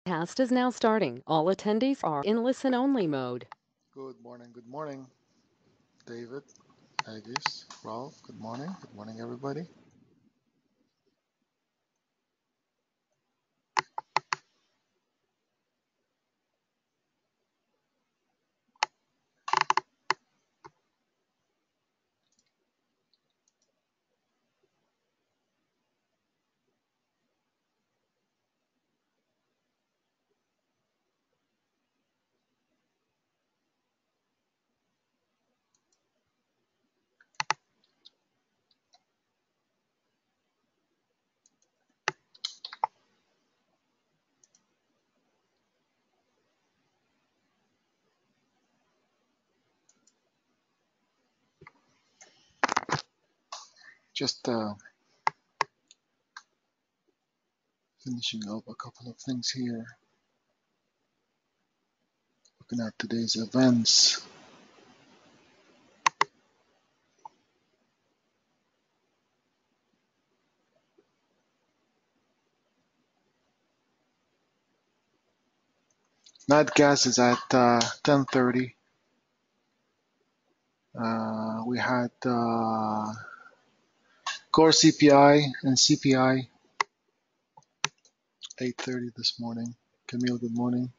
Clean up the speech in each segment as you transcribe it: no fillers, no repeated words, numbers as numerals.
Cast is now starting. All attendees are in listen-only mode. Good morning, David, Agis, Ralph. Good morning, everybody. Just finishing up a couple of things here. Looking at today's events. Nat gas is at 10:30. We had core CPI and CPI 8:30 this morning. Camille, good morning.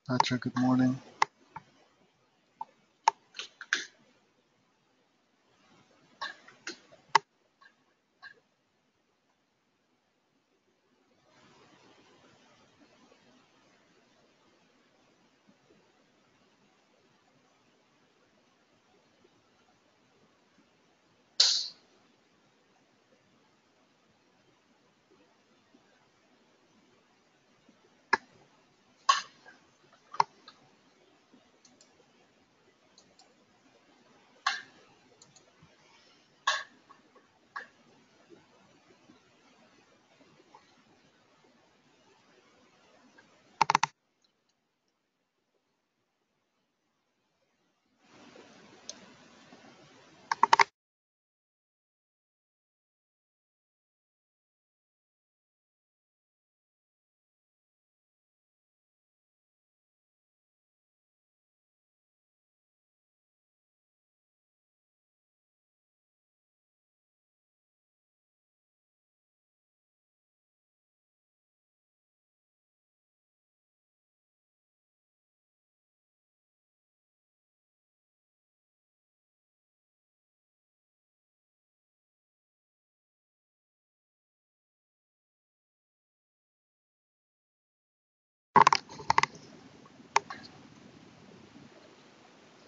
Patrick, good morning.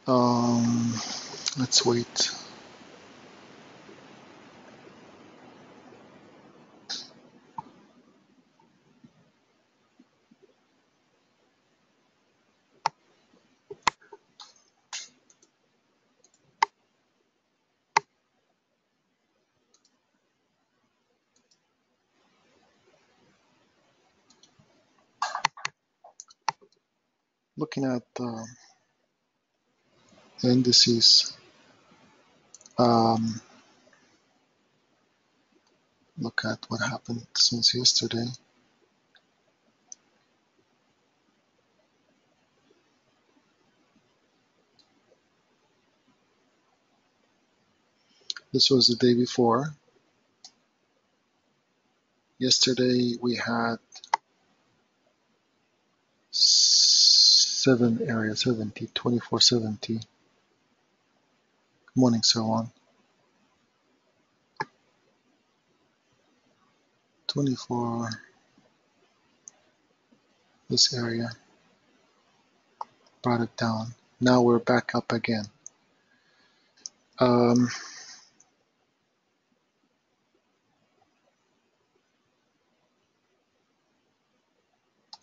Um, let's wait. Looking at the indices. Look at what happened since yesterday. This was the day before. Yesterday we had 2470. Good morning, so on. 24, this area, brought it down. Now we're back up again.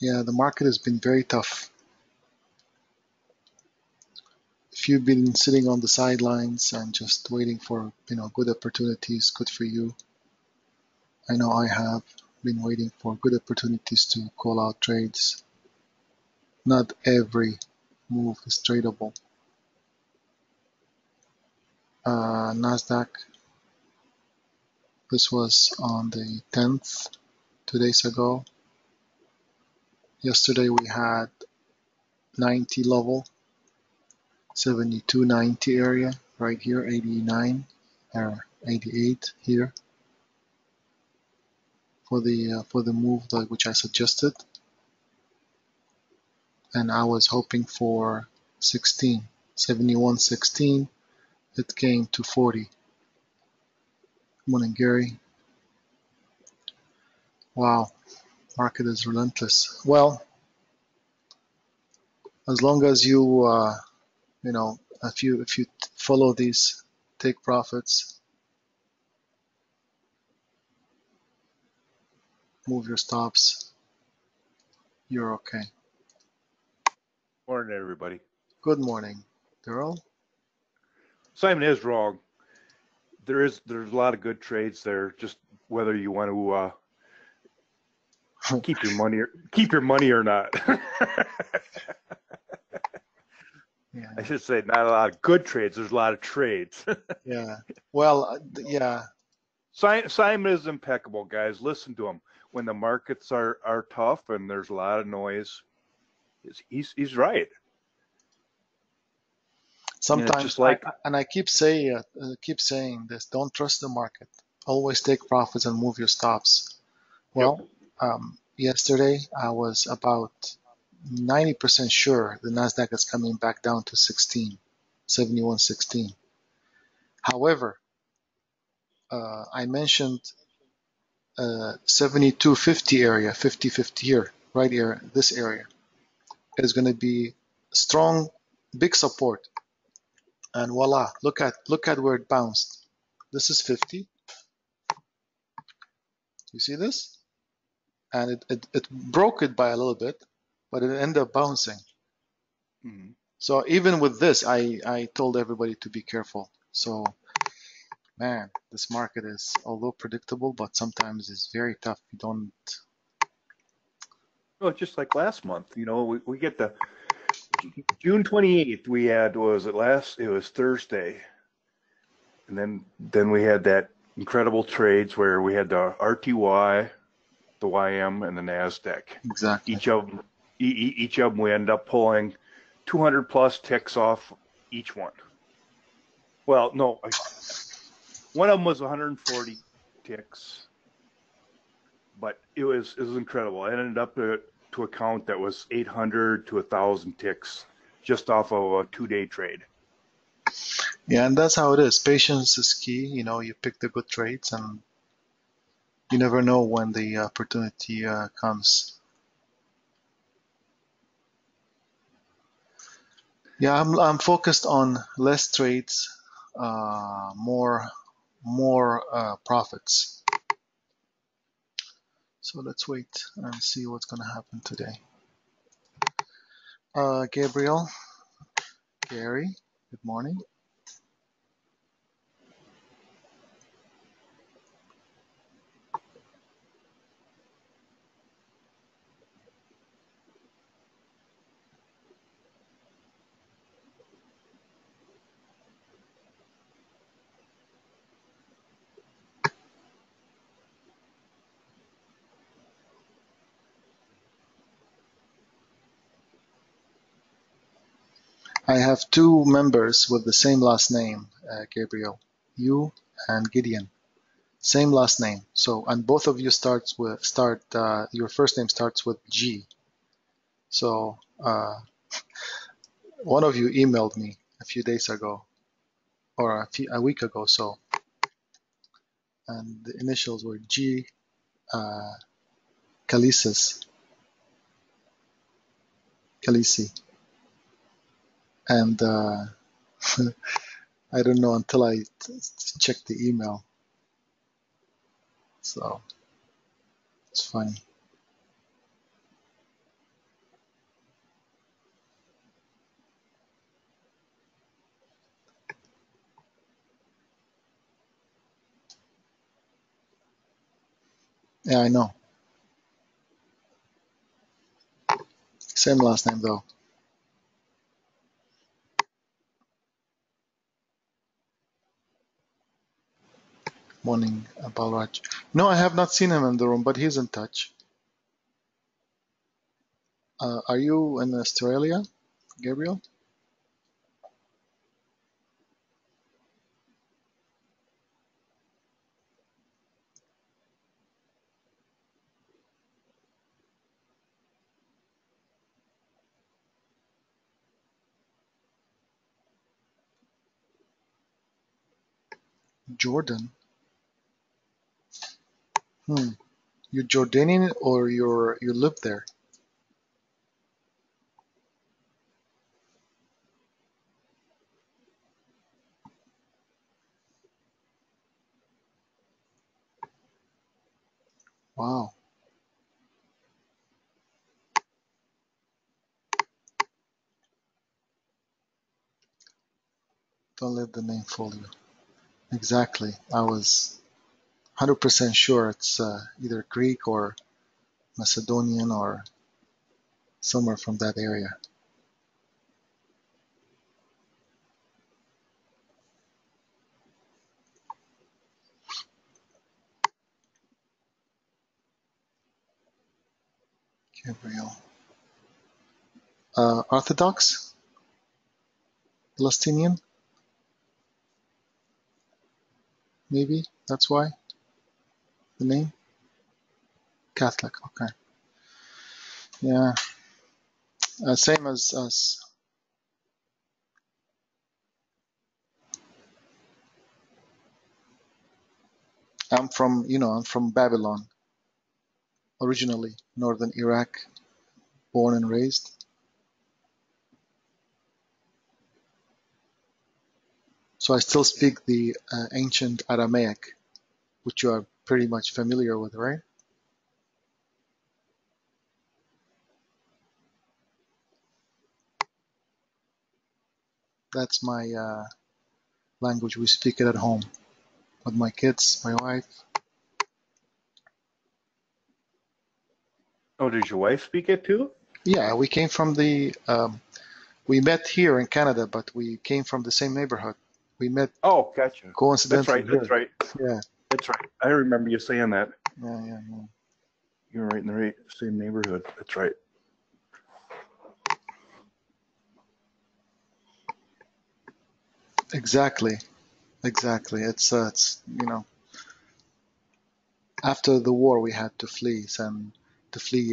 Yeah, the market has been very tough. if you've been sitting on the sidelines and just waiting for good opportunities, good for you. I know I have been waiting for good opportunities to call out trades. Not every move is tradable. Nasdaq. This was on the 10th, 2 days ago. Yesterday we had 90 level, 72.90 area right here, 89 or 88 here for the move which I suggested, and I was hoping for 16, 71.16. It came to 40. Morning, Gary. Wow, market is relentless. Well, as long as you if you follow these, take profits, move your stops, you're okay. Morning, everybody. Good morning, Daryl. Simon is wrong. There's a lot of good trades there. Just whether you want to keep your money or not. Yeah. I should say not a lot of good trades. There's a lot of trades. Yeah. Well, yeah. Simon is impeccable, guys. Listen to him. When the markets are tough and there's a lot of noise, he's right. Sometimes, just like, I keep saying this: don't trust the market. Always take profits and move your stops. Well, yep. Yesterday I was about 90% sure the Nasdaq is coming back down to 16, 71.16. However, I mentioned 72.50 area, 50.50 here, right here, this area is going to be strong, big support. And voila, look at where it bounced. This is 50. You see this? And it broke it by a little bit, but it ended up bouncing. Mm-hmm. So even with this, I told everybody to be careful. So, man, this market is, although predictable, but sometimes it's very tough. You don't. Well, just like last month, we get the June 28th. We had, it was Thursday, and then we had that incredible trades where we had the RTY, the YM, and the Nasdaq. Exactly. Each of them we ended up pulling 200 plus ticks off each one. Well, no, one of them was 140 ticks, but it was incredible. I ended up to a count that was 800 to 1,000 ticks just off of a 2-day trade. Yeah, and that's how it is. Patience is key. You pick the good trades, and you never know when the opportunity comes. Yeah, I'm focused on less trades, more profits. So let's wait and see what's going to happen today. Gabriel, Gary, good morning. I have two members with the same last name, Gabriel. You and Gideon, same last name. So, and both of you your first name starts with G. So, one of you emailed me a few days ago, or a week ago. So, and the initials were G. Khaleesi. And I don't know until I check the email. So it's funny. Yeah, I know. Same last name though. Morning, Balraj. No, I have not seen him in the room, but he's in touch. Are you in Australia, Gabriel? Jordan? Hmm. You're Jordanian or you live there? Wow. Don't let the name fool you. Exactly. I was 100% sure it's either Greek or Macedonian or somewhere from that area. Gabriel. Orthodox? Palestinian? Maybe? That's why? The name? Catholic. Okay. Yeah. Same as us. I'm from Babylon, originally, northern Iraq, born and raised. So I still speak the ancient Aramaic, which you are pretty much familiar with, right? That's my language. We speak it at home with my kids, my wife. Oh, does your wife speak it too? Yeah, we came from we met here in Canada, but we came from the same neighborhood. We met Oh, gotcha. That's coincidentally right. That's here. right. Yeah, That's right. I remember you saying that. yeah. You're right in the same neighborhood. That's right. Exactly. It's after the war we had to flee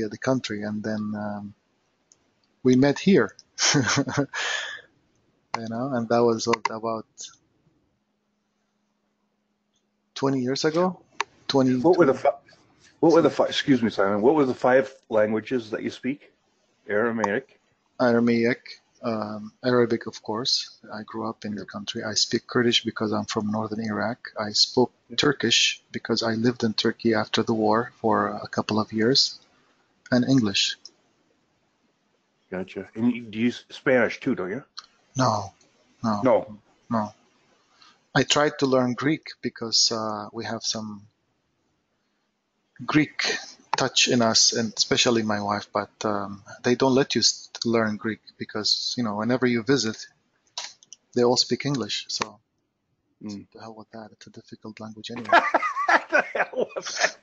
the country, and then we met here, and that was about 20 years ago. 20, What were the 20 fi- what were the five? Excuse me, Simon. What were the five languages that you speak? Aramaic. Aramaic, Arabic, of course. I grew up in the country. I speak Kurdish because I'm from northern Iraq. I spoke Turkish because I lived in Turkey after the war for a couple of years, and English. Gotcha. And do you Spanish too, don't you? No, no, No. no. I tried to learn Greek because we have some Greek touch in us, and especially my wife, but they don't let you learn Greek because, whenever you visit, they all speak English. So the hell with that. It's a difficult language anyway. The hell was that?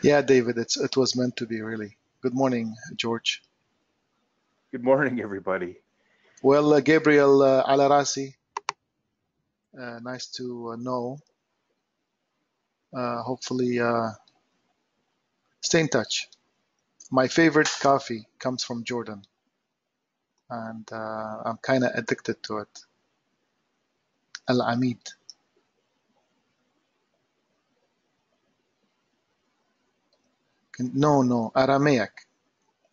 Yeah, David, it was meant to be, really. Good morning, George. Good morning, everybody. Well, Gabriel Alarasi, nice to know. Hopefully, stay in touch. My favorite coffee comes from Jordan, and I'm kind of addicted to it. Al Amid. No, Aramaic.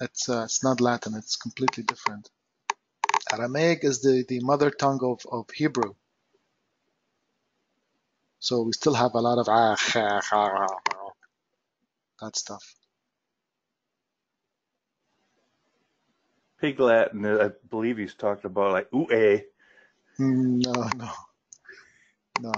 It's not Latin. It's completely different. Aramaic is the mother tongue of Hebrew. So we still have a lot of that stuff. Pig Latin, I believe he's talking about like ooh No, no.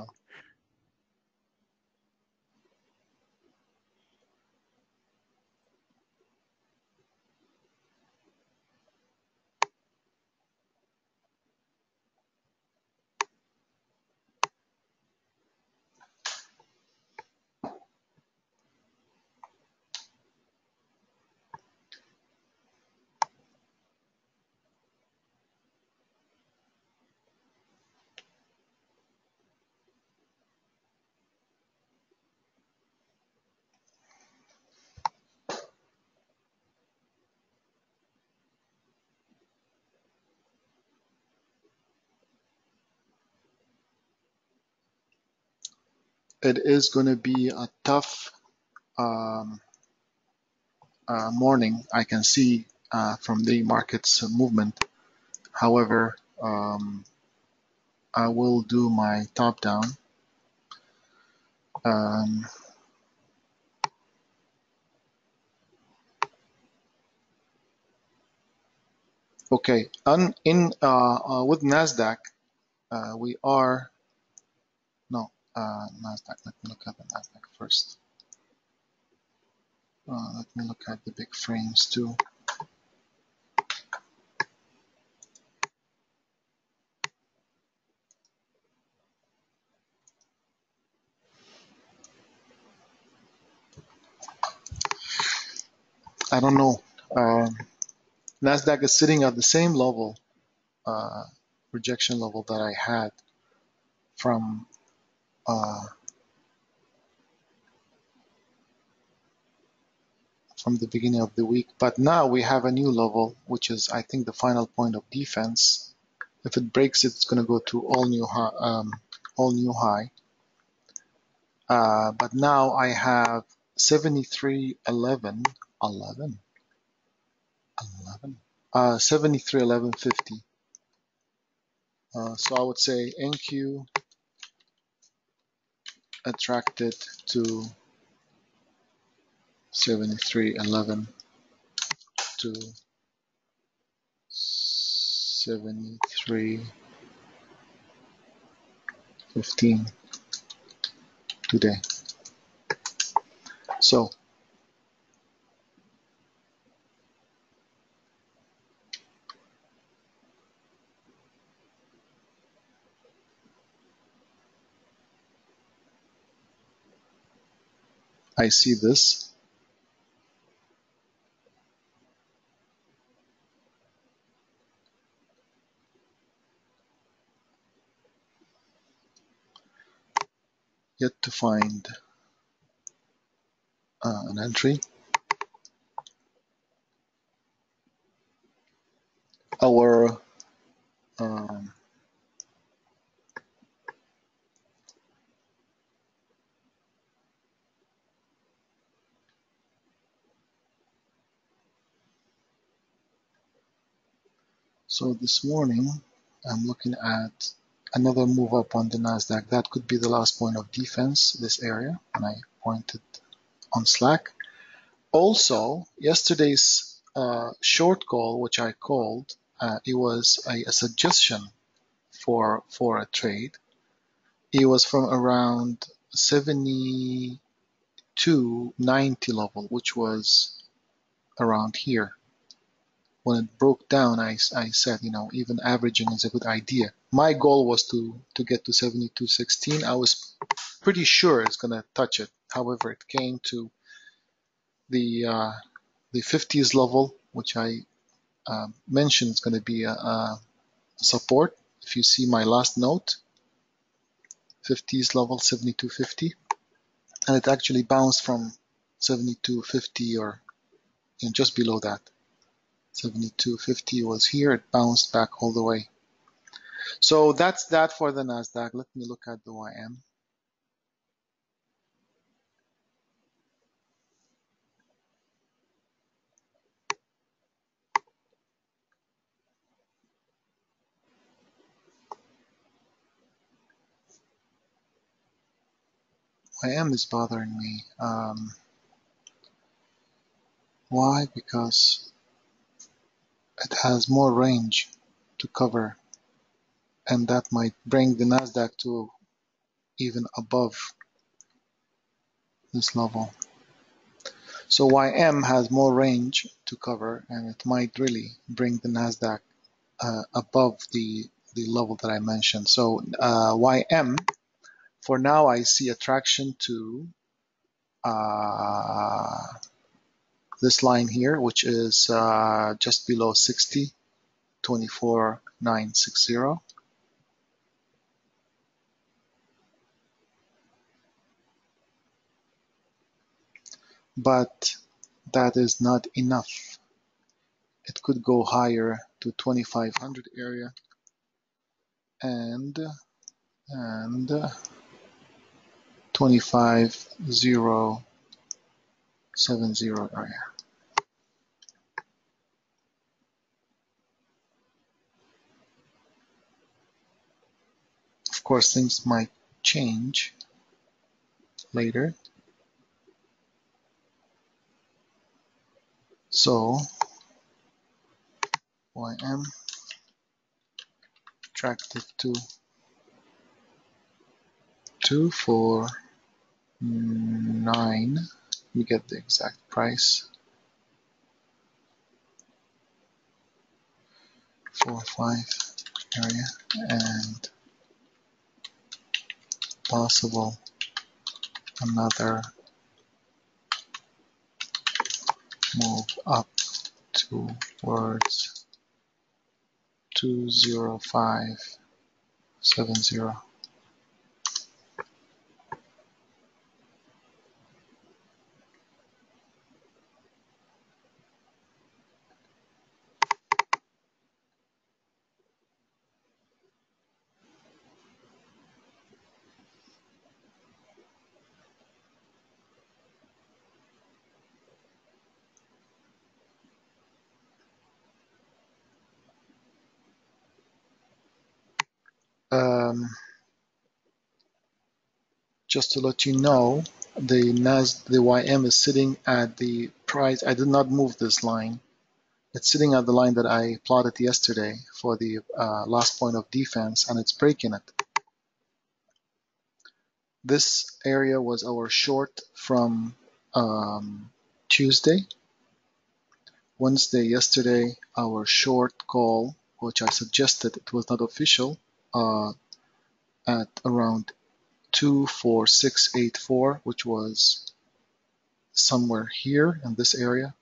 it is going to be a tough morning. I can see from the market's movement. However, I will do my top down. Okay, with Nasdaq, we are Nasdaq. Let me look at the Nasdaq first. Let me look at the big frames too. I don't know. Nasdaq is sitting at the same level, rejection level that I had from the beginning of the week. But now we have a new level, which is, I think, the final point of defense. If it breaks it, it's going to go to all new high. But now I have 73.11, 73.1150. So I would say NQ attracted to 73.11 to 73.15 today. So I see this. Yet to find an entry. Our so this morning I'm looking at another move up on the Nasdaq. That could be the last point of defense, this area, and I pointed on Slack. Also, yesterday's short call, which I called, it was a suggestion for a trade. It was from around 72.90 level, which was around here. When it broke down, I said, even averaging is a good idea. My goal was to get to 72.16. I was pretty sure it's going to touch it. However, it came to the 50s level, which I mentioned is going to be a support. If you see my last note, 50s level, 72.50, and it actually bounced from 72.50 or just below that. 72.50 was here. It bounced back all the way. So that's that for the Nasdaq. Let me look at the YM. YM is bothering me. Why? Because it has more range to cover, and that might bring the Nasdaq to even above this level. So YM has more range to cover, and it might really bring the Nasdaq above the level that I mentioned. So YM, for now, I see attraction to this line here, which is just below 60, 24,960. But that is not enough. It could go higher to 2500 area and 25070 area. Of course, things might change later. So YM attracted to 249. We get the exact price. 45 area and possible another move up towards 20570. Just to let you know, the YM is sitting at the price. I did not move this line. It's sitting at the line that I plotted yesterday for the last point of defense, and it's breaking it. This area was our short from Tuesday. Wednesday, yesterday, our short call, which I suggested, it was not official, at around 24684, which was somewhere here in this area,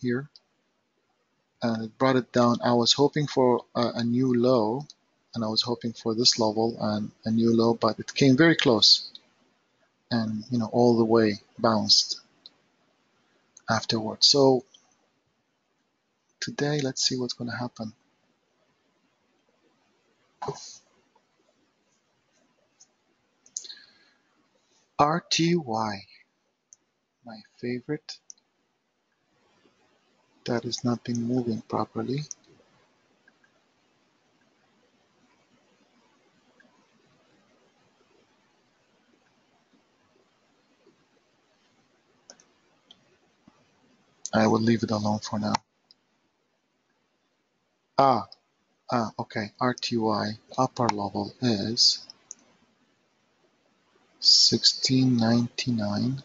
here, and it brought it down. I was hoping for a new low, and I was hoping for this level and a new low, but it came very close, and all the way bounced afterwards. So today, let's see what's going to happen. RTY, my favorite. That has not been moving properly. I will leave it alone for now. Okay, RTY upper level is 1699.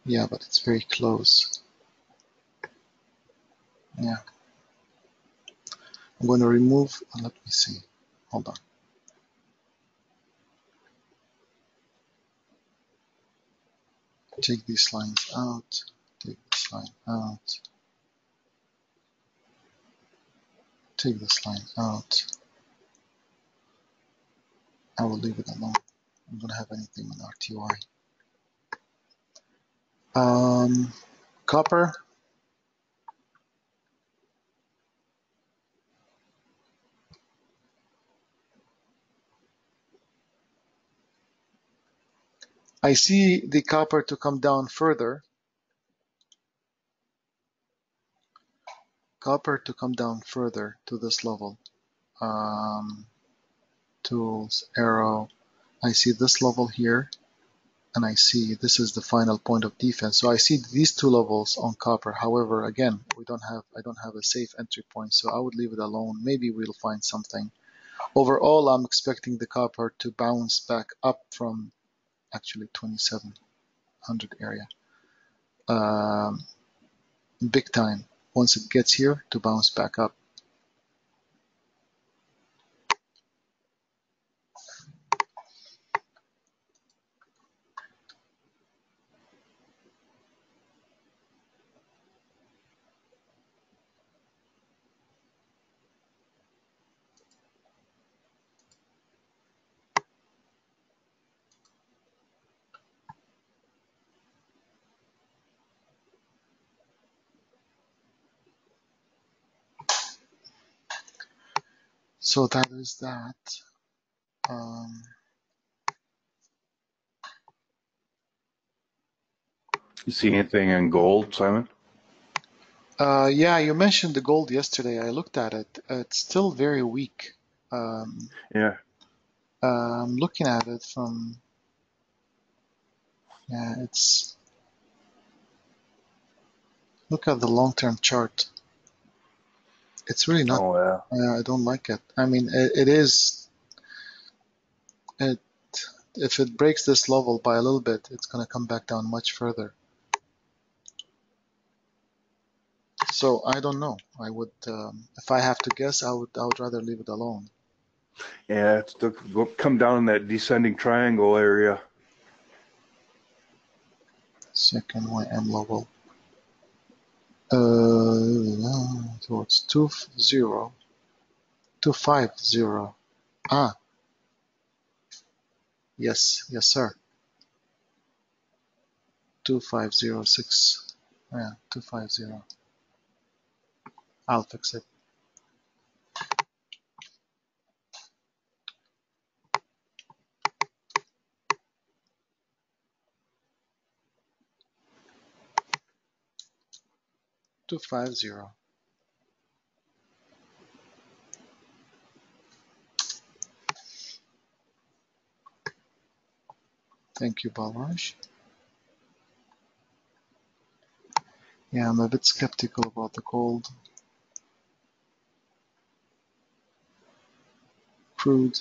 Yeah, but it's very close. Yeah. I'm going to remove, let me see. Hold on. Take these lines out. Take this line out. Take this line out. I will leave it alone. I don't have anything on RTY. Copper. I see the copper to come down further. Copper to come down further to this level. Tools, arrow. I see this level here, and I see this is the final point of defense. So I see these two levels on copper. However, again, I don't have a safe entry point, so I would leave it alone. Maybe we'll find something. Overall, I'm expecting the copper to bounce back up from actually 2700 area. Big time. Once it gets here, to bounce back up. So that is that. Um, You see anything in gold, Simon? yeah, you mentioned the gold yesterday. I looked at it. It's still very weak. Yeah. I'm looking at it from, yeah, it's, look at the long-term chart. It's really not, Oh yeah. I don't like it. I mean, it is, it, if it breaks this level by a little bit, it's going to come back down much further. So I don't know. I would, if I have to guess, I would rather leave it alone. Yeah, it's come down in that descending triangle area. Second YM level. So it's 2-0, 250. Ah, yes, yes, sir. 2506. Yeah, 250. I'll fix it. Two five zero. Thank you, Balraj. Yeah, I'm a bit skeptical about the gold. Crude.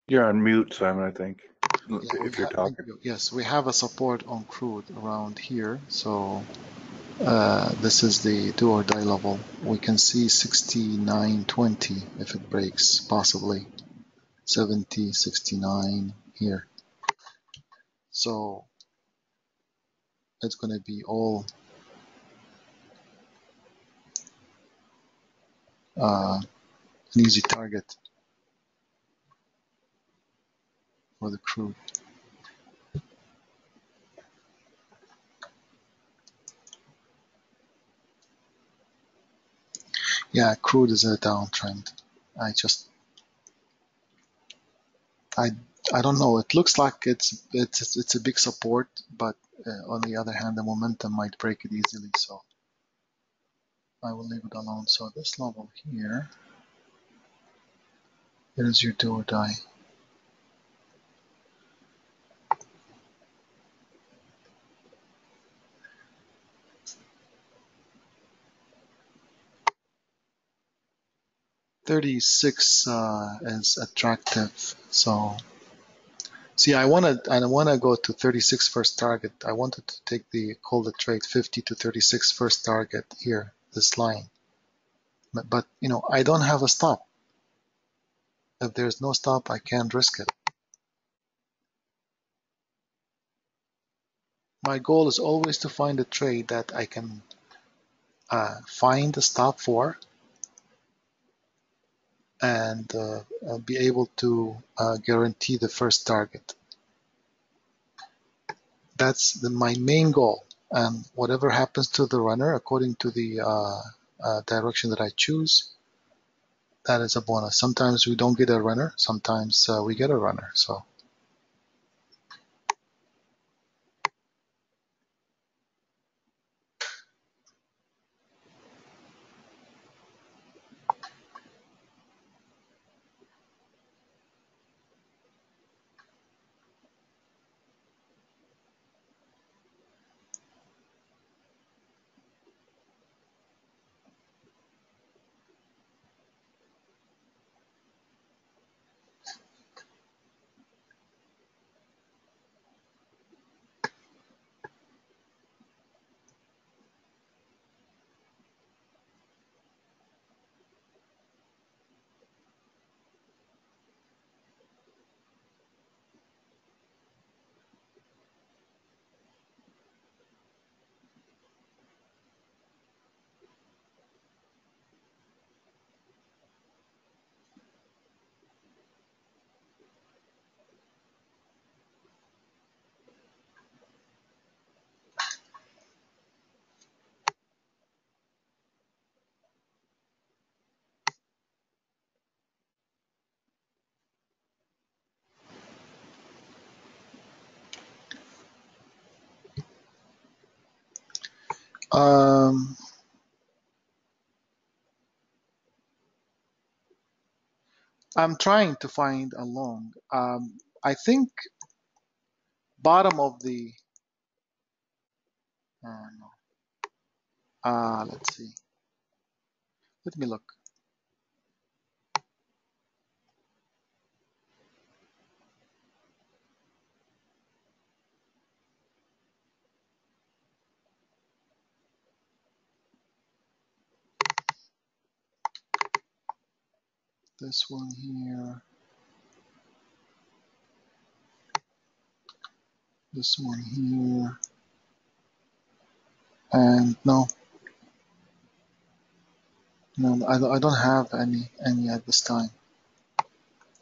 You're on mute, Simon, I think. Yeah, If you're thank talking. you. Yes, we have a support on crude around here. So this is the do or die level. We can see 69.20 if it breaks, possibly 70, 69 here. So it's going to be all an easy target for the crude. Yeah, crude is a downtrend. I don't know. It looks like it's a big support, but on the other hand, the momentum might break it easily. So I will leave it alone. So this level here, it is your do or die. $36 is attractive. So see, I wanna go to 36 first target. I wanted to call the trade 50 to 36 first target here, this line. But you know, I don't have a stop. If there's no stop, I can't risk it. My goal is always to find a trade that I can find a stop for and be able to guarantee the first target. That's my main goal. And whatever happens to the runner, according to the direction that I choose, that is a bonus. Sometimes we don't get a runner. Sometimes we get a runner. So. I'm trying to find a long. I think bottom of the. No. Let's see. Let me look. This one here. This one here. And no, I don't have any at this time.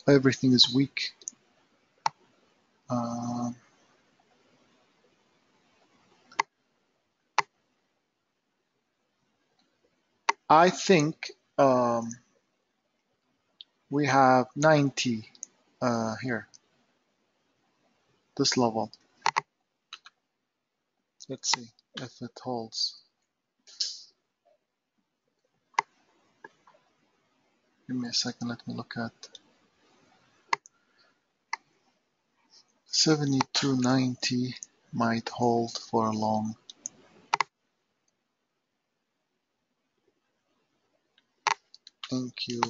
Everything is weak. I think we have 90 here, this level. Let's see if it holds. Give me a second, let me look at 72.90 might hold for a long. Thank you.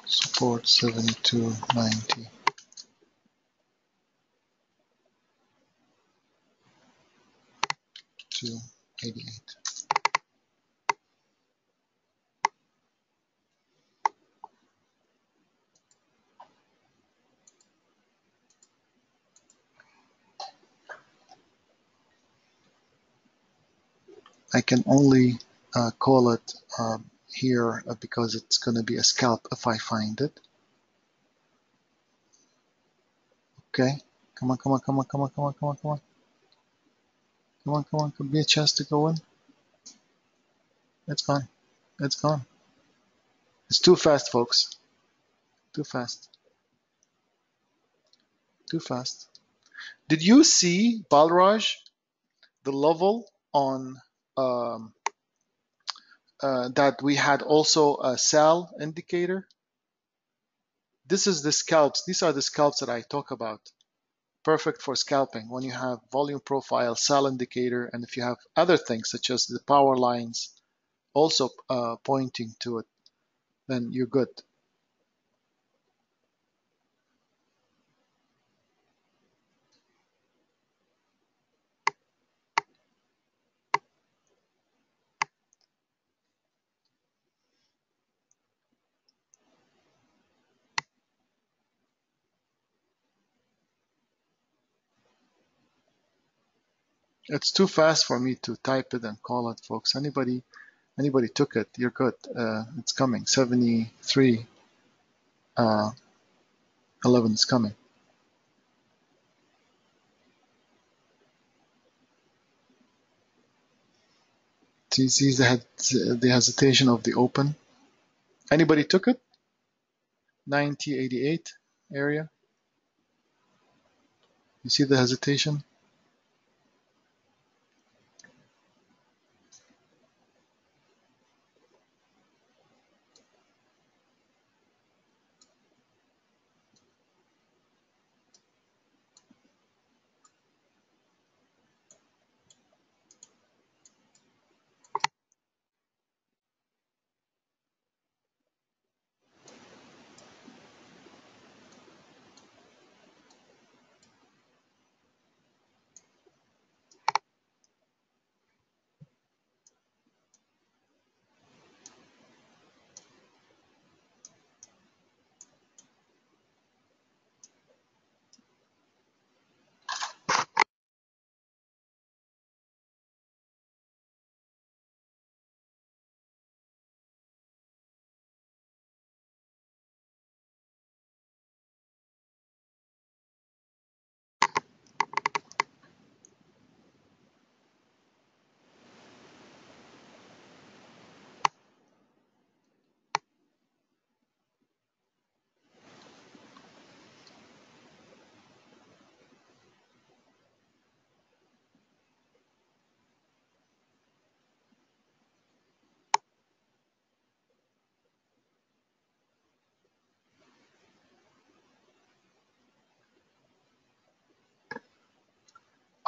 Support 72.90. to 88. I can only call it here because it's going to be a scalp if I find it. Okay, come on, come on, come on, come on, come on, come on, come on. Come on, come on, give me a chance to go in. It's gone. It's gone. It's too fast, folks. Too fast. Too fast. Did you see, Balraj, the level on that we had also a SAL indicator? This is the scalps. These are the scalps that I talk about. Perfect for scalping when you have volume profile, SAL indicator, and if you have other things such as the power lines also pointing to it, then you're good. It's too fast for me to type it and call it, folks. Anybody took it, you're good. It's coming. 73 11 is coming. See the hesitation of the open. Anybody took it? 9088 area. You see the hesitation?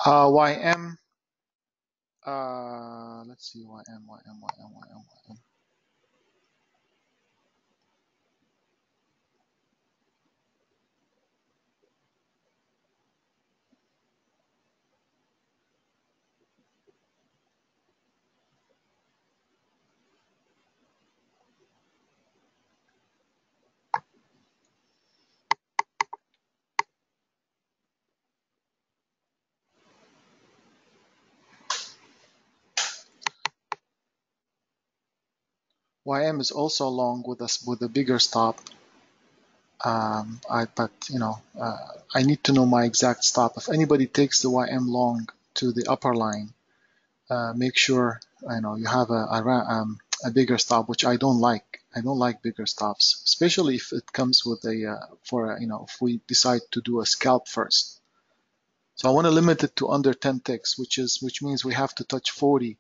YM. Let's see. YM. YM is also long with us with a bigger stop. I need to know my exact stop. If anybody takes the YM long to the upper line, make sure you have a bigger stop, which I don't like. I don't like bigger stops, especially if it comes with if we decide to do a scalp first. So I want to limit it to under 10 ticks, which means we have to touch 40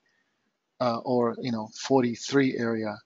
or 43 area.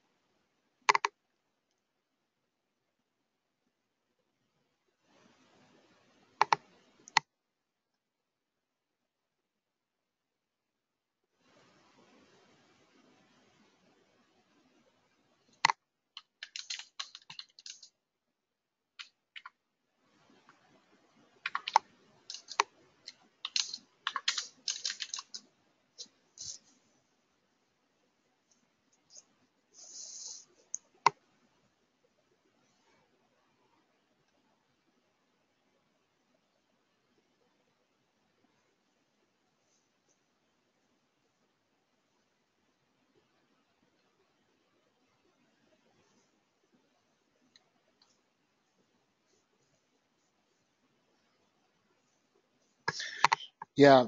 Yeah,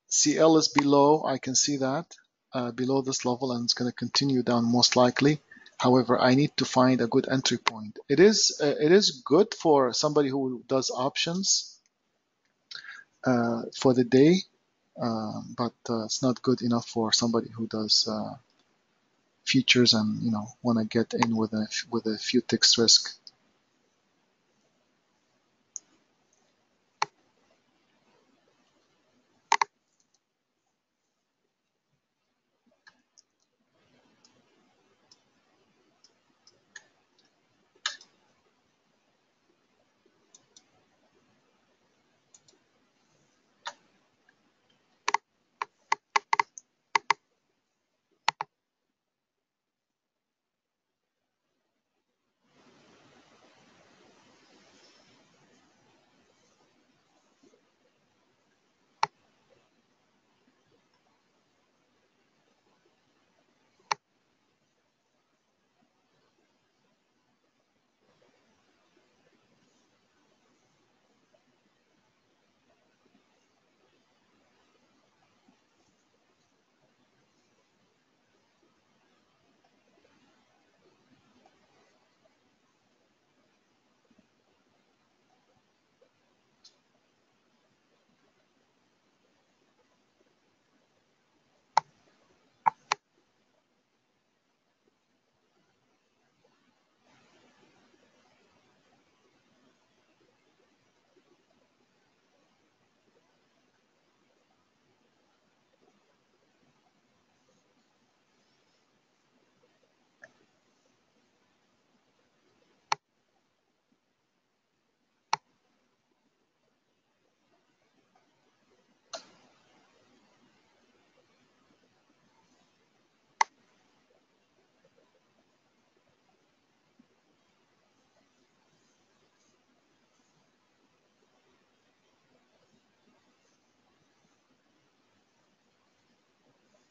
CL is below. I can see that below this level, and it's going to continue down most likely. However, I need to find a good entry point. It is good for somebody who does options for the day, but it's not good enough for somebody who does futures and want to get in with a few ticks risk.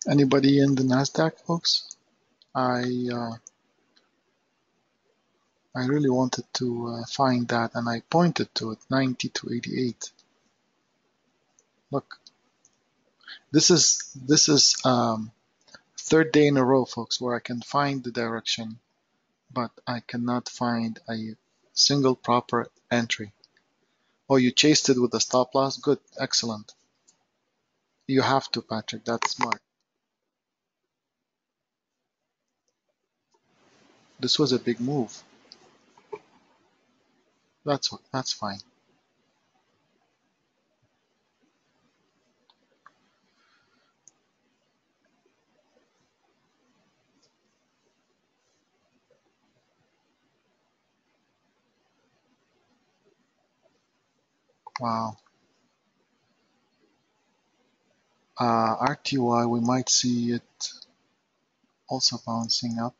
Anybody in the Nasdaq, folks? I really wanted to find that, and I pointed to it, 90 to 88. Look, this is third day in a row, folks, where I can find the direction, but I cannot find a single proper entry. Oh, you chased it with the stop loss? Good, excellent. You have to, Patrick. That's smart. This was a big move. That's fine. Wow. RTY, we might see it also bouncing up.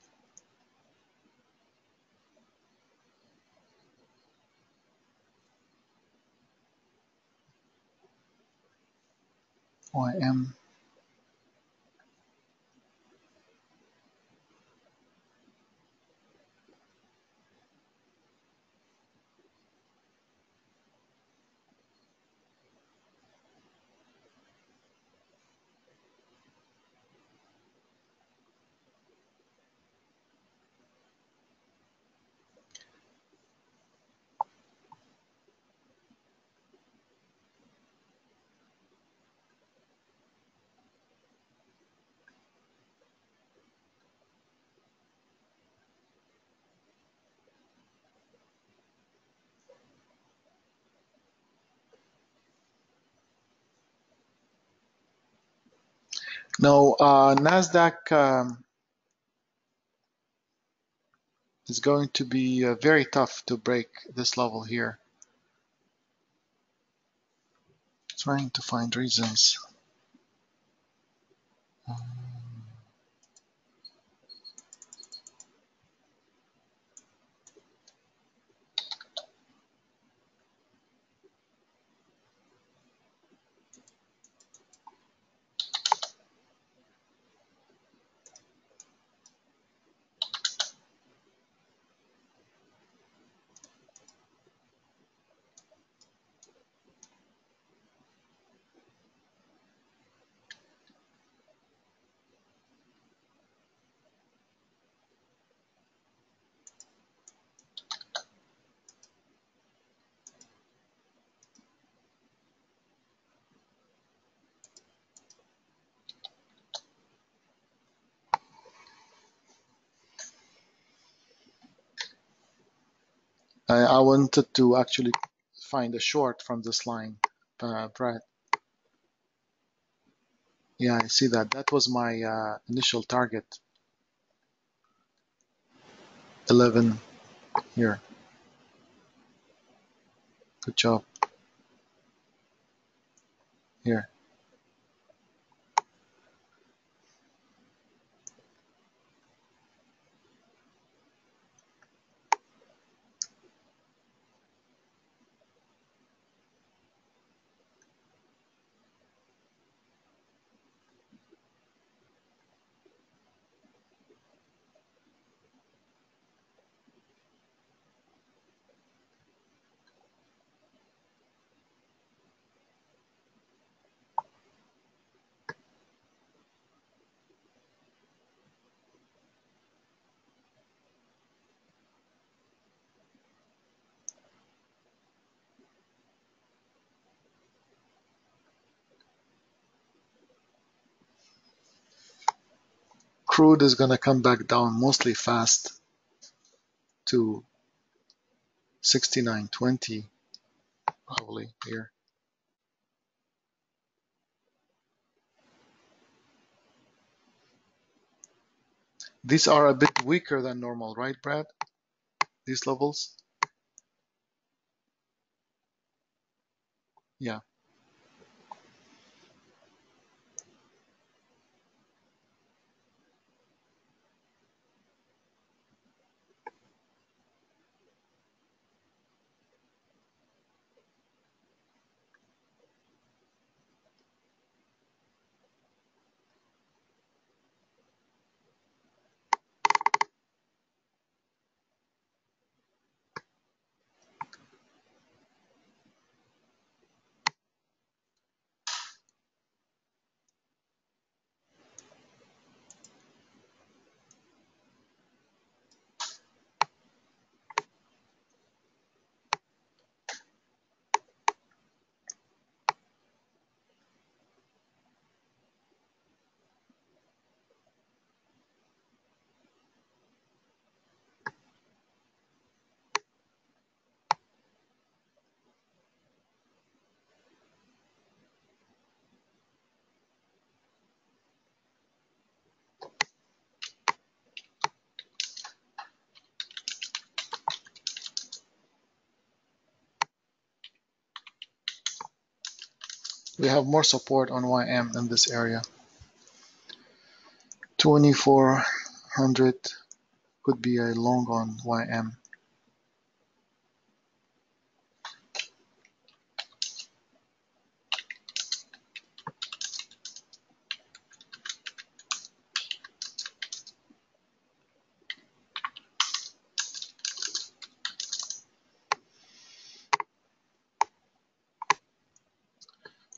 YM. No, Nasdaq is going to be very tough to break this level here. Trying to find reasons. I wanted to actually find a short from this line, Brad. Yeah, I see that. That was my initial target. 11 here. Good job. Here. Crude is going to come back down mostly fast to 69.20 probably here. These are a bit weaker than normal, right, Brad? These levels? Yeah. We have more support on YM in this area. 2400 could be a long on YM.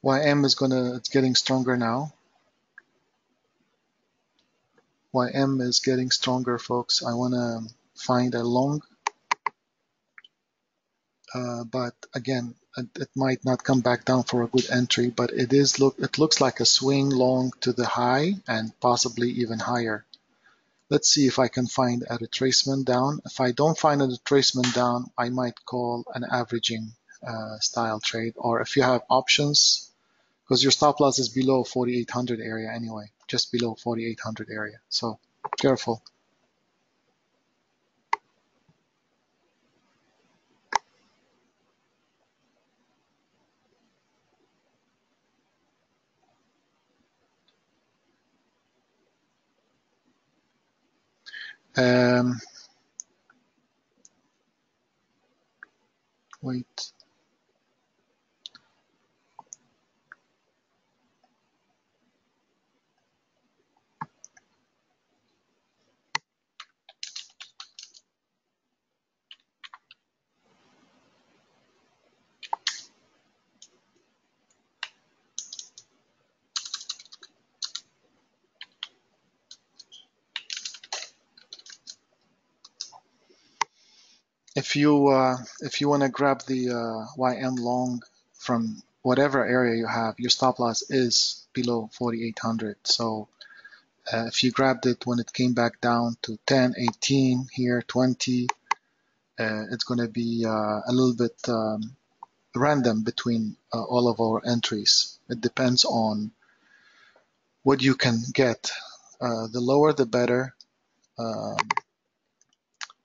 YM is it's getting stronger now. YM is getting stronger, folks. I want to find a long, but again, it might not come back down for a good entry, but it looks like a swing long to the high and possibly even higher. Let's see if I can find a retracement down. If I don't find a retracement down, I might call an averaging style trade, or if you have options, because your stop loss is below 4,800 area anyway, just below 4,800 area. So careful. Wait. If you want to grab the YM long from whatever area you have, your stop loss is below 4,800. So if you grabbed it when it came back down to 10, 18, here 20, it's going to be a little bit random between all of our entries. It depends on what you can get. The lower the better. Um,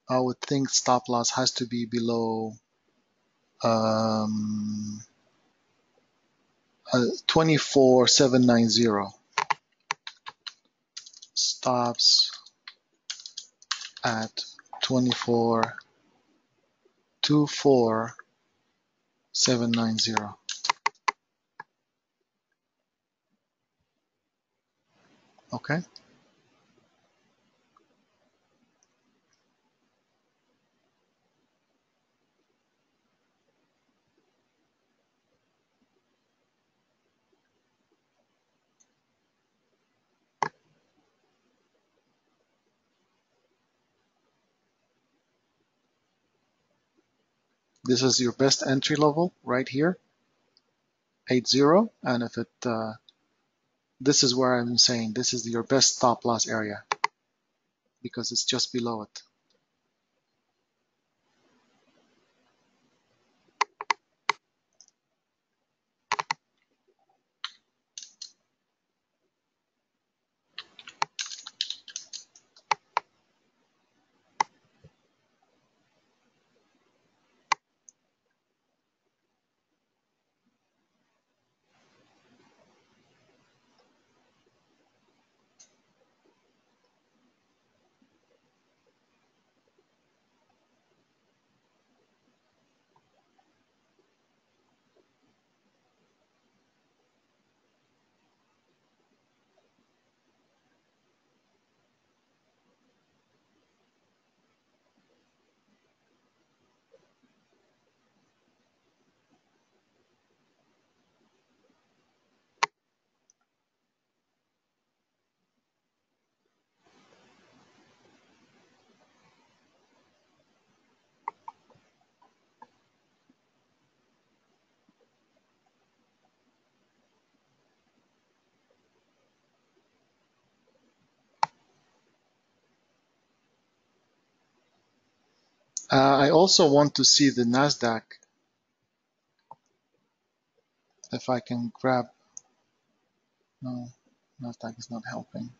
I would think stop loss has to be below 24,790. Stops at 24,790. Okay. This is your best entry level right here, 80. And if it, this is where I'm saying this is your best stop loss area because it's just below it. I also want to see the NASDAQ if I can grab. No, NASDAQ is not helping.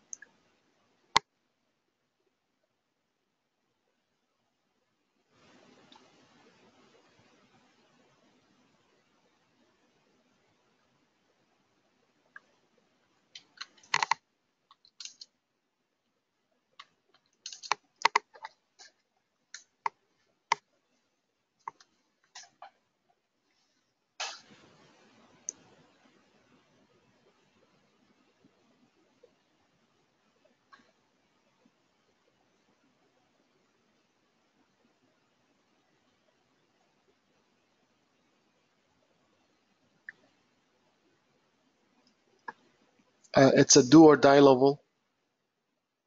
It's a do or die level,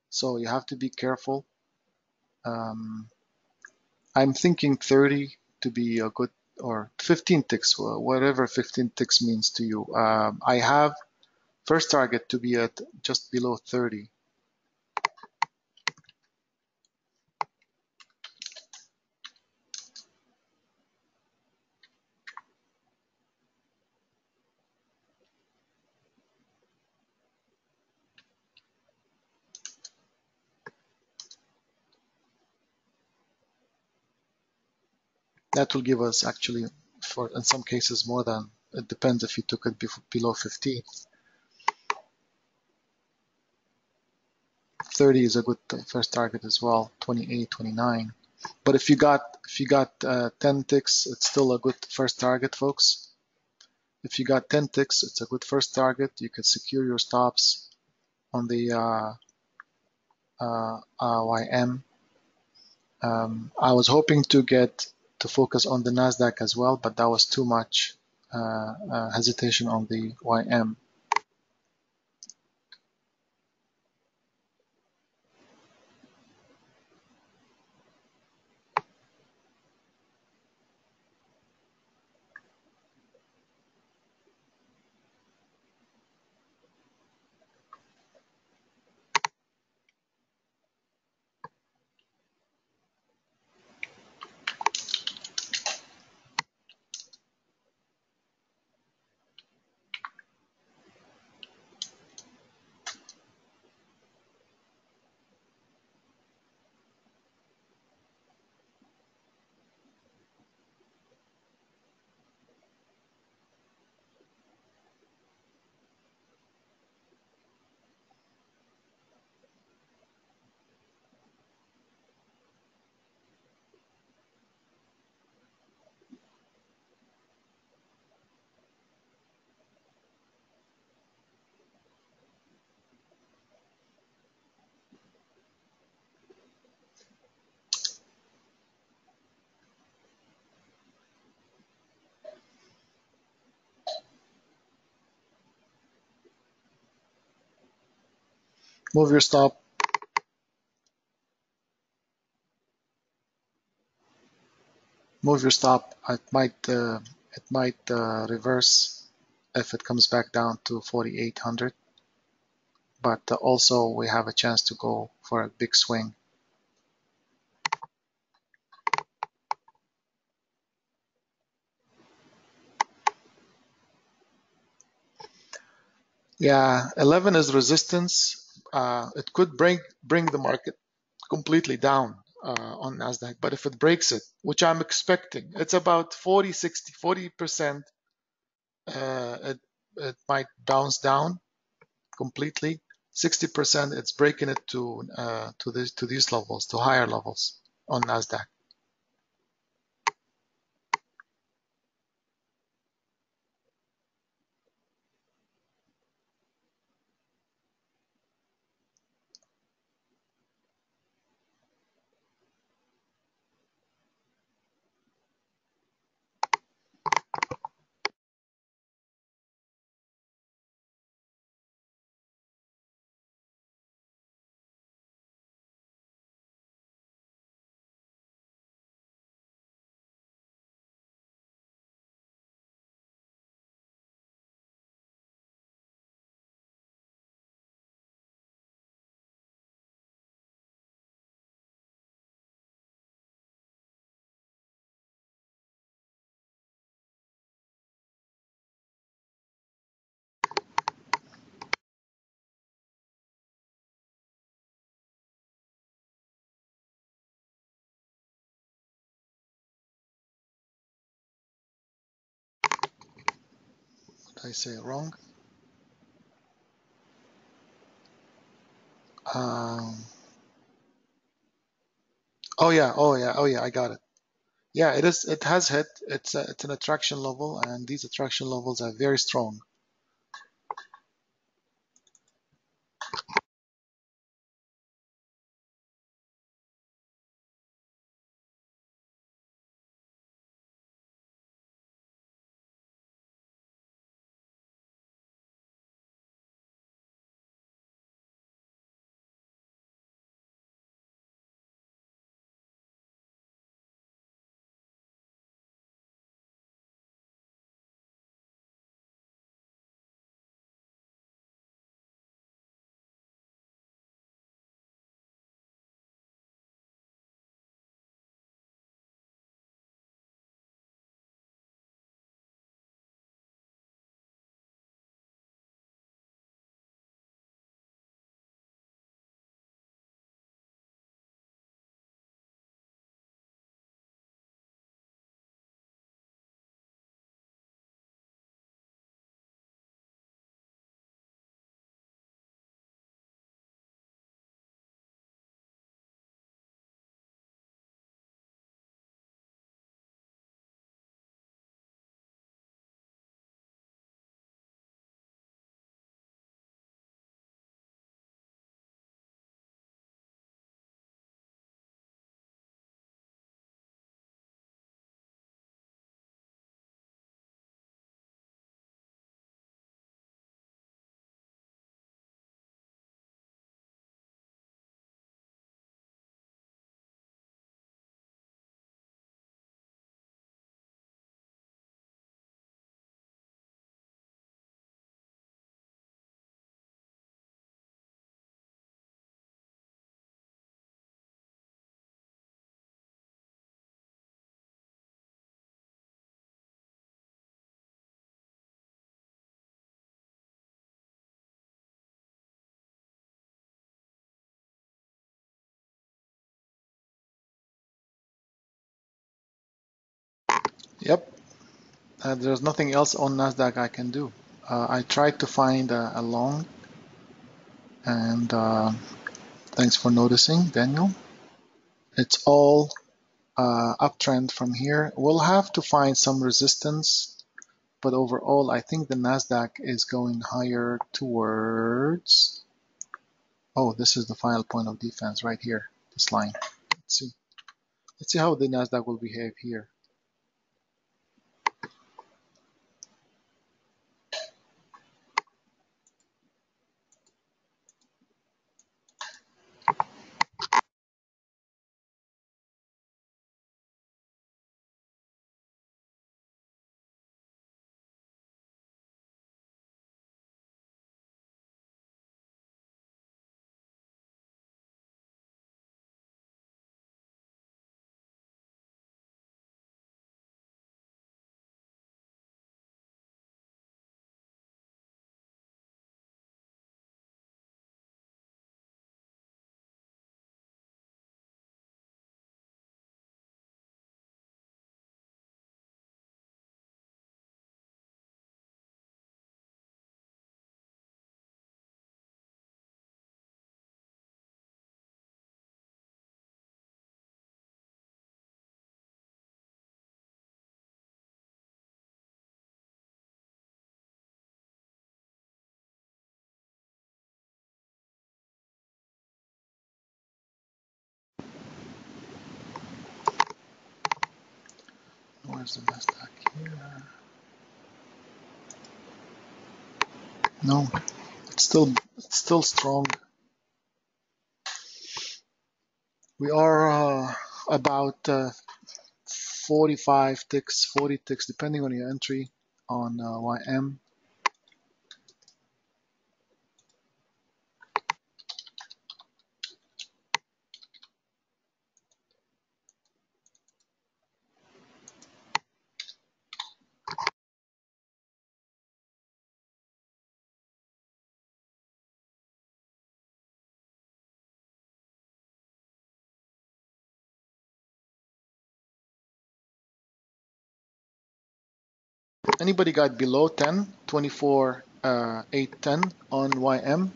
so you have to be careful. I'm thinking 30 to be a good, or 15 ticks, whatever 15 ticks means to you. I have first target to be at just below 30. That will give us actually, for in some cases, more than, it depends if you took it below 15. 30 is a good first target as well, 28, 29. But if you got 10 ticks, it's still a good first target, folks. If you got 10 ticks, it's a good first target. You can secure your stops on the YM. I was hoping to focus on the NASDAQ as well, but that was too much hesitation on the YM. Move your stop. Move your stop. It might reverse if it comes back down to 4,800. But also we have a chance to go for a big swing. Yeah, 11 is resistance. It could bring the market completely down on Nasdaq, but if it breaks it, which I'm expecting, it's about 40, 60, 40%. It might bounce down completely. 60%, it's breaking it to these levels, to higher levels on Nasdaq. Did I say it wrong? Um, oh yeah, I got it. Yeah, it is. It has hit. It's an attraction level, and these attraction levels are very strong. Yep. There's nothing else on Nasdaq I can do. I tried to find a long, and thanks for noticing, Daniel. It's all uptrend from here. We'll have to find some resistance, but overall, I think the Nasdaq is going higher towards. Oh, this is the final point of defense right here. This line. Let's see. Let's see how the Nasdaq will behave here. Where's the Nasdaq here? No, it's still strong. We are about 45 ticks, 40 ticks, depending on your entry on YM. Anybody got below 10, 24, 8, 10 on YM?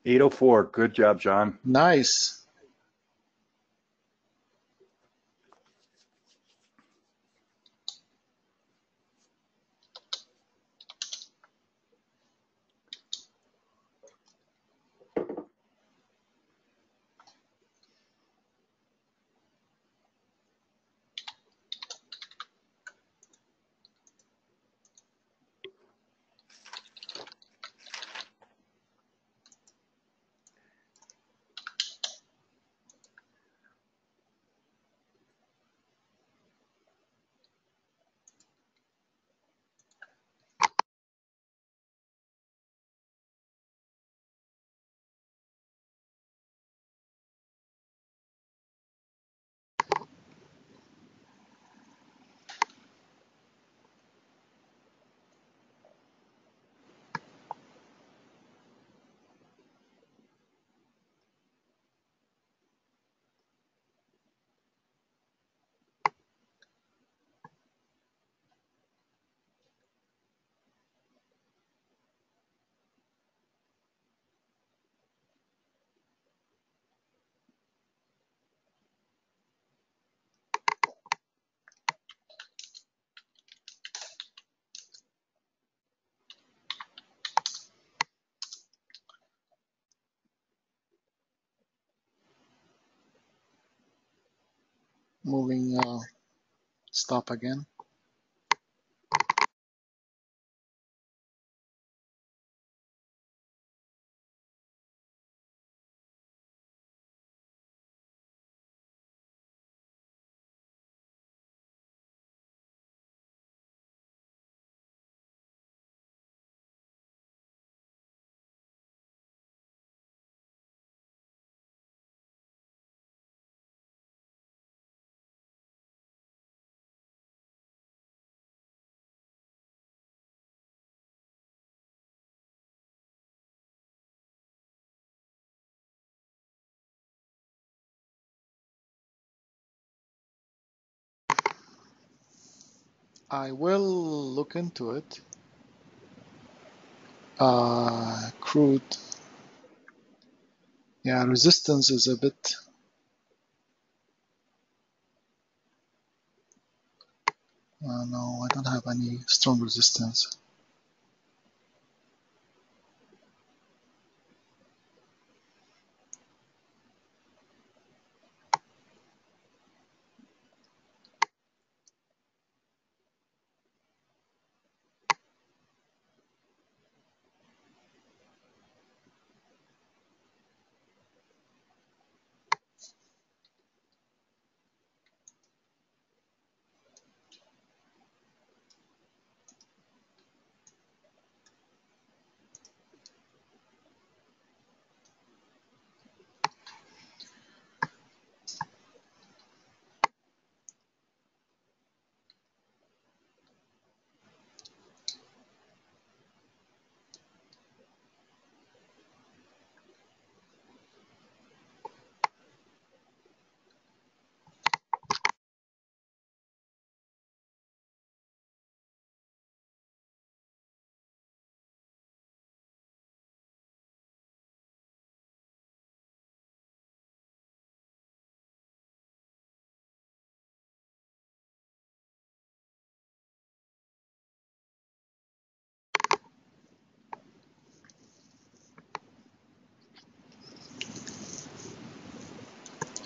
$804. Good job, John. Nice. Moving stop again. I will look into it. Crude. Yeah, resistance is a bit. No, I don't have any strong resistance.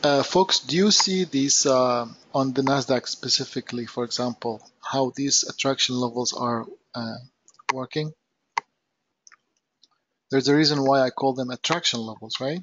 Folks, do you see these on the NASDAQ specifically, for example, how these attraction levels are working? There's a reason why I call them attraction levels, right?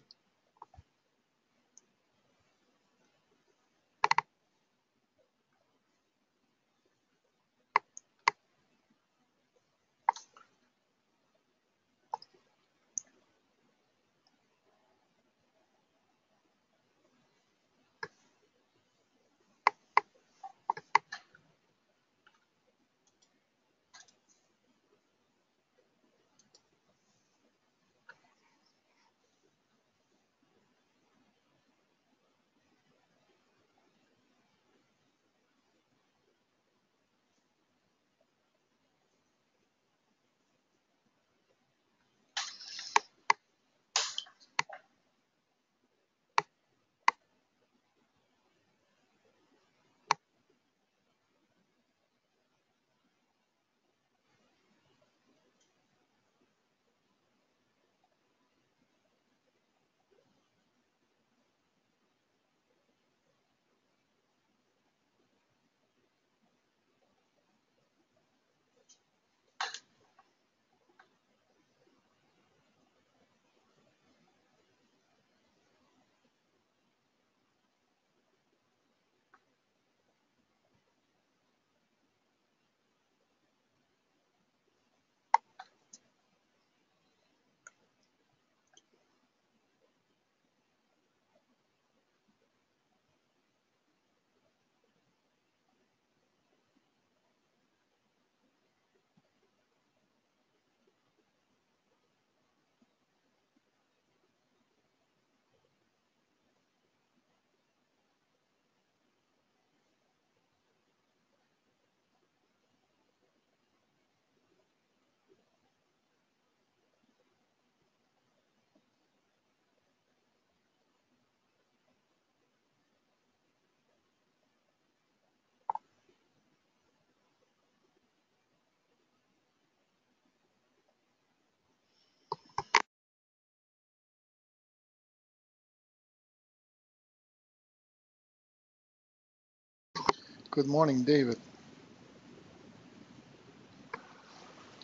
Good morning, David.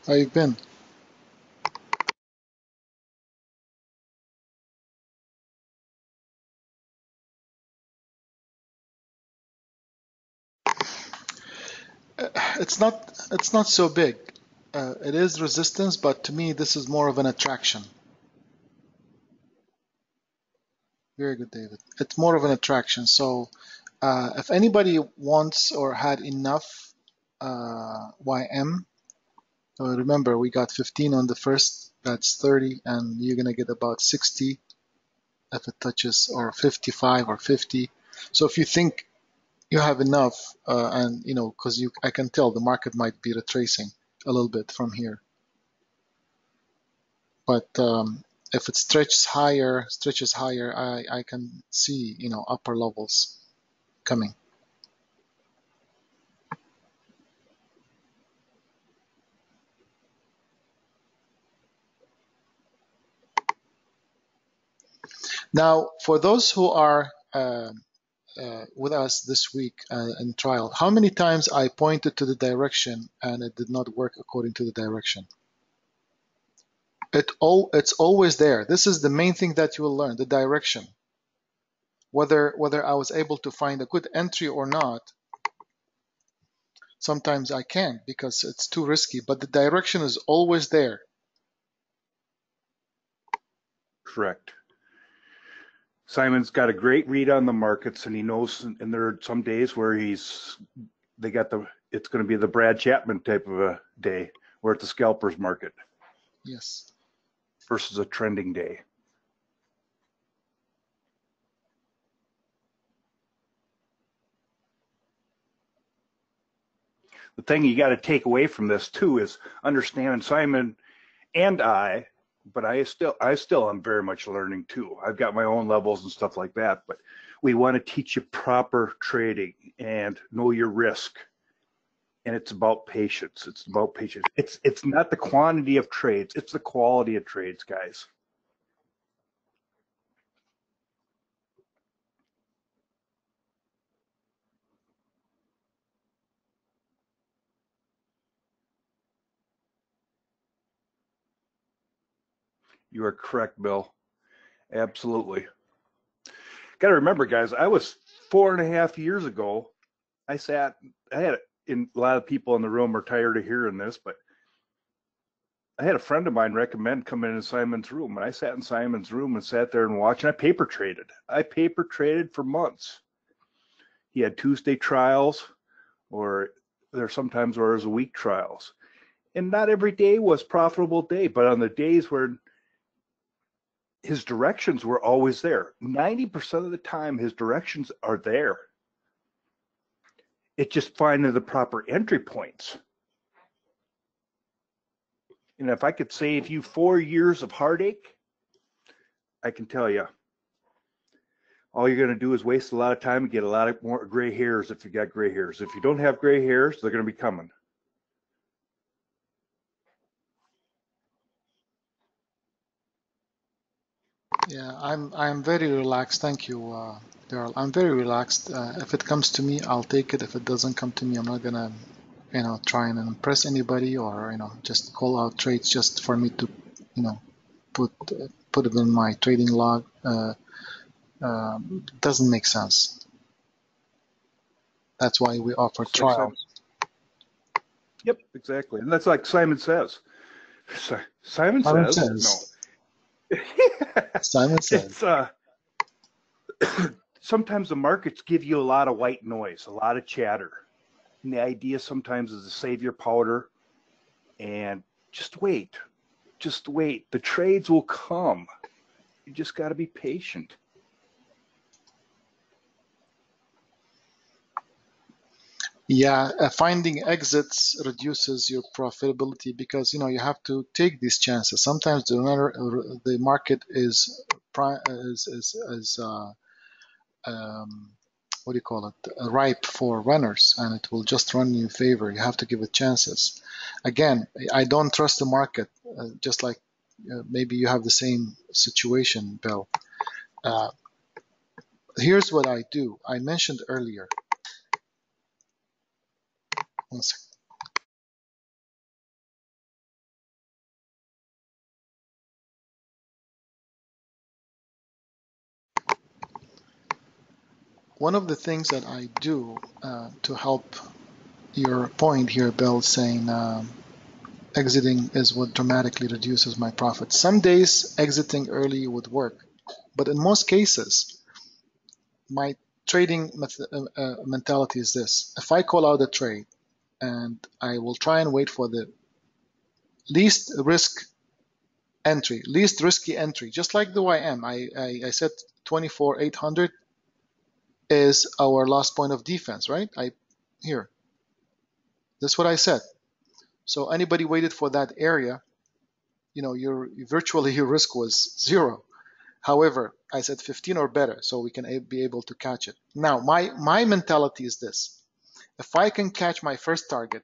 How you been? It's not so big. It is resistance, but to me, this is more of an attraction. Very good, David. It's more of an attraction. So if anybody wants or had enough YM, remember we got 15 on the first, that's 30, and you're gonna get about 60 if it touches, or 55 or 50. So if you think you have enough, and you know, because I can tell the market might be retracing a little bit from here, but if it stretches higher, I can see, you know, upper levels coming. Now, for those who are with us this week in trial, how many times I pointed to the direction and it did not work according to the direction? It's always there. This is the main thing that you will learn, the direction. Whether I was able to find a good entry or not, sometimes I can't because it's too risky, but the direction is always there. Correct. Simon's got a great read on the markets, and he knows, and there are some days where it's going to be the Brad Chapman type of a day. We're at the scalpers market. Yes. Versus a trending day. The thing you got to take away from this too is understand Simon and but I still am very much learning too. I've got my own levels and stuff like that, but we want to teach you proper trading and know your risk. And it's about patience. It's about patience. It's not the quantity of trades, it's the quality of trades, guys. You are correct, Bill. Absolutely. Got to remember, guys, I was 4.5 years ago. I had a lot of people in the room are tired of hearing this, but I had a friend of mine recommend coming into Simon's room, and I sat in Simon's room and sat there and watched, and I paper traded. I paper traded for months. He had Tuesday trials, or there sometimes were a week trials. And not every day was profitable day, but on the days where his directions were always there, 90% of the time his directions are there. It's just finding the proper entry points. And if I could save you 4 years of heartache, I can tell you, all you're going to do is waste a lot of time and get a lot of more gray hairs if you got gray hairs. If you don't have gray hairs, they're going to be coming. Yeah, I'm very relaxed. Thank you, Daryl. I'm very relaxed. If it comes to me, I'll take it. If it doesn't come to me, I'm not gonna, try and impress anybody or just call out trades just for me to, put it in my trading log. Doesn't make sense. That's why we offer It's like trials. yep, exactly. And that's like Simon says. Simon Simon says, says. no. Simon says. It's sometimes the markets give you a lot of white noise, a lot of chatter. And the idea sometimes is to save your powder and just wait. Just wait. The trades will come. You just got to be patient. Yeah, finding exits reduces your profitability because you have to take these chances. Sometimes the market is what do you call it, ripe for runners, and it will just run in your favor. You have to give it chances. Again, I don't trust the market. Just like maybe you have the same situation, Bill. Here's what I do. I mentioned earlier. One second. One of the things that I do to help your point here, Bill, saying exiting is what dramatically reduces my profit. Some days exiting early would work, but in most cases, my trading mentality is this. If I call out a trade and I will try and wait for the least risky entry, just like the YM, I said 24,800 is our last point of defense, right? Here, that's what I said. So anybody waited for that area, virtually your risk was zero. However, I said 15 or better, so we can be able to catch it. Now, my mentality is this. If I can catch my first target,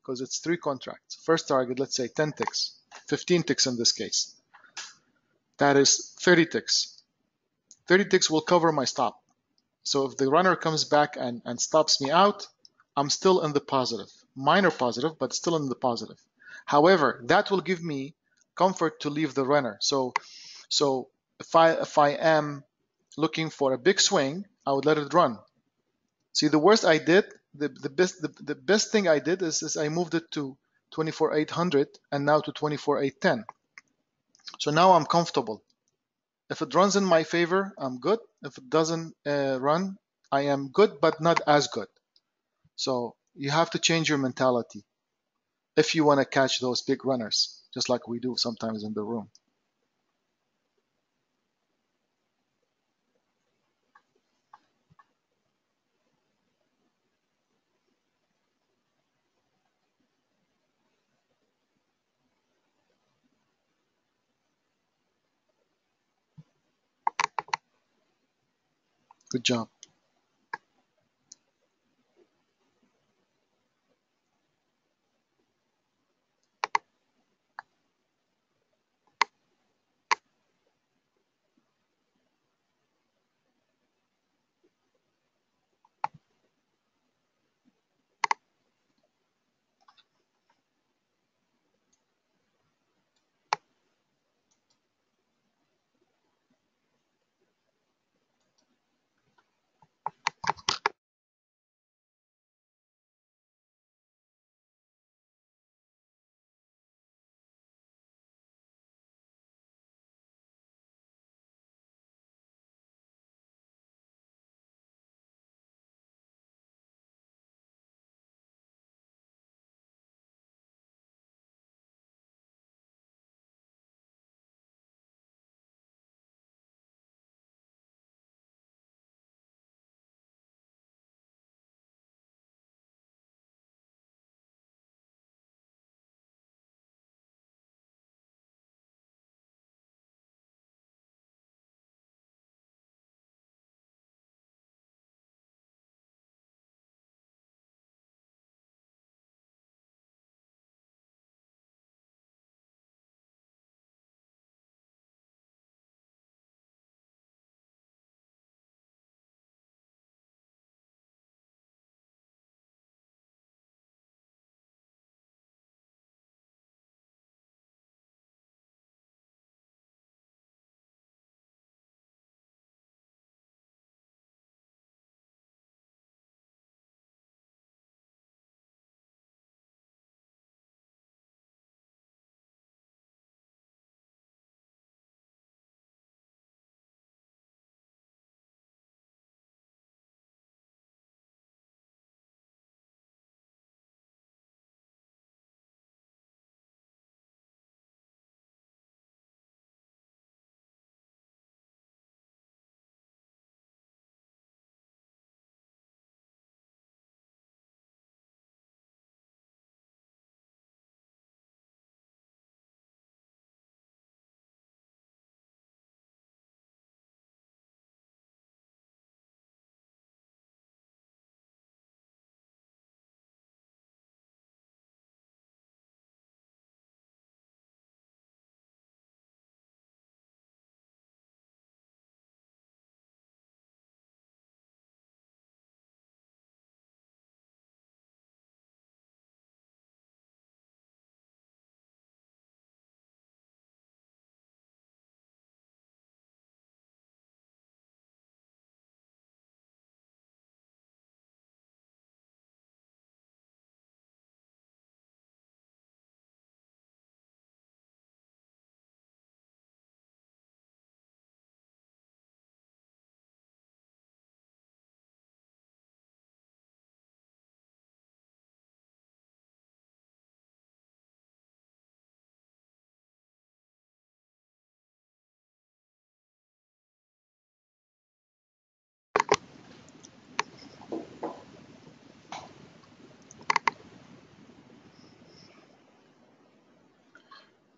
because it's 3 contracts, first target, let's say 10 ticks, 15 ticks in this case, that is 30 ticks. 30 ticks will cover my stop. So if the runner comes back and stops me out, I'm still in the positive. Minor positive, but still in the positive. However, that will give me comfort to leave the runner. So if I am looking for a big swing, I would let it run. See, the worst I did, the best thing I did is I moved it to 24,800 and now to 24,810. So now I'm comfortable. If it runs in my favor, I'm good. If it doesn't run, I am good, but not as good. So you have to change your mentality if you want to catch those big runners, just like we do sometimes in the room. Good job.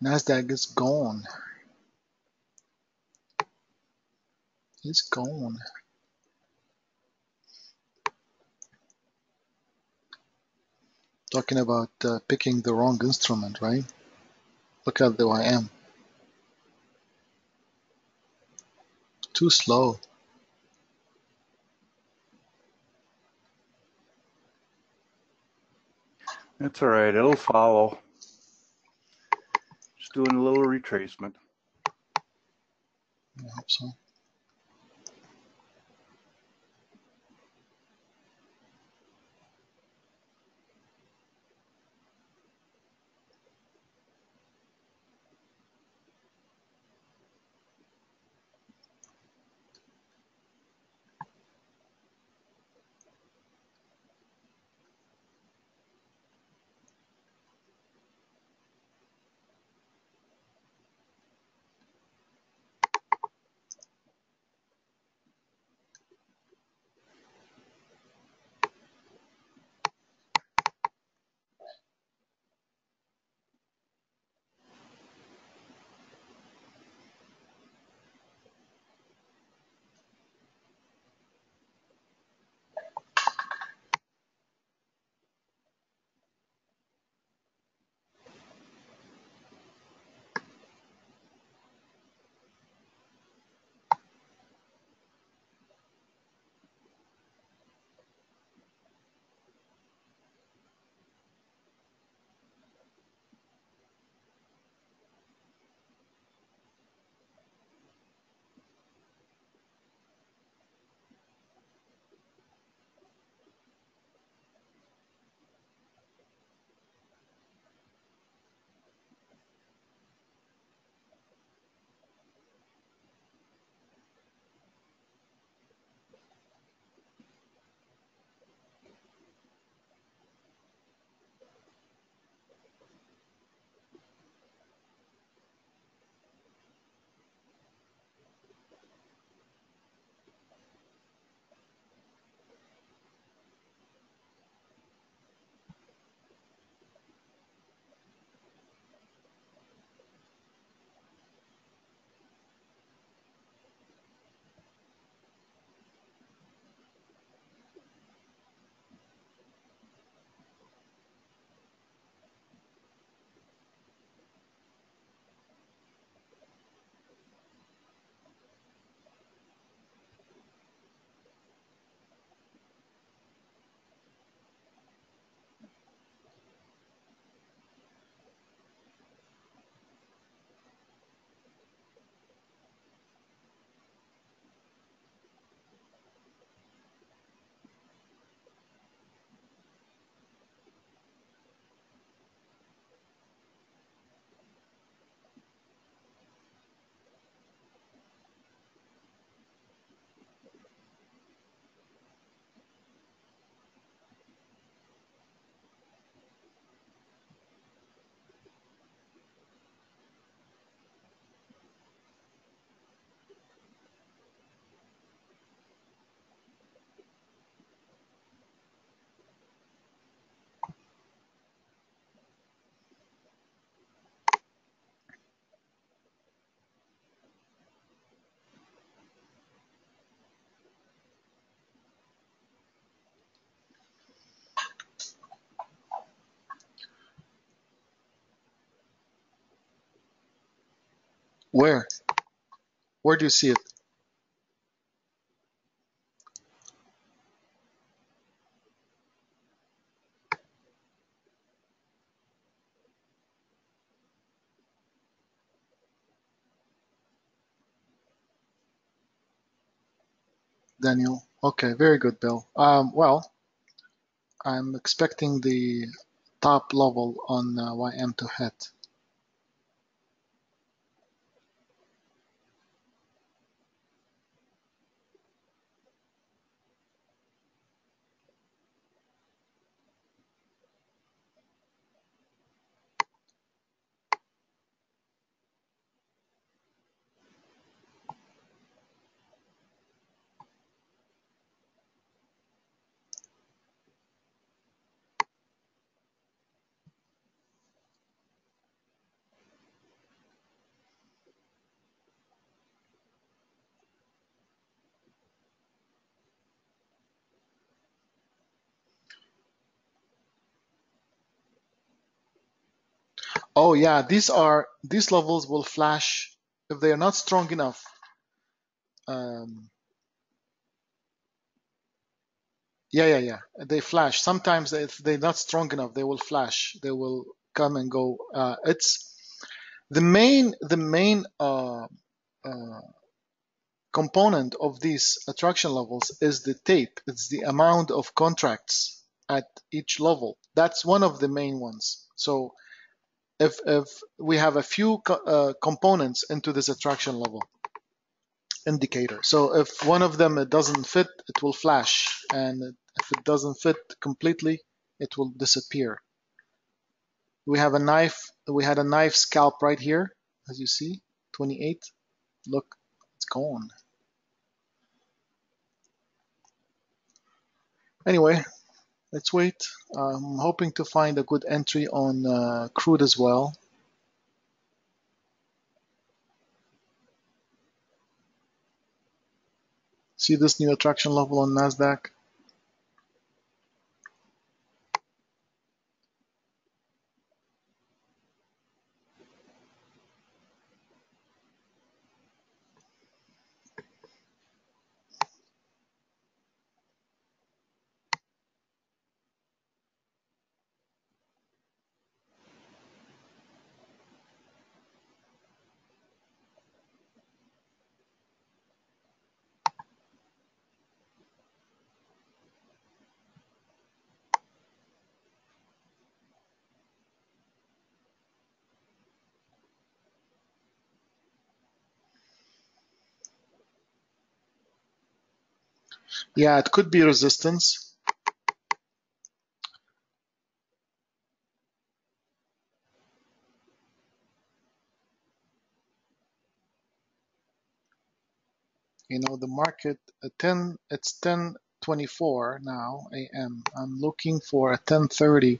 Nasdaq is gone. It's gone. Talking about picking the wrong instrument, right? Look at the YM. Too slow. That's all right. It'll follow. Just doing a little retracement. I hope so. Where? Where do you see it? Daniel. Okay, very good, Bill. Well, I'm expecting the top level on YM to hit. Oh yeah, these levels will flash if they are not strong enough. Yeah. They flash. Sometimes if they're not strong enough, they will flash. They will come and go. It's the main component of these attraction levels is the tape. It's the amount of contracts at each level. That's one of the main ones. So if we have a few components into this attraction level indicator, so if one of them it doesn't fit, it will flash, and if it doesn't fit completely, it will disappear. We have a knife. We had a knife scalp right here, as you see, 28. Look, it's gone. Anyway, let's wait. I'm hoping to find a good entry on crude as well. See this new attraction level on NASDAQ? Yeah, it could be resistance. You know, the market at 10, it's 10:24 now a.m. I'm looking for a 10:30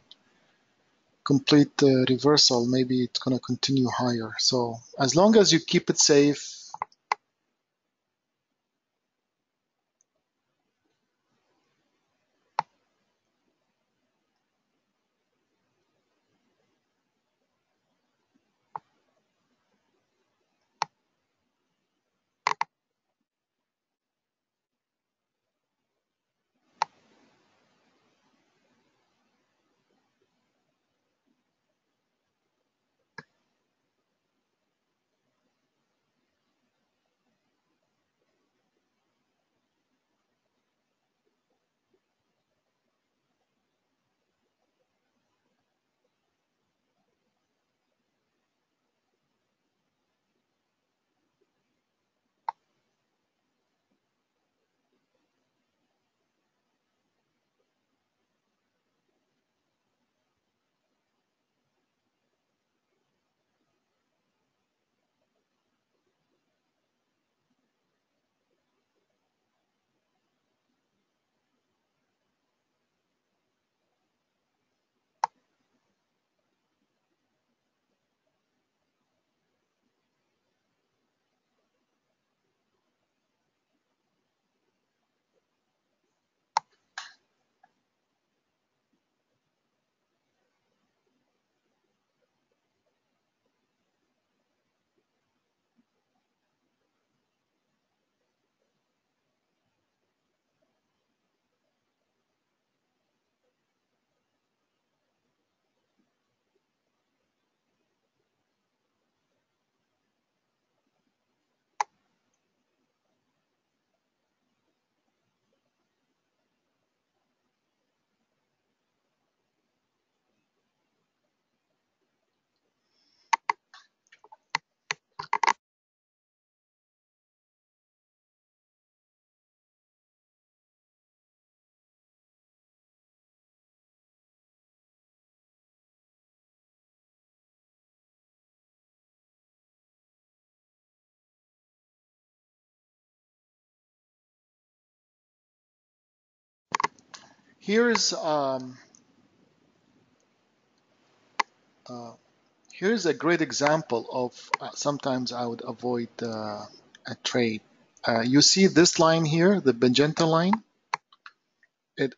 complete reversal. Maybe it's going to continue higher. So as long as you keep it safe. Here's uh, here's a great example of sometimes I would avoid a trade. You see this line here, the Magenta line,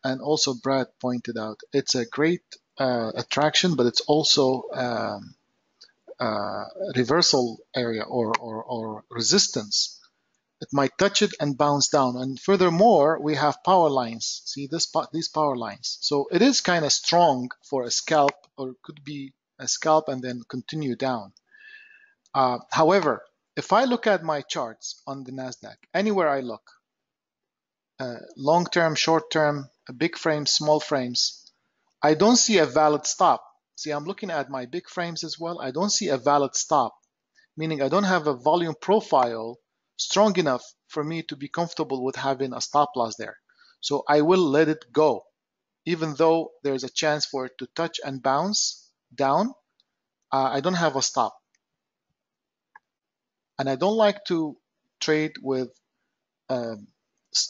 and also Brad pointed out, it's a great attraction, but it's also reversal area or resistance, it might touch it and bounce down. And furthermore, we have power lines. See these power lines. So it is kind of strong for a scalp, or it could be a scalp and then continue down. However, if I look at my charts on the NASDAQ, anywhere I look, long-term, short-term, big frames, small frames, I don't see a valid stop. See, I'm looking at my big frames as well. I don't see a valid stop, meaning I don't have a volume profile strong enough for me to be comfortable with having a stop loss there. So I will let it go, even though there's a chance for it to touch and bounce down. I don't have a stop. And I don't like to trade with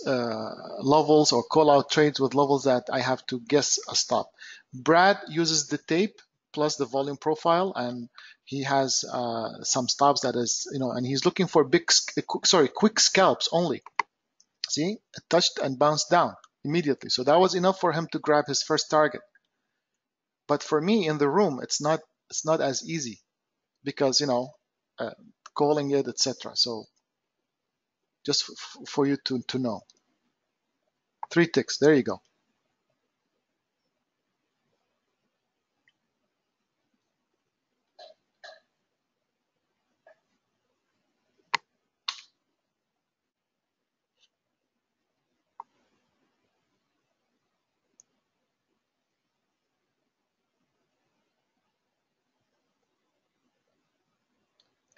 levels or call out trades with levels that I have to guess a stop. Brad uses the tape plus the volume profile, and he has some stops that is, and he's looking for quick scalps only. See, it touched and bounced down immediately. So that was enough for him to grab his first target. But for me in the room, it's not as easy because, calling it, etc. So just for you to know. 3 ticks, there you go.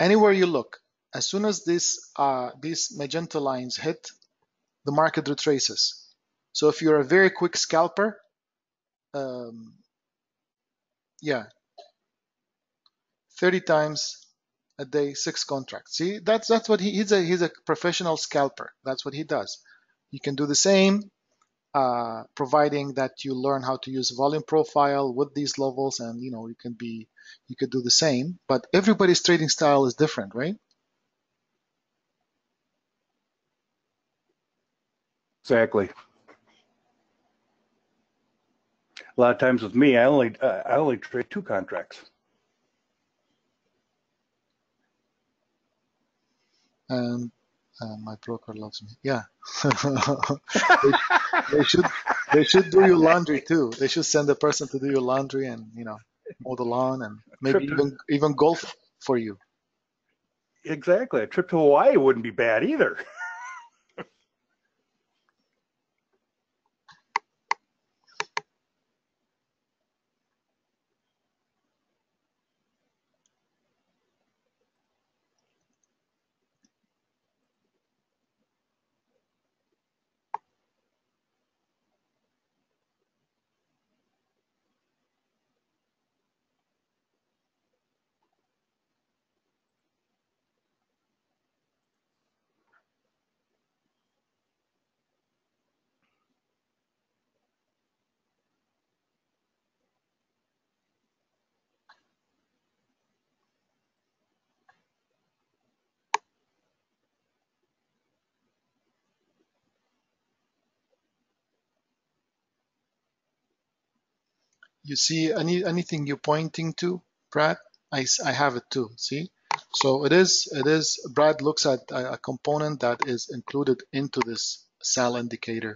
Anywhere you look, as soon as these magenta lines hit, the market retraces. So if you're a very quick scalper, yeah, 30 times a day, 6 contracts. See, that's what he's a professional scalper. That's what he does. You can do the same, providing that you learn how to use volume profile with these levels, and you could do the same. But everybody's trading style is different, right? Exactly. A lot of times with me, I only trade 2 contracts. And my broker loves me. Yeah. they should do your laundry too. They should send a person to do your laundry and mow the lawn and maybe even golf for you. Exactly. A trip to Hawaii wouldn't be bad either. You see anything you're pointing to, Brad? I have it too. See, so it is. Brad looks at a component that is included into this SAL indicator,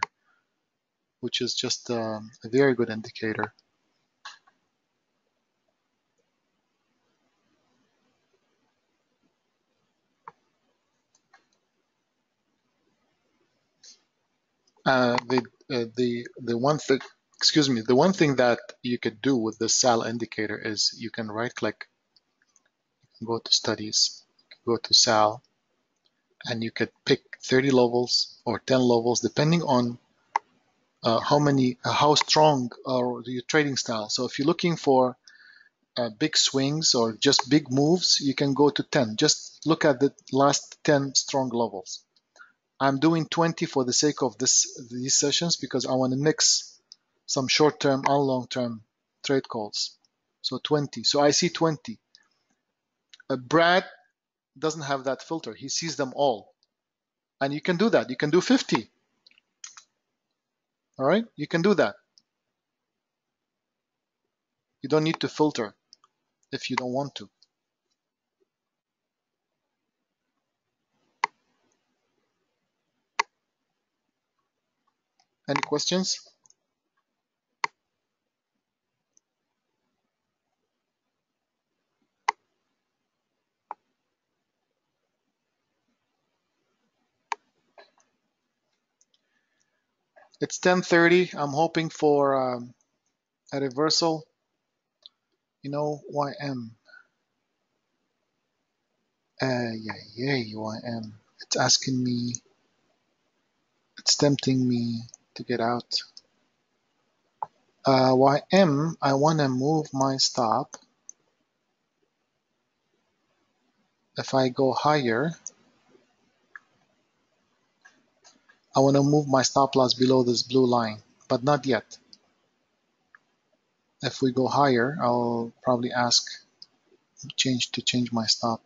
which is just a very good indicator. The one thing, excuse me, the one thing that you could do with the SAL indicator is you can right click, go to studies, go to SAL, and you could pick 30 levels or 10 levels depending on how strong are your trading style. So if you're looking for big swings or just big moves, you can go to 10. Just look at the last 10 strong levels. I'm doing 20 for the sake of these sessions because I want to mix some short-term and long-term trade calls. So 20. So I see 20. Brad doesn't have that filter. He sees them all. And you can do that. You can do 50. All right? You can do that. You don't need to filter if you don't want to. Any questions? It's 10:30. I'm hoping for a reversal. You know, YM. YM. It's asking me, it's tempting me to get out. YM, I want to move my stop. If I go higher, I want to move my stop loss below this blue line, but not yet. If we go higher, I'll probably ask to change my stop.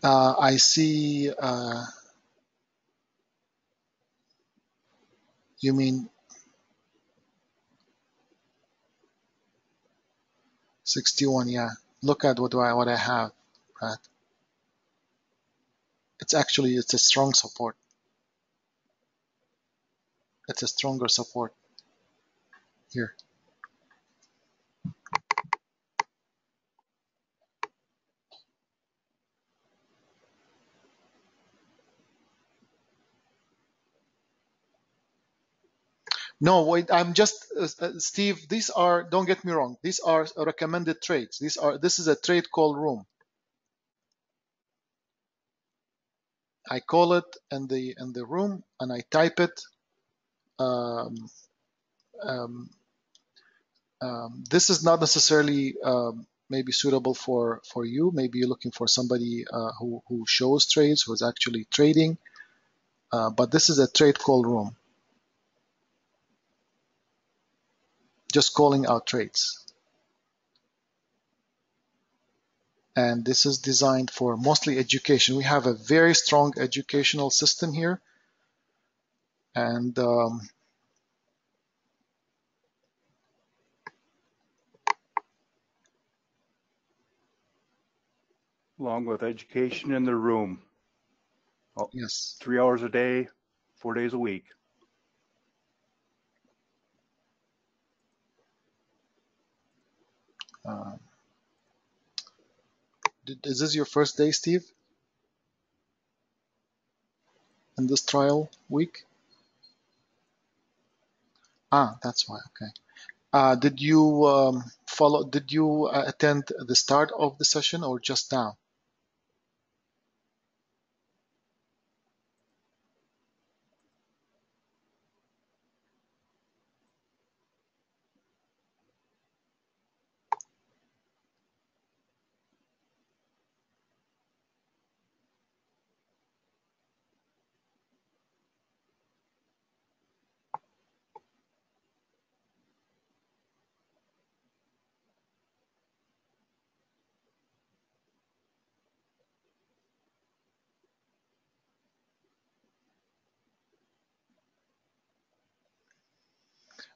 I see, you mean 61, yeah. Look at what I have, Brad. It's a strong support. It's a stronger support here. No, wait, I'm just, Steve, these are, don't get me wrong, these are recommended trades. This is a trade call room. I call it in the room and I type it. Um, um, this is not necessarily maybe suitable for you. Maybe you're looking for somebody who shows trades, who's actually trading. But this is a trade call room, just calling out trades. And this is designed for mostly education. We have a very strong educational system here. And Along with education in the room. yes. 3 hours a day, 4 days a week. Is this your first day, Steve, in this trial week? That's why. Okay. Did you Did you attend the start of the session or just now?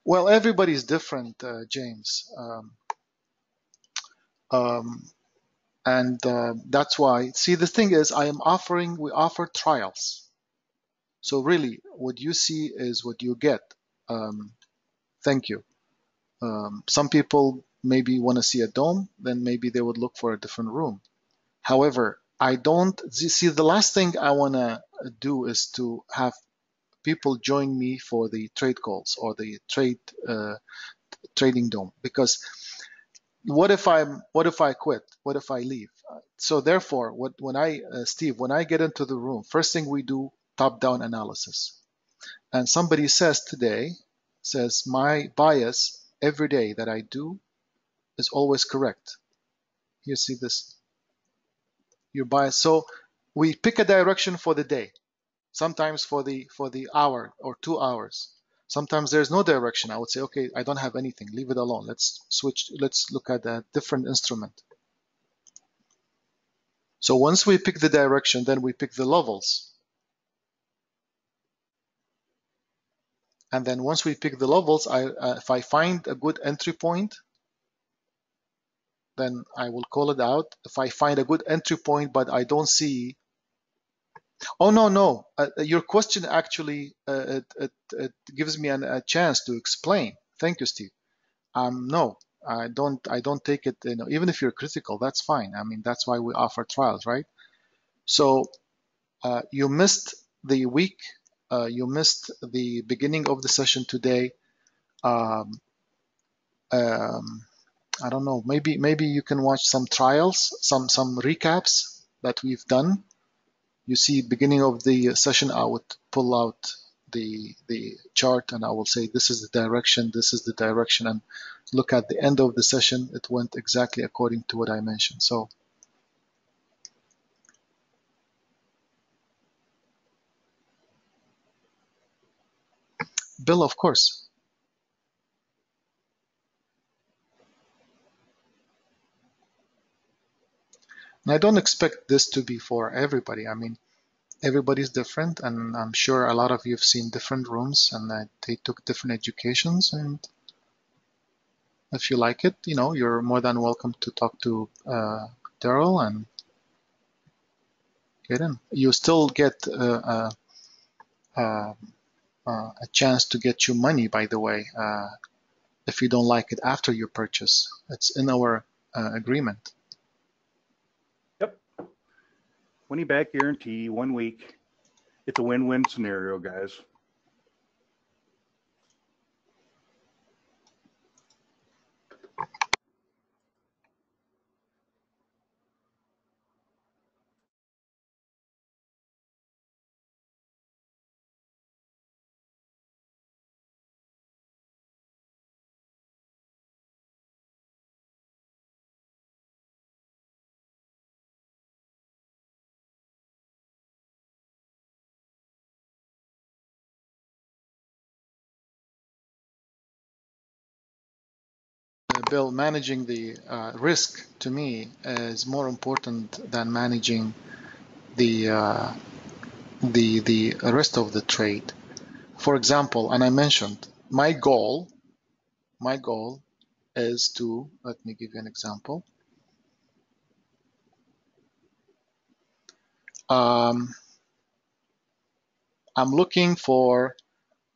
Well, everybody's different, James. Um, and that's why. See, the thing is, we offer trials. So really, what you see is what you get. Thank you. Some people maybe want to see a dome, then maybe they would look for a different room. However, I don't see the last thing I want to do is to have people join me for the trade calls or the trading dome, because what if I quit? What if I leave? So therefore, Steve, when I get into the room, first thing we do top-down analysis. And somebody says my bias every day that I do is always correct. You see this, your bias. So we pick a direction for the day, sometimes for the hour or 2 hours. Sometimes there's no direction. I would say, okay, I don't have anything. Leave it alone. Let's switch. Let's look at a different instrument. So once we pick the direction, then we pick the levels. And then once we pick the levels, if I find a good entry point, then I will call it out. If I find a good entry point, but I don't see, oh no, your question actually it gives me a chance to explain. Thank you, Steve. No, I don't take it. Even if you're critical, that's fine. I mean, that's why we offer trials, right? So you missed the week. You missed the beginning of the session today. Um, I don't know. Maybe you can watch some trials, some recaps that we've done. You see, beginning of the session, I would pull out the chart and I will say, this is the direction, this is the direction, and look at the end of the session. It went exactly according to what I mentioned. So Bill, of course. And I don't expect this to be for everybody. I mean, everybody's different, and I'm sure a lot of you have seen different rooms and they took different educations. And if you like it, you're more than welcome to talk to Daryl and get in. You still get a chance to get your money, by the way, if you don't like it after your purchase. It's in our agreement. Yep. Money back guarantee, 1 week. It's a win-win scenario, guys. Bill, managing the risk to me is more important than managing the rest of the trade. For example, and I mentioned my goal is to, let me give you an example. I'm looking for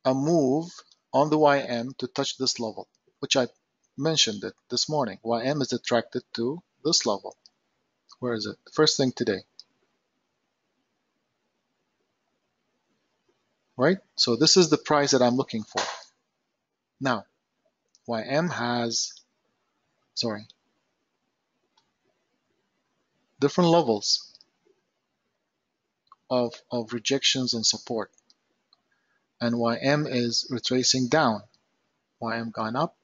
a move on the YM to touch this level, which I mentioned it this morning. YM is attracted to this level. Where is it? First thing today. Right? So this is the price that I'm looking for. Now, YM has, different levels of rejections and support. And YM is retracing down. YM gone up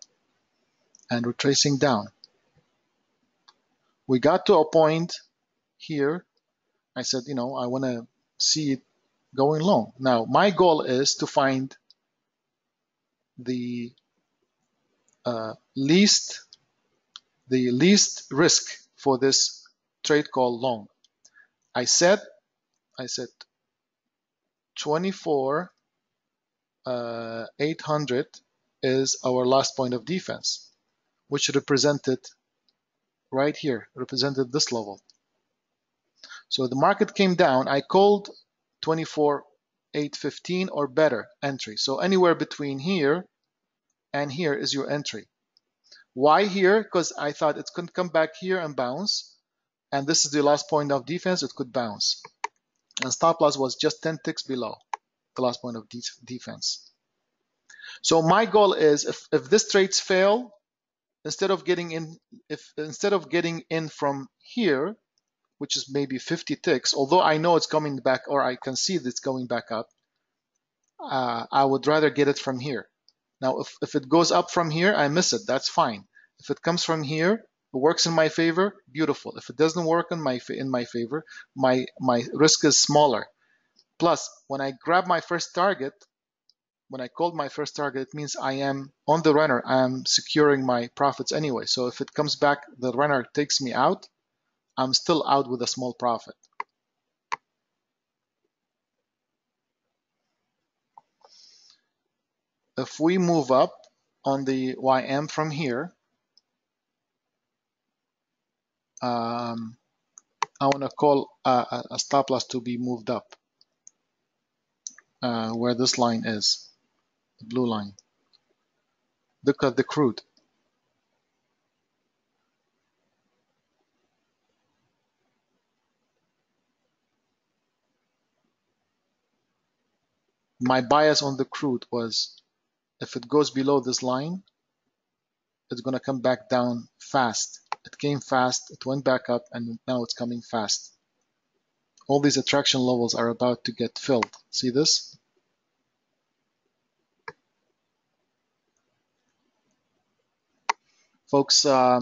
and retracing down. We got to a point here. I said, I want to see it going long. Now, my goal is to find the least risk for this trade called long. I said 24,800 is our last point of defense, which represented right here, represented this level. So the market came down. I called 24,815 or better entry. So anywhere between here and here is your entry. Why here? Because I thought it could come back here and bounce. And this is the last point of defense. It could bounce. And stop loss was just 10 ticks below the last point of defense. So my goal is if this trades fail, instead of getting in from here, which is maybe 50 ticks, although I know it's coming back, or I can see that it's going back up, I would rather get it from here. Now, if it goes up from here, I miss it. That's fine. If it comes from here, it works in my favor, beautiful. If it doesn't work in my favor, my risk is smaller. Plus, when I grab my first target, when I called my first target, it means I am on the runner. I am securing my profits anyway. So if it comes back, the runner takes me out, I'm still out with a small profit. If we move up on the YM from here, I want to call a stop loss to be moved up where this line is, the blue line. Look at the crude. My bias on the crude was if it goes below this line, it's going to come back down fast. It came fast, it went back up, and now it's coming fast. All these attraction levels are about to get filled. See this? Folks, I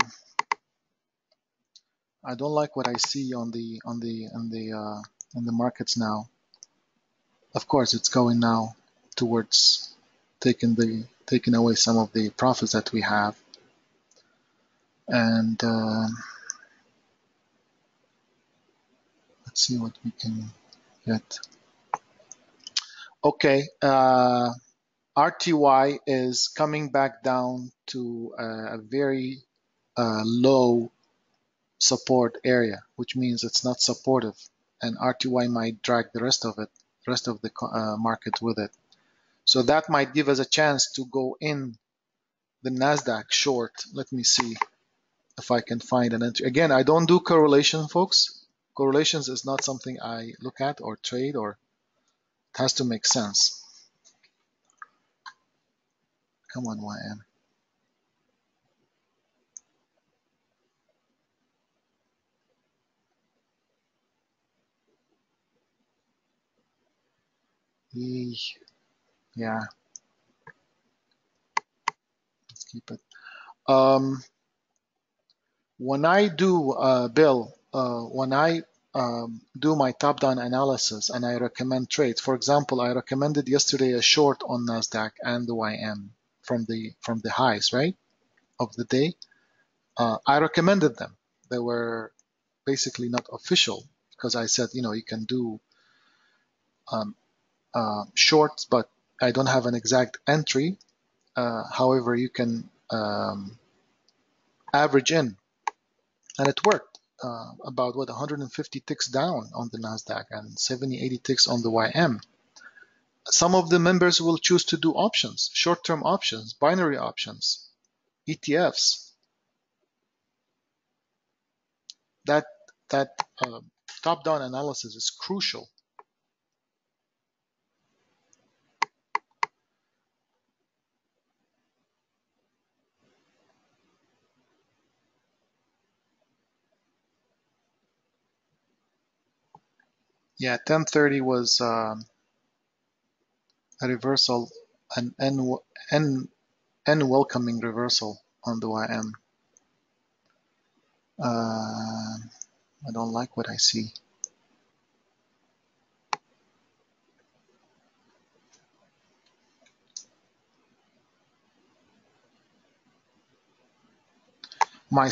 don't like what I see on the markets now. Of course, it's going now towards taking away some of the profits that we have, and let's see what we can get. Okay, RTY is coming back down to a very low support area, which means it's not supportive, and RTY might drag the rest of the market with it. So that might give us a chance to go in the Nasdaq short. Let me see if I can find an entry. Again, I don't do correlation, folks. Correlations is not something I look at or trade, or it has to make sense. Come on, YM. Yeah, let's keep it. When I do, Bill, when I do my top-down analysis and I recommend trades, for example, I recommended yesterday a short on Nasdaq and the YM from the highs, right, of the day. I recommended them. They were basically not official because I said, you can do shorts, but I don't have an exact entry. However, you can average in, and it worked. About 150 ticks down on the Nasdaq and 70, 80 ticks on the YM. Some of the members will choose to do options, short-term options, binary options, ETFs. That top-down analysis is crucial. Yeah, 1030 was a reversal, an welcoming reversal on the YM. I don't like what I see. The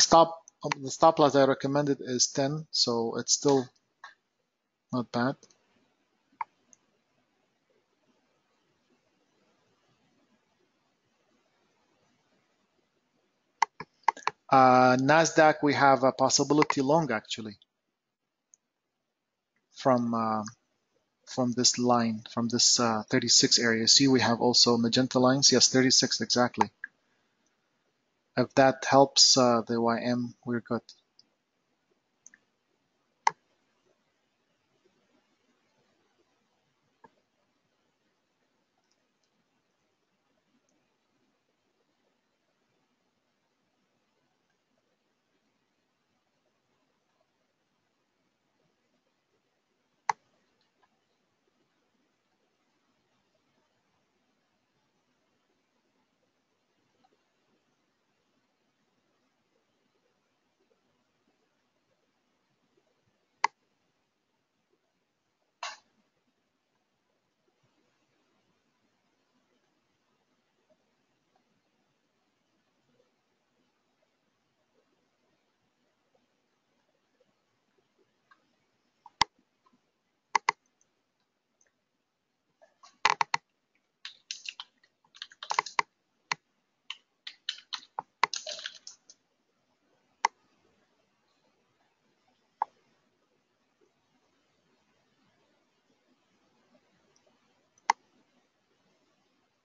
stop loss I recommended is 10, so it's still not bad. Nasdaq, we have a possibility long actually from this line, from this 36 area. See, we have also magenta lines. Yes, 36 exactly. If that helps the YM, we're good.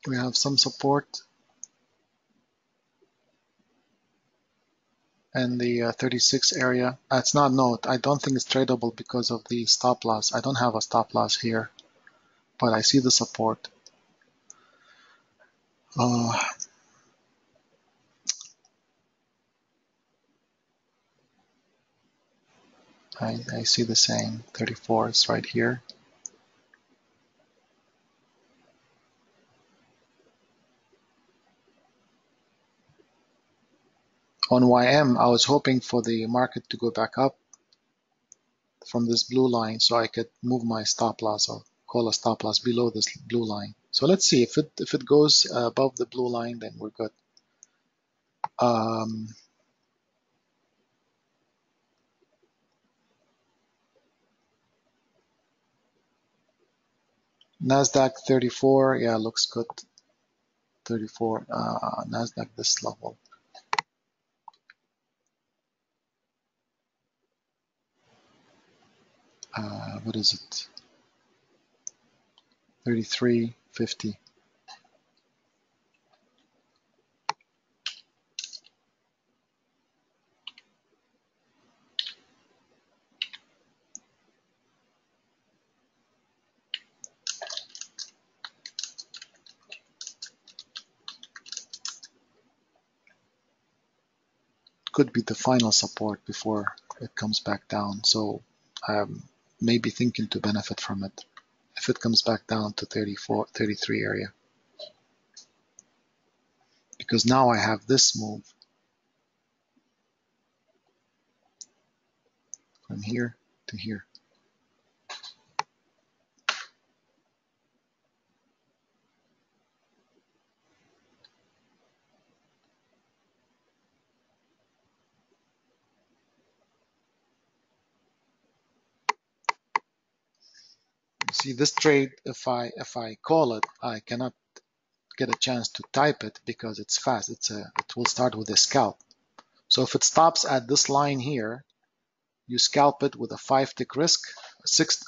We have some support in the 36 area. It's not, no, I don't think it's tradable because of the stop loss. I don't have a stop loss here, but I see the support. I see the same. 34 is right here. On YM, I was hoping for the market to go back up from this blue line so I could move my stop loss or call a stop loss below this blue line. So let's see if it goes above the blue line, then we're good. Nasdaq 34, yeah, looks good. 34, Nasdaq this level. What is it? 33.50. Could be the final support before it comes back down. So I'm maybe thinking to benefit from it if it comes back down to 34, 33 area. Because now I have this move from here to here. See this trade, if I call it, I cannot get a chance to type it because it's fast. It will start with a scalp. So if it stops at this line here, you scalp it with a 5-tick risk,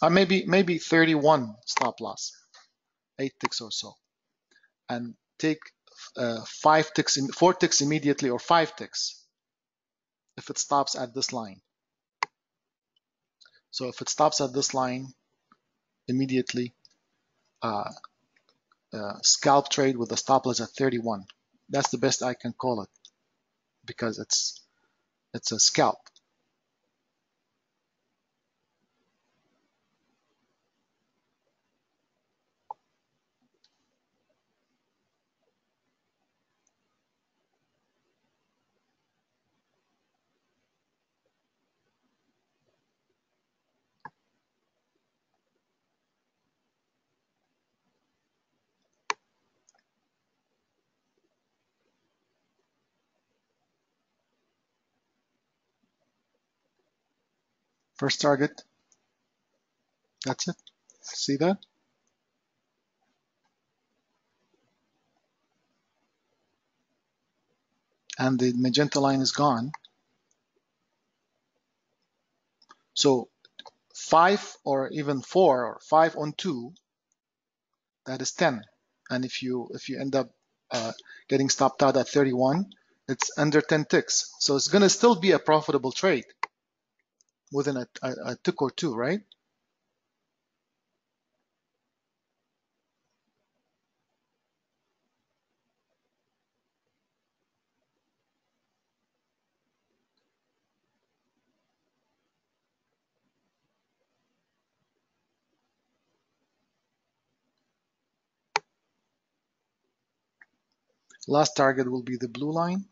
maybe 31 stop loss, 8 ticks or so, and take 4 ticks immediately or 5 ticks if it stops at this line. So if it stops at this line, immediately scalp trade with the stop loss at 31. That's the best I can call it because it's a scalp. First target, that's it. See that? And the magenta line is gone. So 5 or even 4 or 5 on 2, that is 10. And if you end up getting stopped out at 31, it's under 10 ticks. So it's going to still be a profitable trade within a tick or two, right? Last target will be the blue line.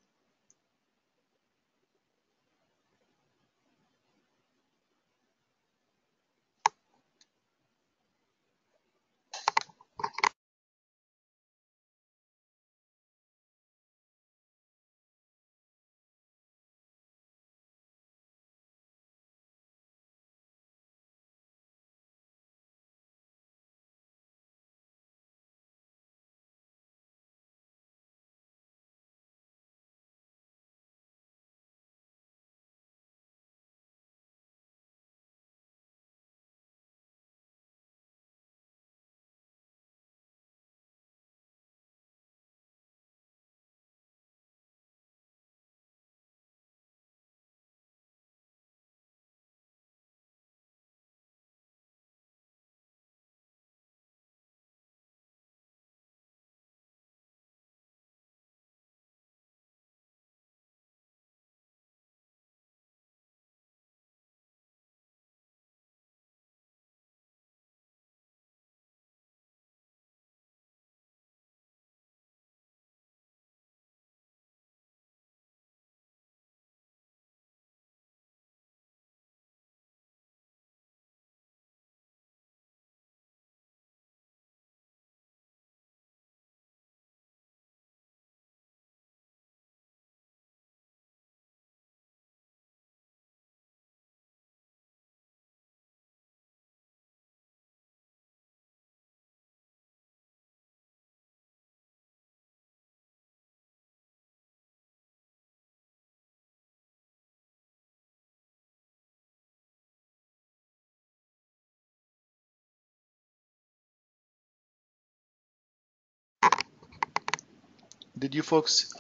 Did you folks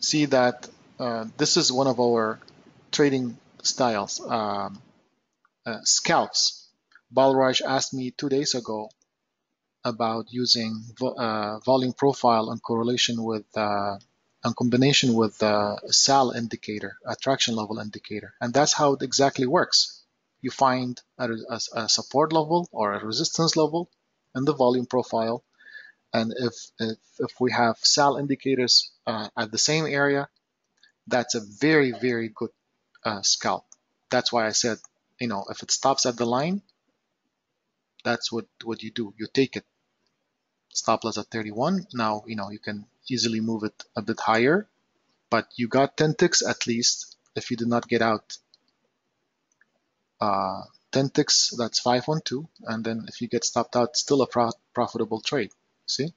see that this is one of our trading styles, scalps? Balraj asked me 2 days ago about using volume profile and correlation with in combination with the SAL indicator, attraction level indicator, and that's how it exactly works. You find a support level or a resistance level in the volume profile, and if we have SAL indicators at the same area, that's a very good scalp. That's why I said, if it stops at the line, that's what you do. You take it. Stop loss at 31. Now, you can easily move it a bit higher, but you got 10 ticks at least if you did not get out. 10 ticks, that's 512. And then if you get stopped out, still a profitable trade. See?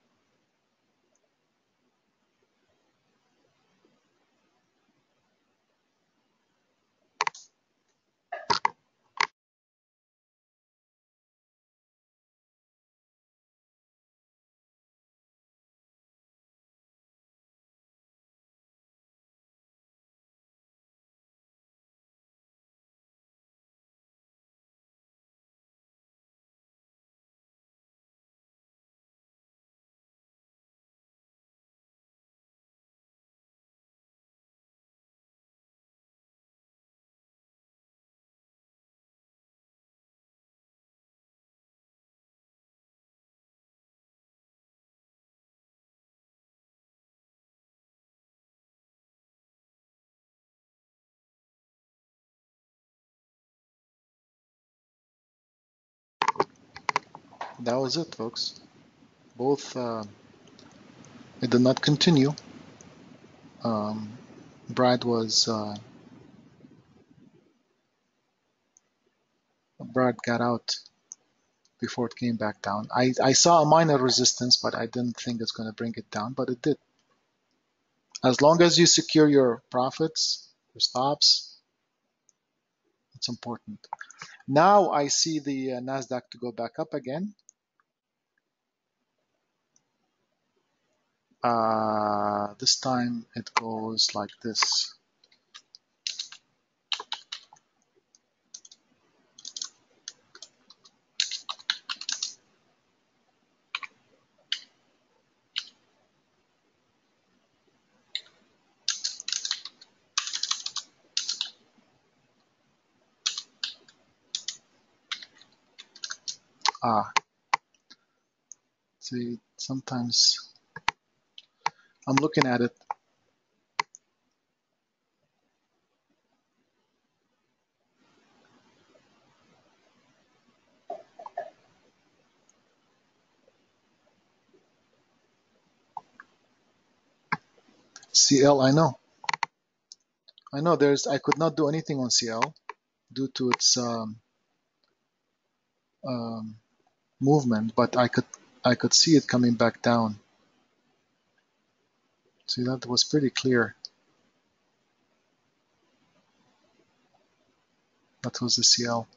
That was it, folks. Both, it did not continue. Brad got out before it came back down. I saw a minor resistance, but I didn't think it's going to bring it down, but it did. As long as you secure your profits, your stops, it's important. Now I see the NASDAQ to go back up again. This time it goes like this. See, sometimes I'm looking at it. CL, I know I could not do anything on CL due to its um, movement, but I could see it coming back down. See, that was pretty clear. That was the CL.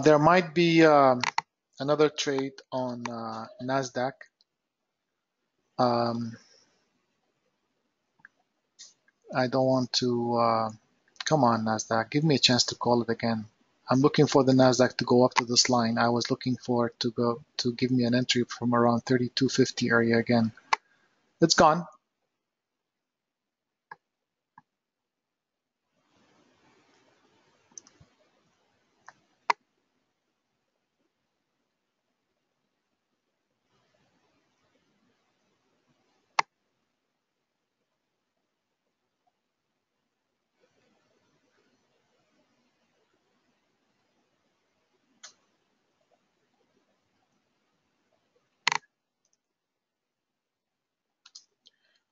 There might be another trade on NASDAQ. I don't want to, come on NASDAQ, give me a chance to call it again. I'm looking for the NASDAQ to go up to this line. I was looking for it to give me an entry from around 3250 area again. It's gone.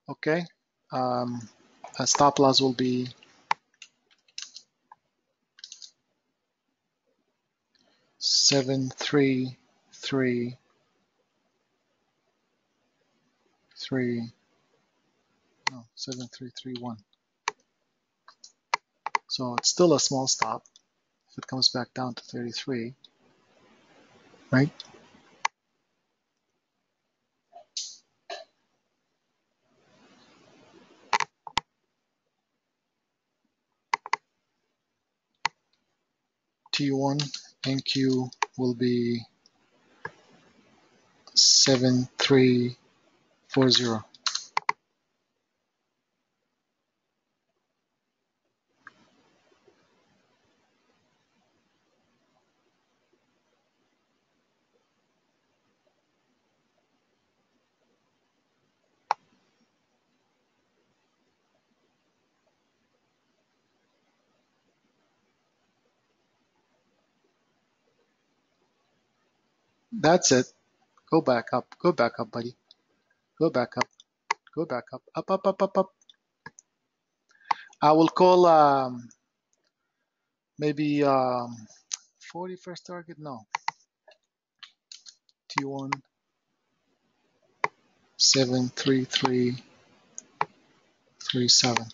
Okay. Stop loss will be 7331. So it's still a small stop. If it comes back down to 33, right? T1 NQ will be 7340. That's it. Go back up, buddy. Go back up, up, up, up, up, up. I will call maybe 41st target. No, T1 73337.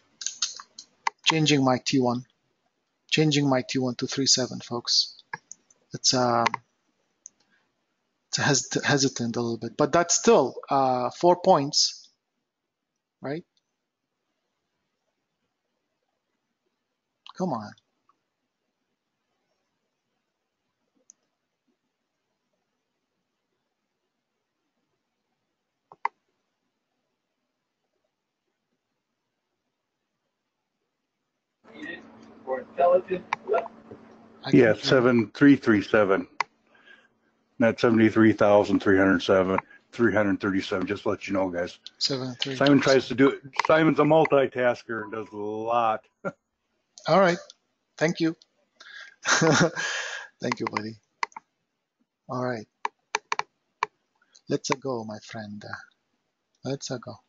Changing my T1 to 37, folks. It's hesitant a little bit, but that's still 4 points, right? Come on. More intelligent. Yeah, 7337. That's 73,337. Just to let you know, guys. 7-3. Simon tries to do it. Simon's a multitasker and does a lot. All right. Thank you. Thank you, buddy. All right. Let's go, my friend. Let's go.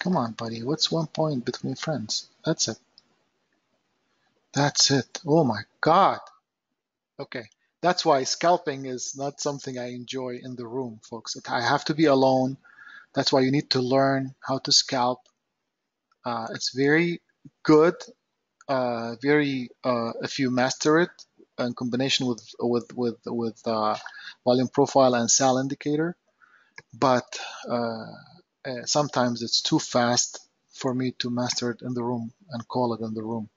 Come on, buddy. What's 1 point between friends? That's it. That's it. Oh my God. Okay. That's why scalping is not something I enjoy in the room, folks. I have to be alone. That's why you need to learn how to scalp. It's very good. If you master it in combination with volume profile and SAL indicator, but sometimes it's too fast for me to master it in the room and call it in the room.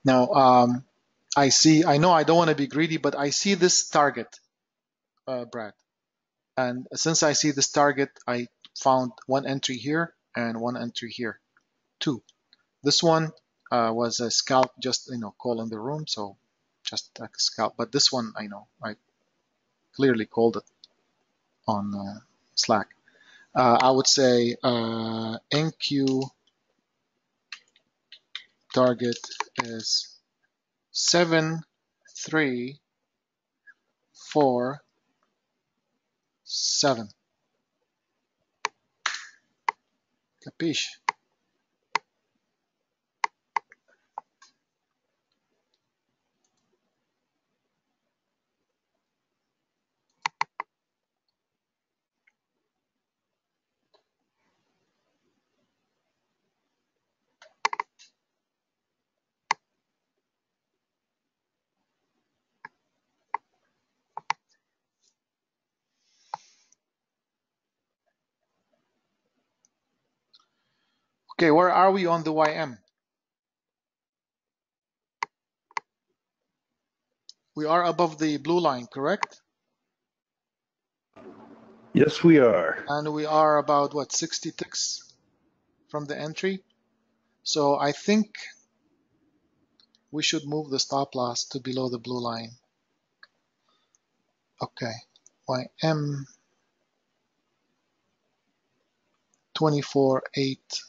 Now, I know I don't want to be greedy, but I see this target, Brad. And since I see this target, I found one entry here and one entry here, two. This one was a scalp, just, call in the room, so just a scalp. But this one, I know, I clearly called it on Slack. I would say NQ target is 7, 3, 4, 7. Capiche? Okay, where are we on the YM? We are above the blue line, correct? Yes, we are. And we are about, what, 60 ticks from the entry? So I think we should move the stop loss to below the blue line. Okay, YM 24,850.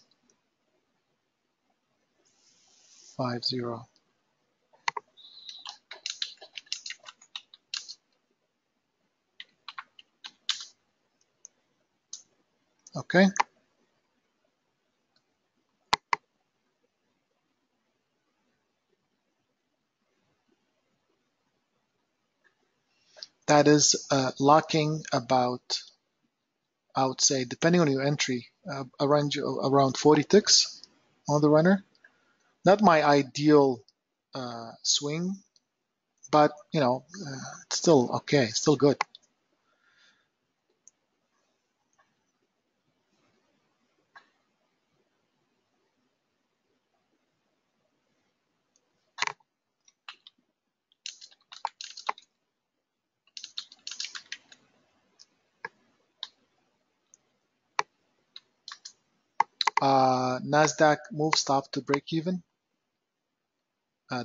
Okay. That is locking about, I would say, depending on your entry, a range of around 40 ticks on the runner. Not my ideal swing, but it's still okay, still good. Nasdaq move stop to break even.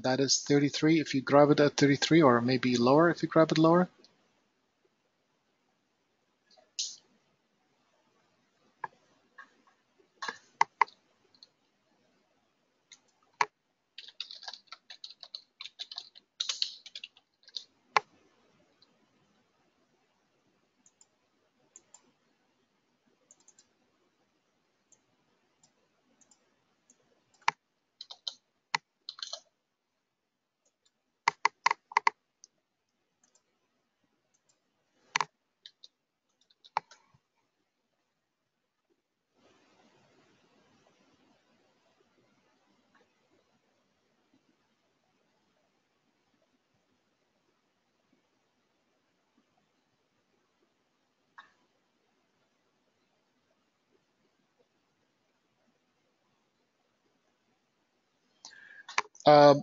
That is 33 if you grab it at 33, or maybe lower if you grab it lower.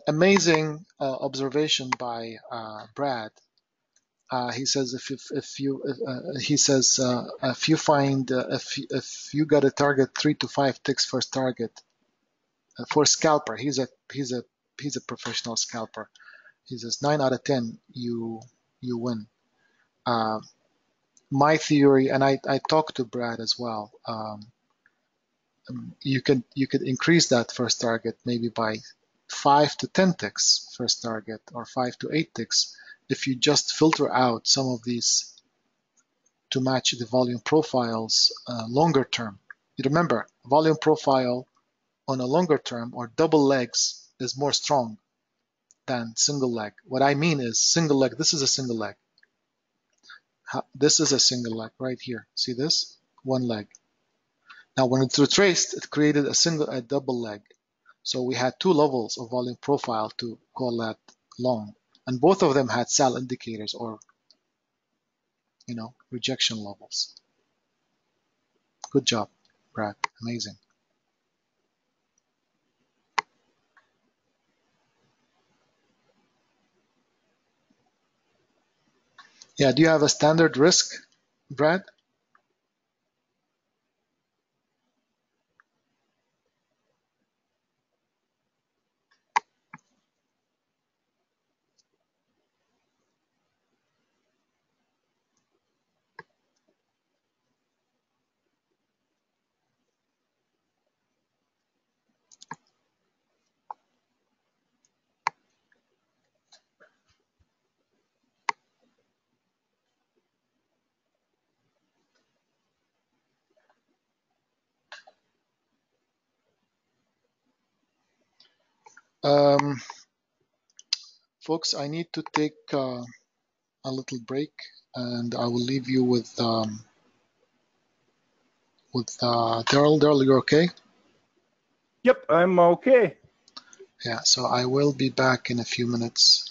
Amazing observation by Brad. He says if you find if you got a target 3 to 5 ticks first target for scalper, he's a professional scalper. He says 9 out of 10 you win. My theory, and I talked to Brad as well. You could increase that first target maybe by 5 to 10 ticks first target, or 5 to 8 ticks, if you just filter out some of these to match the volume profiles longer term. You remember, volume profile on a longer term or double legs is more strong than single leg. What I mean is single leg, this is a single leg. This is a single leg right here. See this? One leg. Now when it's retraced, it created a double leg. So we had two levels of volume profile to call that long. And both of them had sell indicators, or rejection levels. Good job, Brad. Amazing. Yeah, do you have a standard risk, Brad? Folks, I need to take a little break, and I will leave you with Daryl. Daryl, you're okay? Yep, I'm okay. Yeah, so I will be back in a few minutes.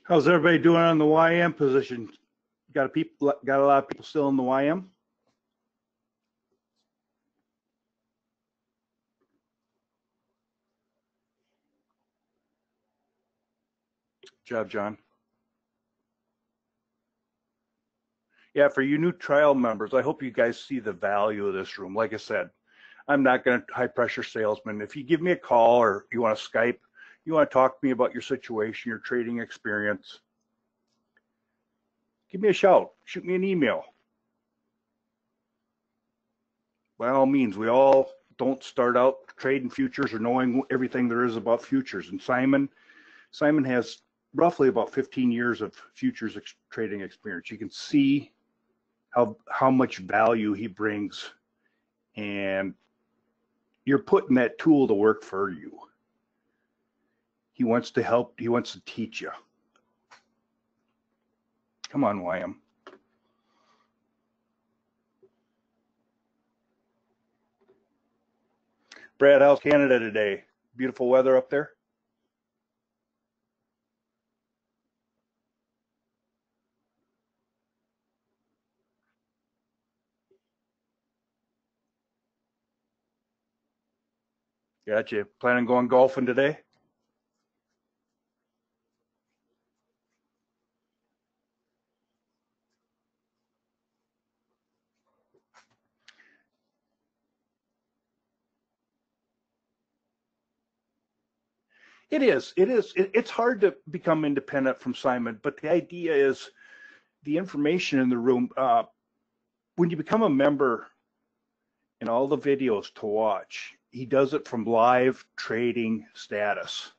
How's everybody doing on the YM position? Got a lot of people still in the YM? Good job, John. Yeah, for you new trial members, I hope you guys see the value of this room. Like I said, I'm not going to high pressure salesman. If you give me a call or you want to Skype, you want to talk to me about your situation, your trading experience, give me a shout, shoot me an email. By all means, we all don't start out trading futures or knowing everything there is about futures. And Simon has roughly about 15 years of futures trading experience. You can see how much value he brings, and you're putting that tool to work for you. He wants to help. He wants to teach you. Come on, YM. Brad, how's Canada today? Beautiful weather up there? Gotcha. Planning on going golfing today? It is. It is. It's hard to become independent from Simon, but the idea is the information in the room. When you become a member, and all the videos to watch, he does it from live trading status.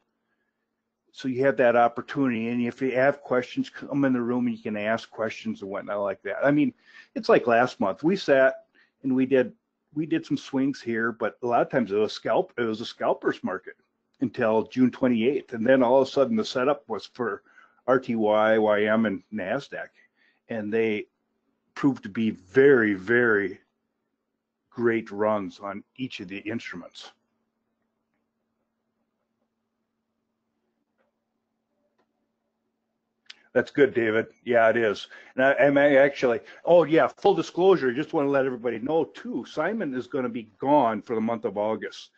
So you have that opportunity, and if you have questions, come in the room and you can ask questions and whatnot like that. I mean, it's like last month we sat and we did some swings here, but a lot of times it was a scalpers market until June 28th, and then all of a sudden the setup was for RTY, YM, and NASDAQ, and they proved to be very, very great runs on each of the instruments. That's good, David. Yeah, it is. And I'm actually, oh yeah, full disclosure, just want to let everybody know too, Simon is going to be gone for the month of August.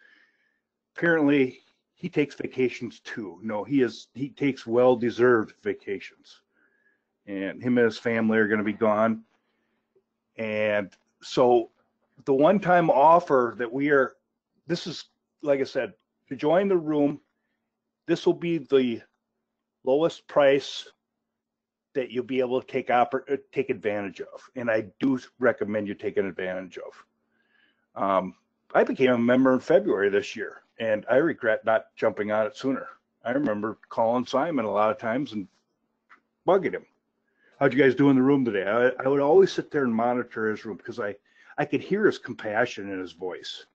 Apparently, he takes vacations too. No, he takes well-deserved vacations. And him and his family are going to be gone. And so the one-time offer that this is, like I said, to join the room, this will be the lowest price that you'll be able to take advantage of. And I do recommend you taking advantage of. I became a member in February this year, and I regret not jumping on it sooner. I remember calling Simon a lot of times and bugging him. How'd you guys do in the room today? I would always sit there and monitor his room because I could hear his compassion in his voice.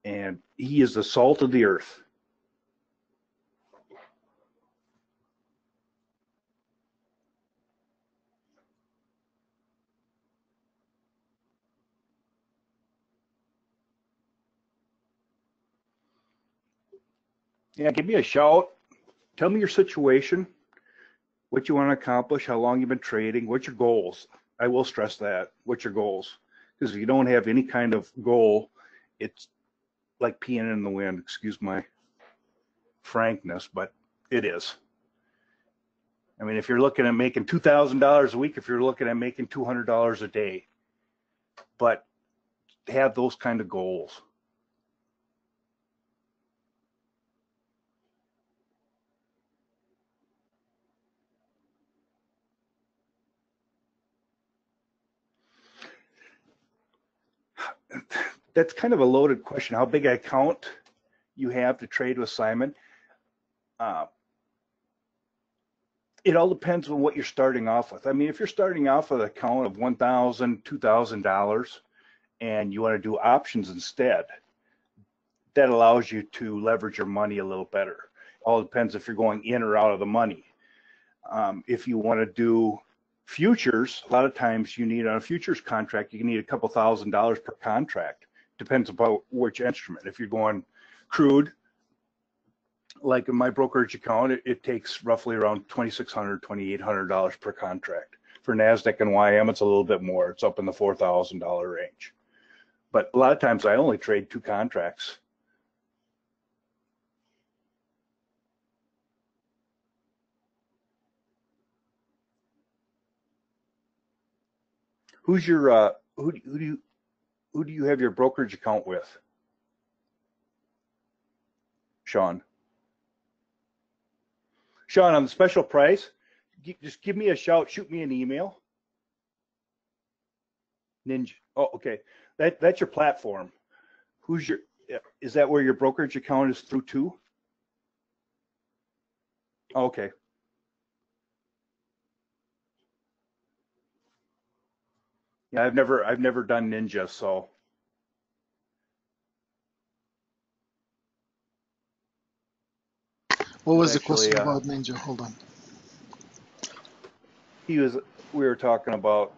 And he is the salt of the earth. Yeah, give me a shout. Tell me your situation, what you want to accomplish, how long you've been trading, what's your goals. I will stress that. What's your goals? Because if you don't have any kind of goal, it's like peeing in the wind. Excuse my frankness, but it is. I mean, if you're looking at making $2,000 a week, if you're looking at making $200 a day, but have those kind of goals. That's kind of a loaded question. How big an account you have to trade with Simon? It all depends on what you're starting off with. I mean, if you're starting off with an account of $1,000, $2,000, and you want to do options instead, that allows you to leverage your money a little better. It all depends if you're going in or out of the money. If you want to do futures, a lot of times you need on a futures contract, you can need a couple $1,000s per contract. Depends upon which instrument. If you're going crude, like in my brokerage account, it takes roughly around $2,600, $2,800 per contract. For NASDAQ and YM, it's a little bit more. It's up in the $4,000 range. But a lot of times I only trade 2 contracts. Who's your who do you have your brokerage account with? Sean, on the special price, just give me a shout, shoot me an email. Ninja. Oh, okay. That's your platform. Is that where your brokerage account is through too? Okay. Yeah, I've never done Ninja, so. What was the Actually, question about Ninja? Hold on. we were talking about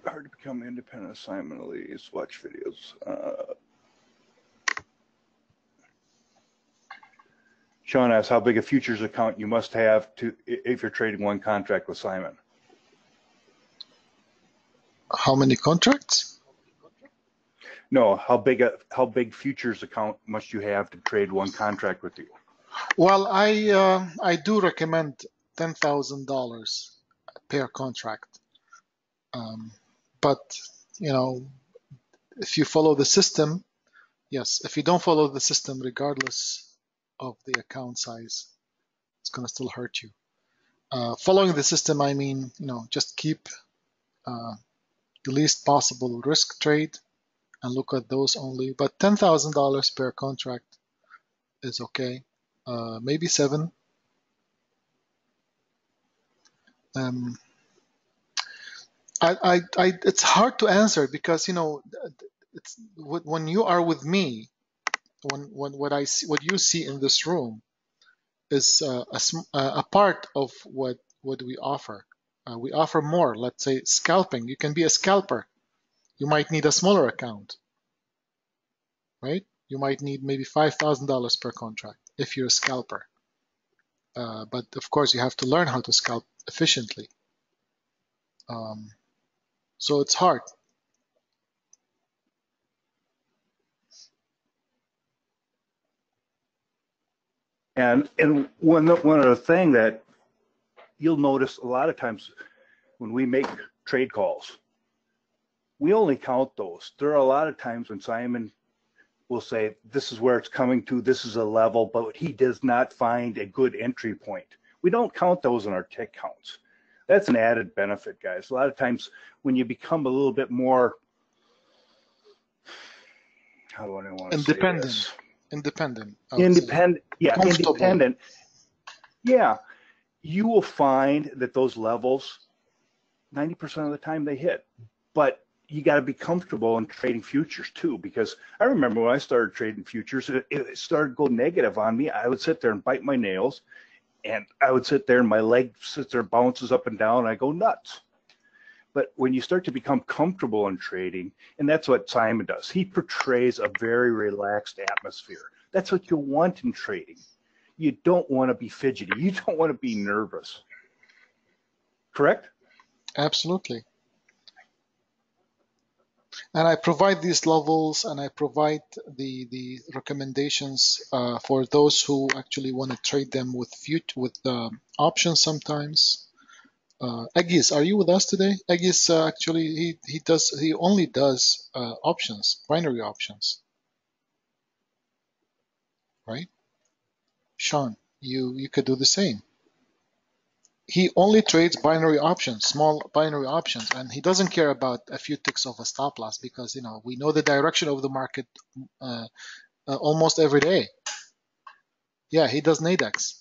hard to become independent assignment leads, watch videos. Sean asks how big a futures account you must have if you're trading one contract with Simon. How many contracts? No, how big futures account must you have to trade one contract with you? Well, I do recommend $10,000 per contract, but you know, if you follow the system, yes. If you don't follow the system, regardless of the account size, it's gonna still hurt you. Following the system, I mean, just keep the least possible risk trade and look at those only. But $10,000 per contract is okay. Maybe 7. It's hard to answer because it's when you are with me, what you see in this room is a part of what we offer. We offer more. Let's say scalping. You can be a scalper. You might need a smaller account, right? You might need maybe $5,000 per contract if you're a scalper. But of course, you have to learn how to scalp efficiently. So it's hard. And one other thing that you'll notice a lot of times when we make trade calls, we only count those. There are a lot of times when Simon will say, this is where it's coming to, this is a level, but he does not find a good entry point. We don't count those in our tick counts. That's an added benefit, guys. A lot of times when you become a little bit more, how do I want to say this? Independent. Yeah, Comfortable. independent. Yeah, you will find that those levels, 90% of the time they hit. But you got to be comfortable in trading futures too, because I remember when I started trading futures, it started to go negative on me. I would sit there and bite my nails, and I would sit there and my leg sits there, bounces up and down, and I go nuts. But when you start to become comfortable in trading, and that's what Simon does, he portrays a very relaxed atmosphere. That's what you want in trading. You don't want to be fidgety. You don't want to be nervous. Correct? Absolutely. And I provide these levels, and I provide the recommendations for those who actually want to trade them with options sometimes. Egis, are you with us today? Egis actually he only does options, binary options, right? Sean, you could do the same. He only trades binary options, small binary options, and he doesn't care about a few ticks of a stop loss because we know the direction of the market almost every day. Yeah, he does Nadex.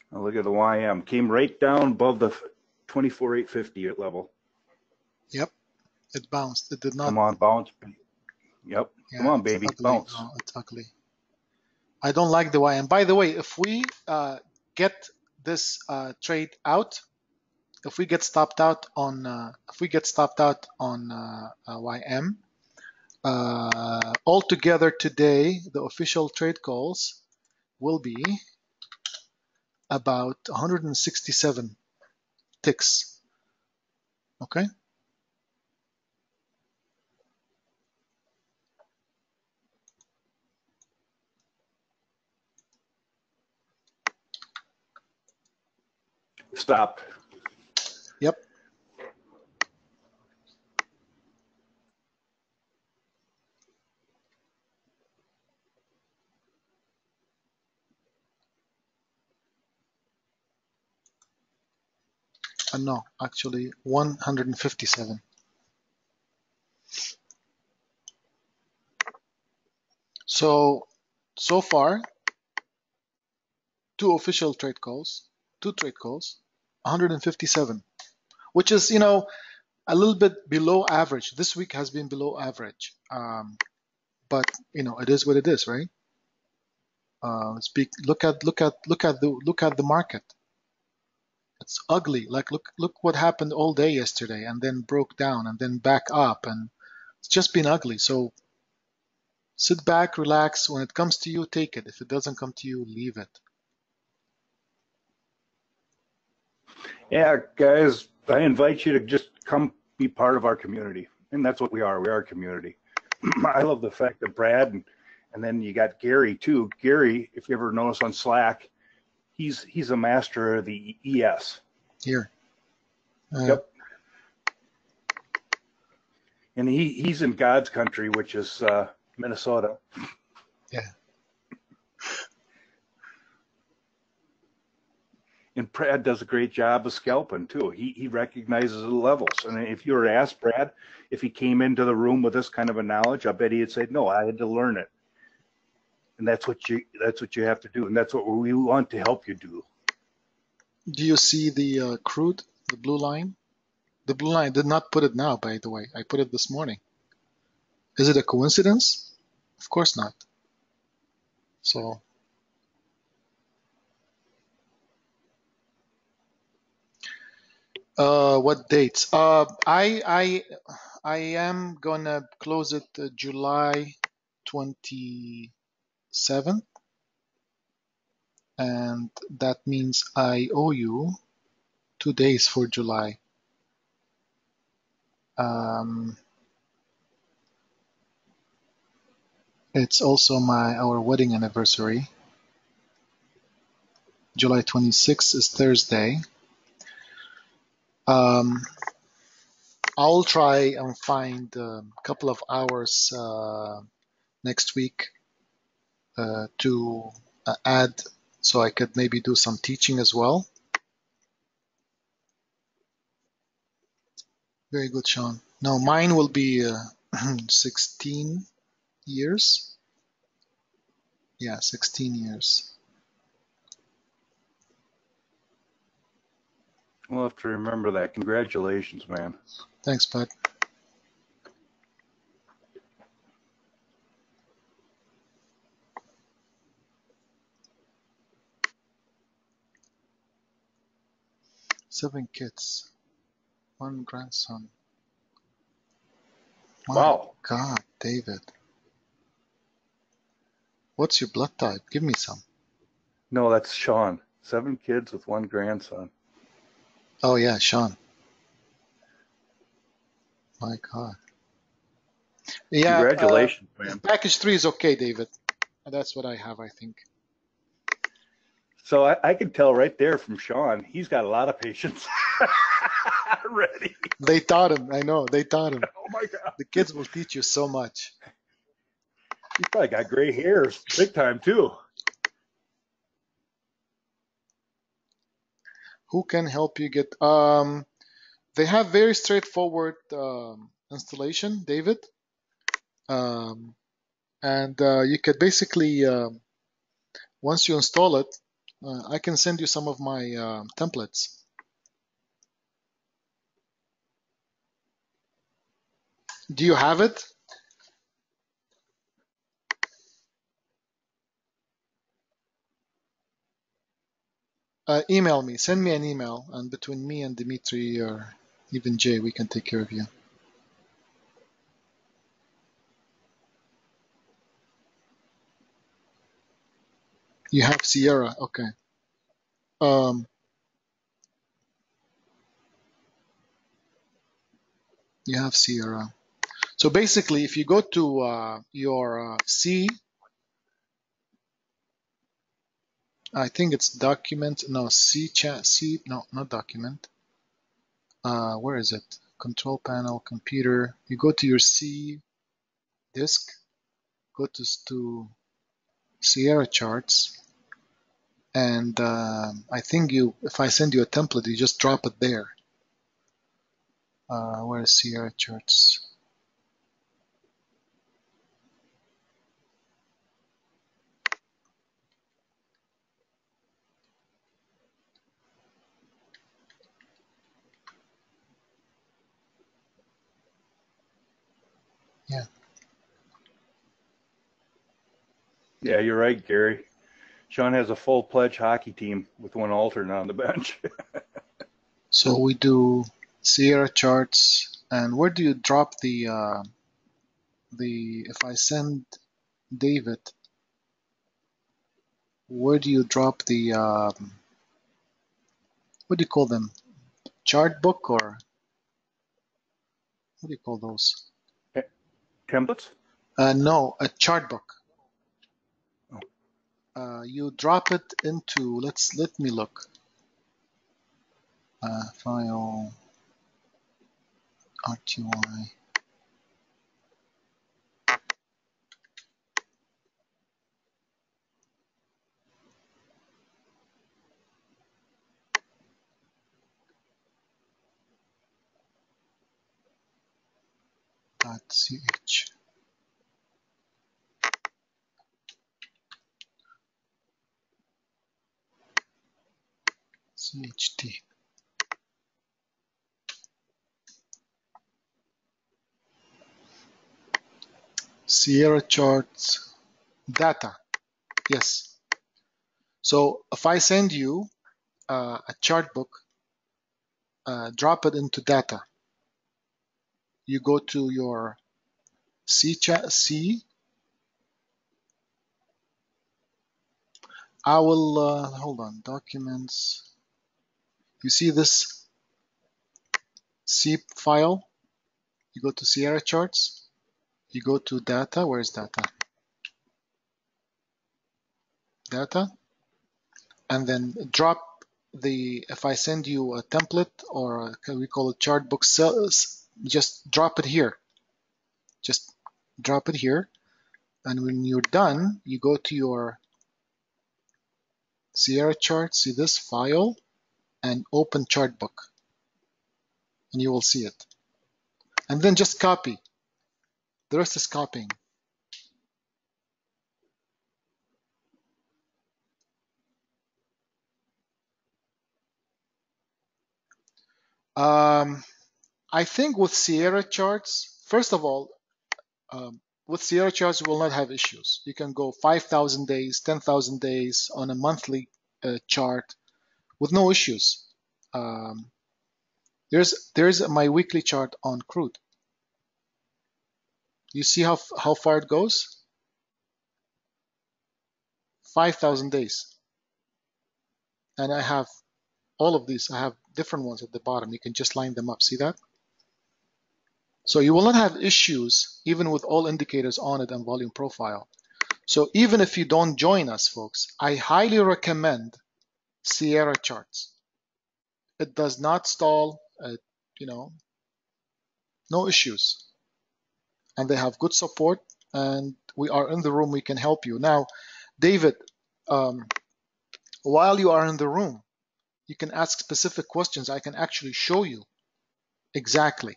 Now look at the YM. Came right down above the 24,850 level. Yep, it bounced. It did not. Come on, bounce. Yep. Yeah, Come on, baby, ugly. bounce. No, it's ugly. I don't like the YM. By the way, if we get this trade out, if we get stopped out on YM, altogether today the official trade calls will be about 167 ticks. Okay. Stop. Yep. No, actually 157. So far, two trade calls, 157, which is, a little bit below average. This week has been below average. But it is what it is, right? Look at the market. It's ugly. Like look what happened all day yesterday, and then broke down, and then back up, and it's just been ugly. So sit back, relax. When it comes to you, take it. If it doesn't come to you, leave it. Yeah, guys, I invite you to just come be part of our community, and that's what we are. We are a community. I love the fact that Brad and then you got Gary too. Gary, if you ever notice on Slack, he's a master of the ES. Here. Yep. And he's in God's country, which is Minnesota. Yeah. And Brad does a great job of scalping too. He recognizes the levels. And if you were to ask Brad if he came into the room with this kind of a knowledge, I bet he'd say, no, I had to learn it. And that's what you have to do, and that's what we want to help you do. Do you see the crude, the blue line? The blue line, I did not put it now, by the way. I put it this morning. Is it a coincidence? Of course not. So What dates? I am gonna close it July 27th, and that means I owe you 2 days for July. It's also our wedding anniversary. July 26th is Thursday. I'll try and find a couple of hours next week to add, so I could maybe do some teaching as well. Very good, Sean. No, mine will be 16 years. Yeah, 16 years. We'll have to remember that. Congratulations, man. Thanks, bud. Seven kids, one grandson. My Wow. God, David. What's your blood type? Give me some. No, that's Sean. 7 kids with 1 grandson. Oh, yeah, Sean. My God. Yeah, Congratulations, man. package 3 is okay, David. That's what I have, I think. So I can tell right there from Sean, he's got a lot of patience. Ready. They taught him. I know. They taught him. Oh, my God. The kids will teach you so much. He's probably got gray hairs big time, too. Who can help you get... they have very straightforward installation, David. And you could basically, once you install it, I can send you some of my templates. Do you have it? Email me. Send me an email, and between me and Dimitri or even Jay, we can take care of you. You have Sierra. Okay. You have Sierra. So basically, if you go to your C, I think it's document. No, C chat. C. No, not document. Where is it? Control panel, computer. You go to your C disk. Go to Sierra charts, and I think if I send you a template, you just drop it there. Where is Sierra charts? Yeah. Yeah, you're right, Gary. Sean has a full pledge hockey team with 1 alternate on the bench. So we do Sierra charts, and where do you drop the if I send David, where do you drop the what do you call them? Chart book, or what do you call those? Templates? No, a chart book. Oh. You drop it into, let me look. File RTY. .ch. CHT. Sierra charts data. Yes. So if I send you a chart book, drop it into data. You go to your C. I will, hold on, documents. You see this C file? You go to Sierra charts. You go to data. Where's data? Data. And then drop the, if I send you a template or we call it chart book cells, just drop it here. Just drop it here. And when you're done, you go to your Sierra chart, see this file, and open chart book. And you will see it. And then just copy. The rest is copying. I think with Sierra charts, first of all, with Sierra charts, you will not have issues. You can go 5,000 days, 10,000 days on a monthly chart with no issues. There's my weekly chart on crude. You see how far it goes? 5,000 days. And I have all of these. I have different ones at the bottom. You can just line them up. See that? So you will not have issues even with all indicators on it and volume profile. So even if you don't join us, folks, I highly recommend Sierra charts. It does not stall, no issues. And they have good support, and we are in the room, we can help you. Now, David, while you are in the room, you can ask specific questions. I can actually show you exactly.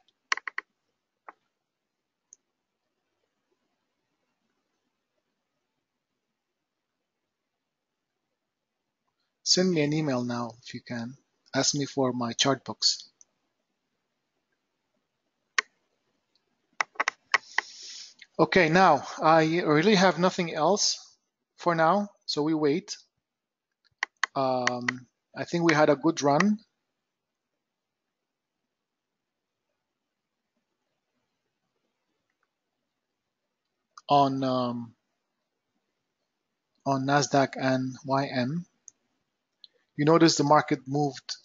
Send me an email now if you can. Ask me for my chart books. Okay, now I really have nothing else for now, so we wait. I think we had a good run. On NASDAQ and YM. You notice the market moved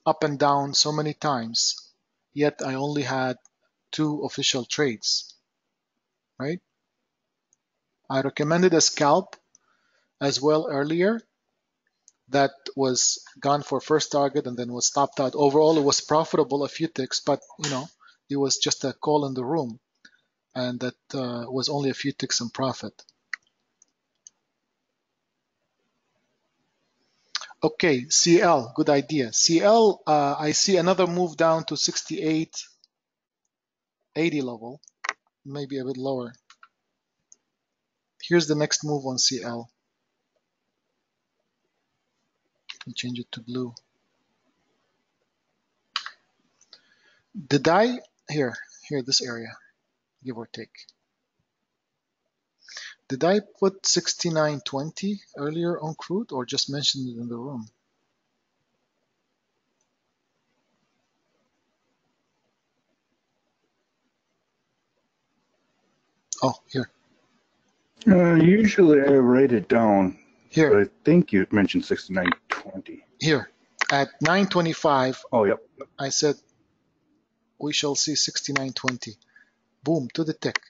up and down so many times, yet I only had 2 official trades, right? I recommended a scalp as well earlier that was gone for first target and then was stopped out. Overall, it was profitable, a few ticks, but it was just a call in the room, and that was only a few ticks in profit. Okay, CL, good idea. CL, I see another move down to 68.80 level, maybe a bit lower. Here's the next move on CL. Let me change it to blue. Did I, here, this area, give or take. Did I put 69.20 earlier on crude or just mentioned it in the room? Oh, here. Usually I write it down. Here. But I think you mentioned 69.20. Here, at 9:25. Oh, yep. I said we shall see 69.20. Boom, to the tick.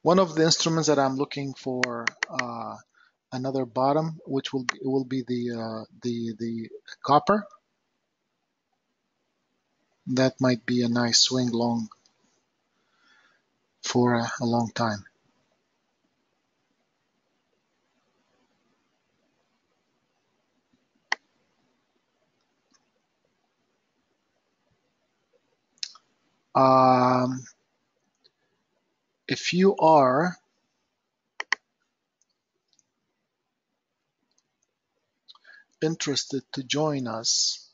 One of the instruments that I'm looking for another bottom, which will be the copper. That might be a nice swing long for a long time. If you are interested to join us,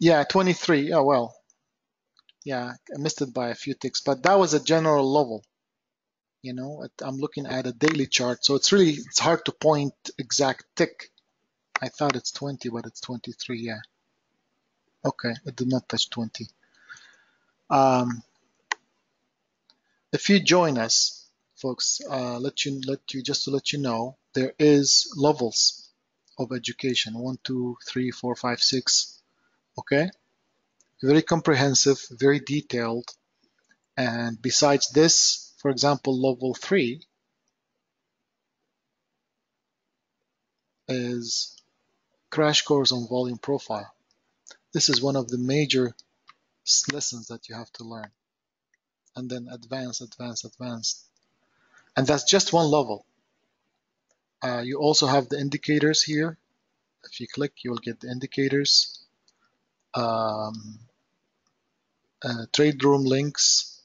yeah, 23. Oh, well, Yeah, I missed it by a few ticks, but that was a general level. You know, I'm looking at a daily chart, so it's hard to point exact tick. I thought it's 20, but it's 23. Yeah. Okay, it did not touch 20. If you join us, folks, just to let you know, there is levels of education: 1, 2, 3, 4, 5, 6. Okay, very comprehensive, very detailed. And besides this, for example, level 3 is crash course on volume profile. This is one of the major lessons that you have to learn. And then advanced, advanced, advanced. And that's just one level. You also have the indicators here. If you click, you will get the indicators. Trade room links.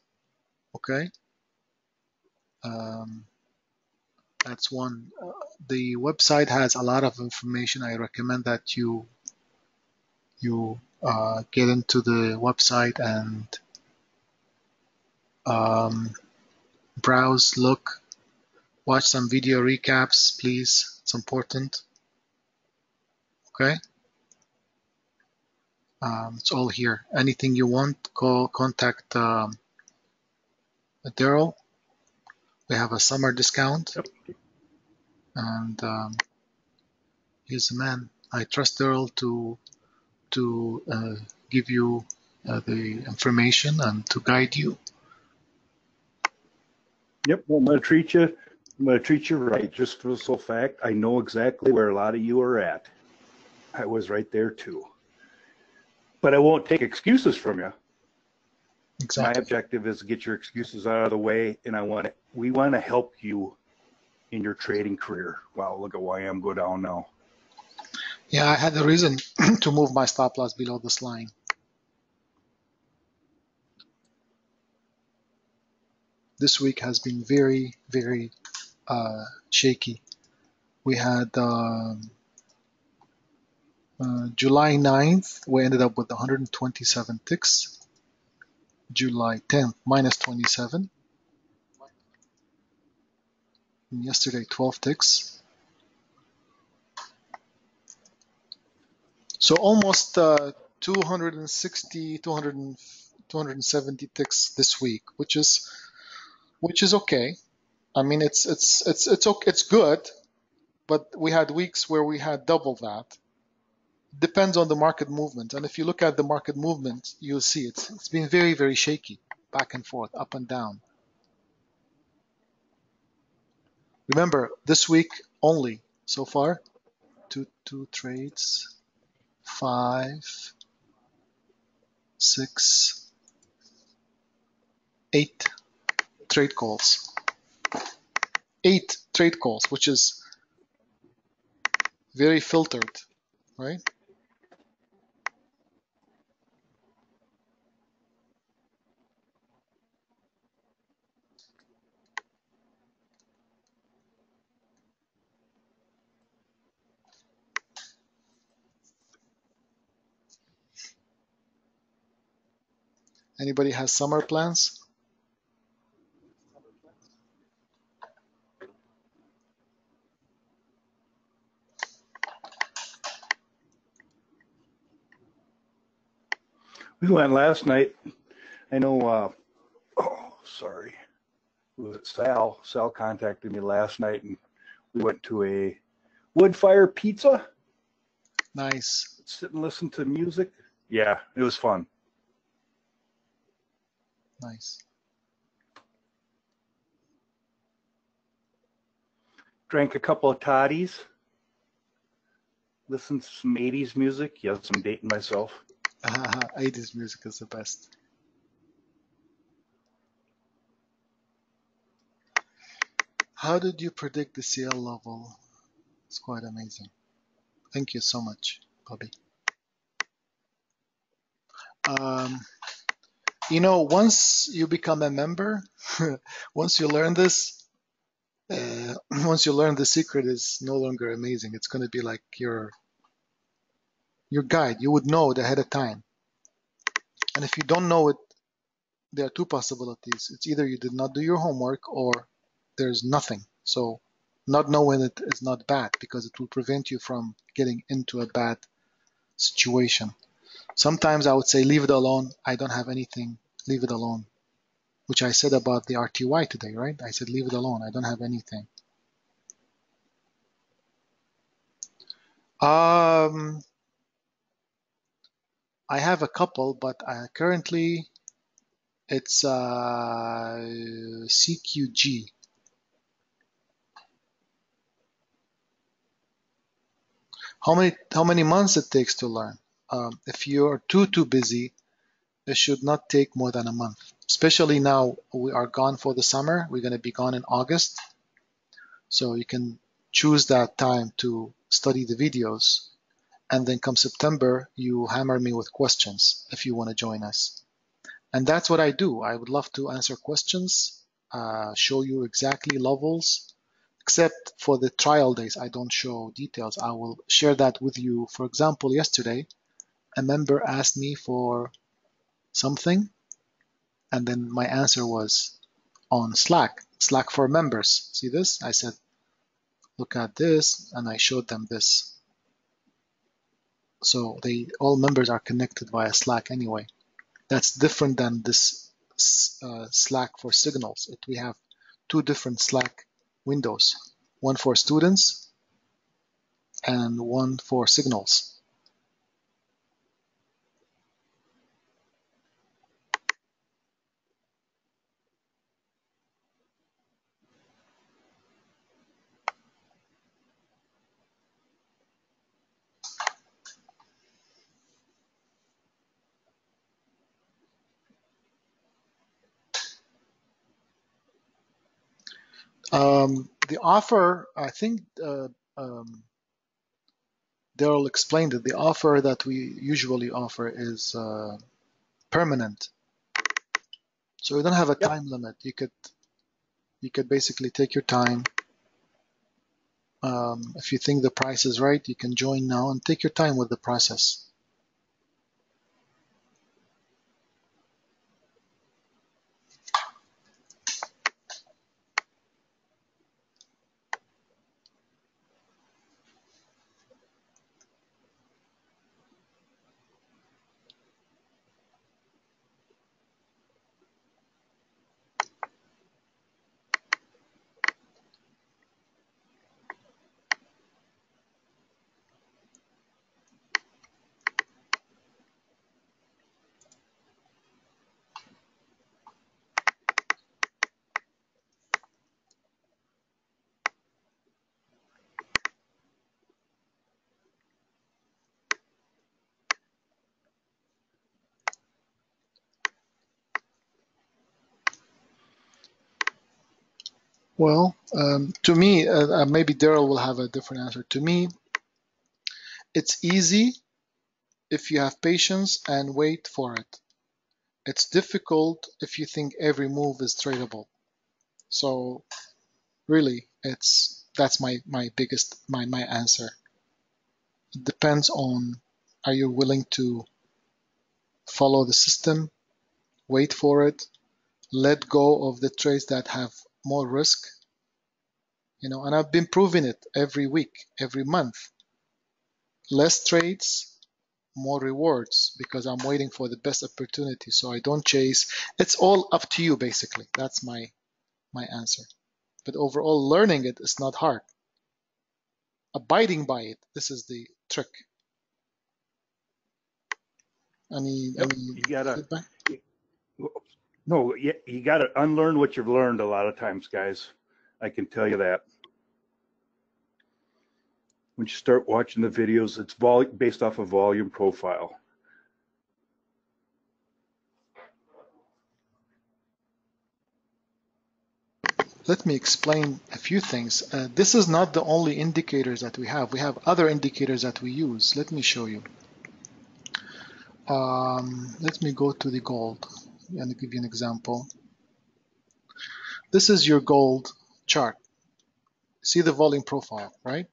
Okay. That's one. The website has a lot of information. I recommend that you get into the website and browse, look, watch some video recaps, please. It's important. Okay. It's all here. Anything you want, contact Daryl. We have a summer discount. Yep. And he's the man. I trust Daryl to give you the information and to guide you. Yep. Well, I'm going to treat you. I'm going to treat you right. Just for the sole fact, I know exactly where a lot of you are at. I was right there too. But I won't take excuses from you. Exactly. My objective is to get your excuses out of the way, and we want to help you in your trading career. Wow, look at YM go down now. Yeah, I had the reason to move my stop loss below this line. This week has been very, very shaky. We had July 9th, we ended up with 127 ticks. July 10th, minus 27. And yesterday, 12 ticks. So almost 260, 270 ticks this week, which is okay. I mean, it's okay, it's good, but we had weeks where we had double that. Depends on the market movement, and if you look at the market movement, you'll see it's been very, very shaky, back and forth, up and down. Remember, this week only so far, two trades, 5, 6, 8 trade calls. 8 trade calls, which is very filtered, right? Anybody has summer plans? We went last night. I know. Sorry. Was it Sal? Sal contacted me last night, and we went to a wood fire pizza. Nice. Sit and listen to music. Yeah, it was fun. Nice. Drank a couple of toddies. Listened to some 80s music. Yes, I'm dating myself. 80s music is the best. How did you predict the CL level? It's quite amazing. Thank you so much, Bobby. You know, once you become a member, once you learn this, once you learn the secret is no longer amazing. It's going to be like your guide. You would know it ahead of time. And if you don't know it there are two possibilities. It's either you did not do your homework or there's nothing. So not knowing it is not bad because it will prevent you from getting into a bad situation. Sometimes I would say leave it alone. I don't have anything. Leave it alone, which I said about the RTY today, right? I said leave it alone. I don't have anything. I have a couple, but currently it's CQG. How many months it takes to learn? If you're too busy, it should not take more than a month. Especially now we are gone for the summer. We're going to be gone in August. So you can choose that time to study the videos. And then come September, you hammer me with questions if you want to join us. And that's what I do. I would love to answer questions, show you exactly levels, except for the trial days, I don't show details. I will share that with you. For example, yesterday, a member asked me for something, and then my answer was on Slack for members. See this? I said, look at this, and I showed them this. So all members are connected via Slack anyway. That's different than this Slack for Signals. We have two different Slack windows, one for students and one for Signals. The offer, I think Daryl explained it. The offer that we usually offer is permanent. So you don't have a time limit. You could basically take your time. If you think the price is right, you can join now and take your time with the process. Well, to me, maybe Daryl will have a different answer. To me, it's easy if you have patience and wait for it. It's difficult if you think every move is tradable. So really, that's my answer. It depends on, are you willing to follow the system, wait for it, let go of the trades that have more risk, and I've been proving it every week, every month. Less trades, more rewards, because I'm waiting for the best opportunity. So I don't chase. It's all up to you, basically. That's my answer. But overall, learning it is not hard. Abiding by it, this is the trick. Any feedback? No, you gotta unlearn what you've learned a lot of times, guys. I can tell you that. When you start watching the videos, it's based off a volume profile. Let me explain a few things. This is not the only indicators that we have. We have other indicators that we use. Let me show you. Let me go to the gold and give you an example. This is your gold chart. See the volume profile, right?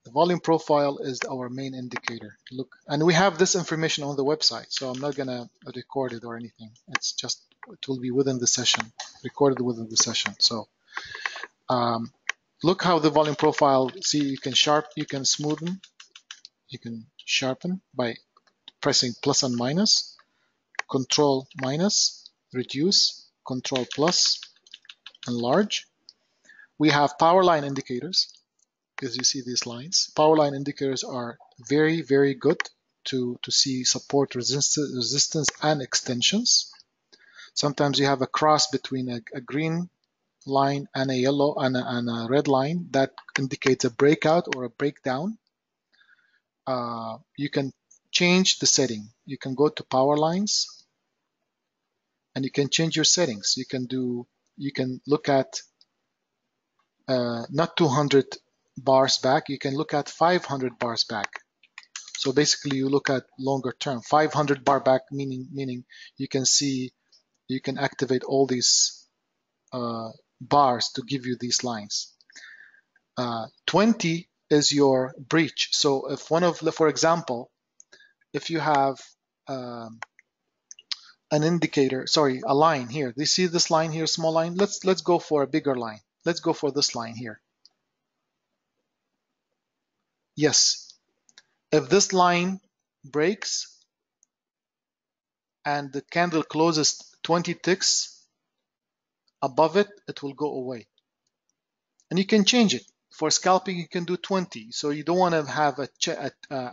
The volume profile is our main indicator. Look, and we have this information on the website, so I'm not gonna record it or anything. It's just it will be within the session, recorded within the session. So look how the volume profile, see, you can smoothen, you can sharpen by pressing plus and minus, control minus, reduce, control plus, enlarge. We have power line indicators, as you see these lines. Power line indicators are very, very good to see support resistance and extensions. Sometimes you have a cross between a green line and a yellow and a red line that indicates a breakout or a breakdown. You can change the setting. You can go to power lines and you can change your settings. You can look at not 200 bars back, you can look at 500 bars back. So basically you look at longer term. 500 bar back meaning you can activate all these bars to give you these lines. 20 is your breach. So if for example, if you have an indicator, a line here. Do you see this line here, small line? Let's go for a bigger line. Let's go for this line here. Yes, if this line breaks and the candle closes 20 ticks above it, it will go away. And you can change it. For scalping, you can do 20. So you don't want to have a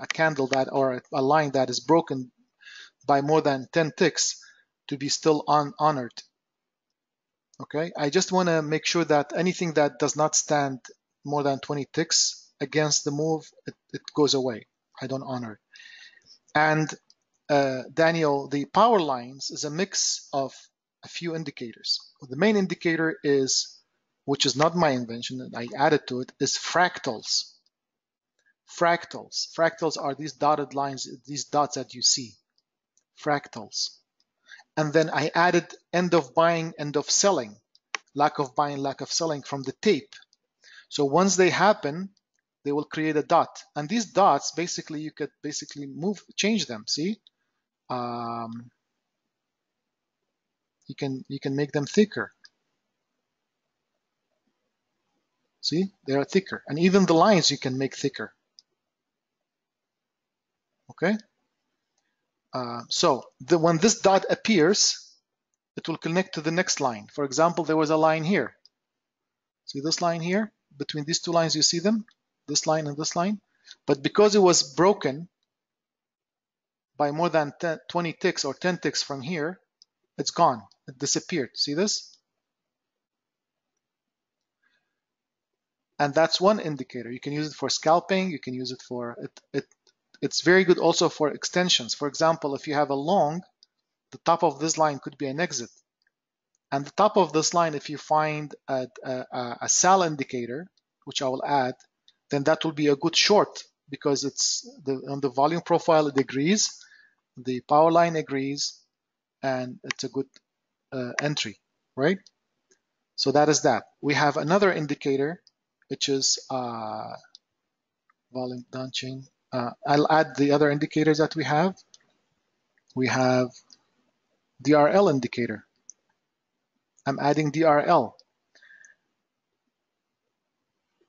candle or a line that is broken by more than 10 ticks to be still honored. Okay, I just want to make sure that anything that does not stand more than 20 ticks against the move, it goes away. I don't honor it. And Daniel, the power lines is a mix of a few indicators. The main indicator is, which is not my invention, I added to it, is fractals. Fractals are these dotted lines, these dots that you see. Fractals. And then I added end of buying, end of selling, lack of buying, lack of selling from the tape. So once they happen, they will create a dot. And these dots, basically, you could change them. See, you can make them thicker. See, they are thicker, and even the lines you can make thicker. Okay. So when this dot appears, it will connect to the next line. For example, there was a line here. See this line here? Between these two lines, you see them? This line and this line. But because it was broken by more than 20 ticks or 10 ticks from here, it's gone. It disappeared. See this? And that's one indicator. You can use it for scalping. You can use it for it's very good also for extensions. For example, if you have a long, the top of this line could be an exit. And the top of this line, if you find a sell indicator, which I will add, then that will be a good short because it's on the volume profile, it agrees, the power line agrees, and it's a good entry, right? So that is that. We have another indicator, which is volume downchain. I'll add the other indicators that we have. We have DRL indicator. I'm adding DRL.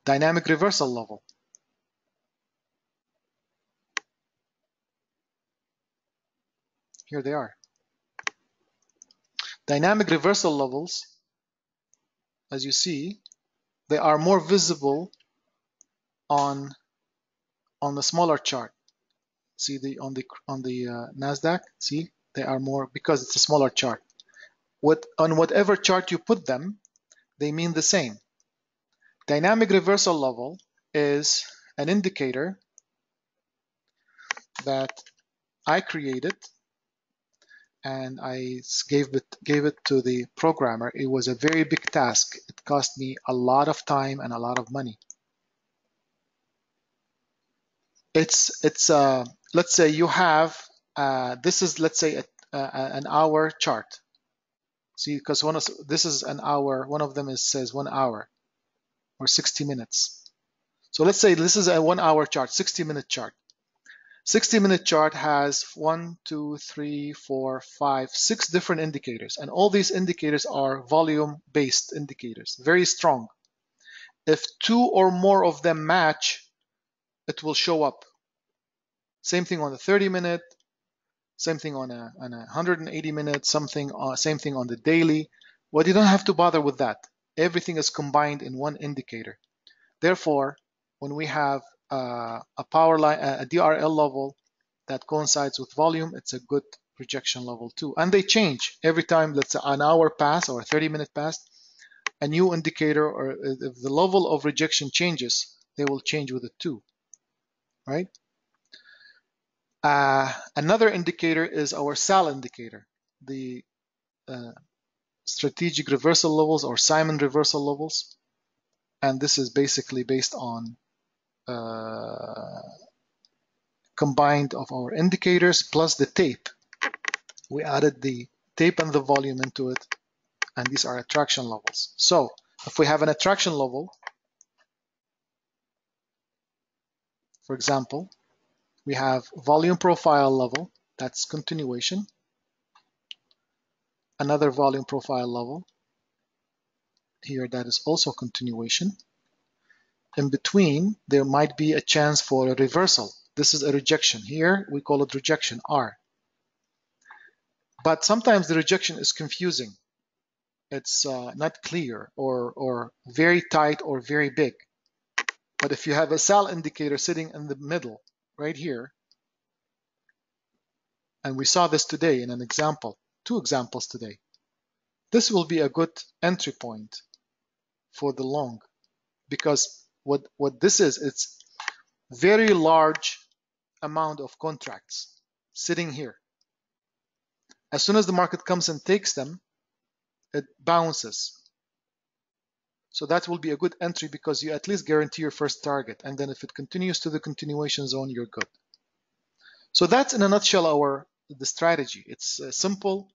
Dynamic reversal level. Here they are. Dynamic reversal levels, as you see, they are more visible on the smaller chart. See on the Nasdaq. See, they are more because it's a smaller chart. On whatever chart you put them, they mean the same. Dynamic reversal level is an indicator that I created and I gave it to the programmer. It was a very big task. It cost me a lot of time and a lot of money. It's let's say you have this is, let's say, an hour chart. See, because this is an hour. One of them says 1 hour or 60 minutes. So let's say this is a 1 hour chart, 60-minute chart. 60-minute chart has 1, 2, 3, 4, 5, 6 different indicators, and all these indicators are volume-based indicators, very strong. If 2 or more of them match, it will show up. Same thing on the 30-minute, same thing on a 180-minute, same thing on the daily. Well, you don't have to bother with that. Everything is combined in one indicator. Therefore, when we have a power line, a DRL level that coincides with volume, it's a good projection level too. And they change every time, let's say an hour pass or a 30-minute pass, a new indicator, or if the level of rejection changes, they will change with it too, right? Another indicator is our SAL indicator, the strategic reversal levels or Simon reversal levels. And this is basically based on combined of our indicators plus the tape. We added the tape and the volume into it, and these are attraction levels. So if we have an attraction level, for example, we have volume profile level, that's continuation, another volume profile level here, that is also continuation. In between, there might be a chance for a reversal. This is a rejection. Here, we call it rejection, R. But sometimes the rejection is confusing. It's not clear or very tight or very big. But if you have a SAL indicator sitting in the middle, right here, and we saw this today in an example, 2 examples today, this will be a good entry point for the long, because what this is, it's very large amount of contracts sitting here. As soon as the market comes and takes them, it bounces. So that will be a good entry because you at least guarantee your first target. And then if it continues to the continuation zone, you're good. So that's in a nutshell the strategy. It's simple.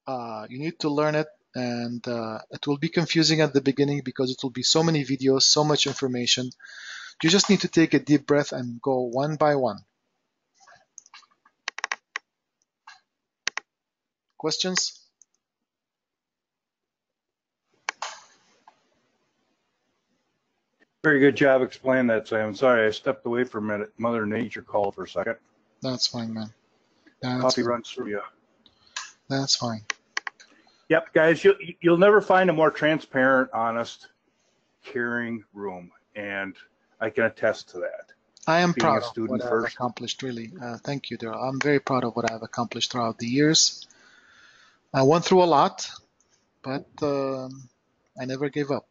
You need to learn it, and it will be confusing at the beginning because it will be so many videos, so much information. You just need to take a deep breath and go one by one. Questions? Very good job explaining that, Sam. Sorry, I stepped away for a minute. Mother Nature called for a second. That's fine, man. Coffee runs through you. That's fine. Yep, guys, you'll never find a more transparent, honest, caring room, and I can attest to that. I am Being proud a of student what first. I've accomplished, really. Thank you, Daryl. I'm very proud of what I've accomplished throughout the years. I went through a lot, but I never gave up.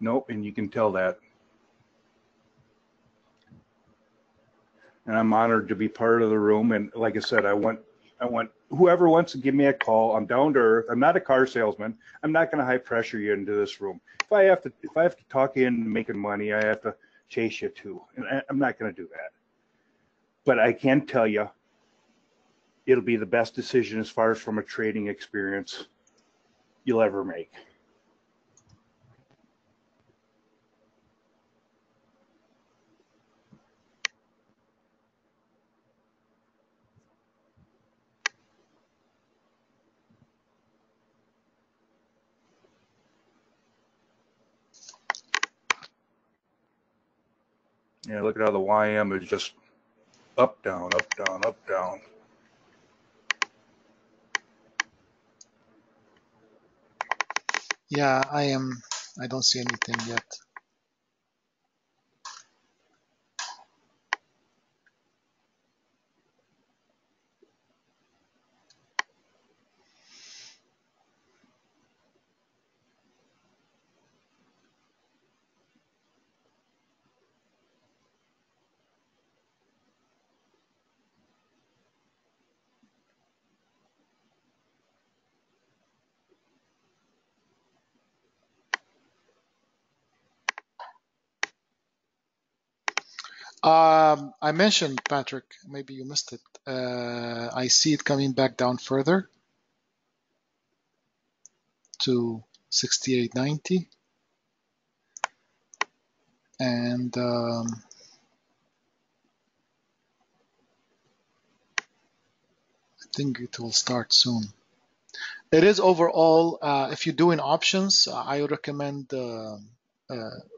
Nope, and you can tell that. And I'm honored to be part of the room. And like I said, I want whoever wants to give me a call. I'm down to earth. I'm not a car salesman. I'm not going to high pressure you into this room. If I have to talk you into making money, I have to chase you too. And I'm not going to do that. But I can tell you, it'll be the best decision as far as from a trading experience you'll ever make. Yeah, look at how the YM is just up, down, up, down, up, down. Yeah, I don't see anything yet. I mentioned, Patrick, maybe you missed it. I see it coming back down further to 68.90. And think it will start soon. It is overall, if you're doing options, I would recommend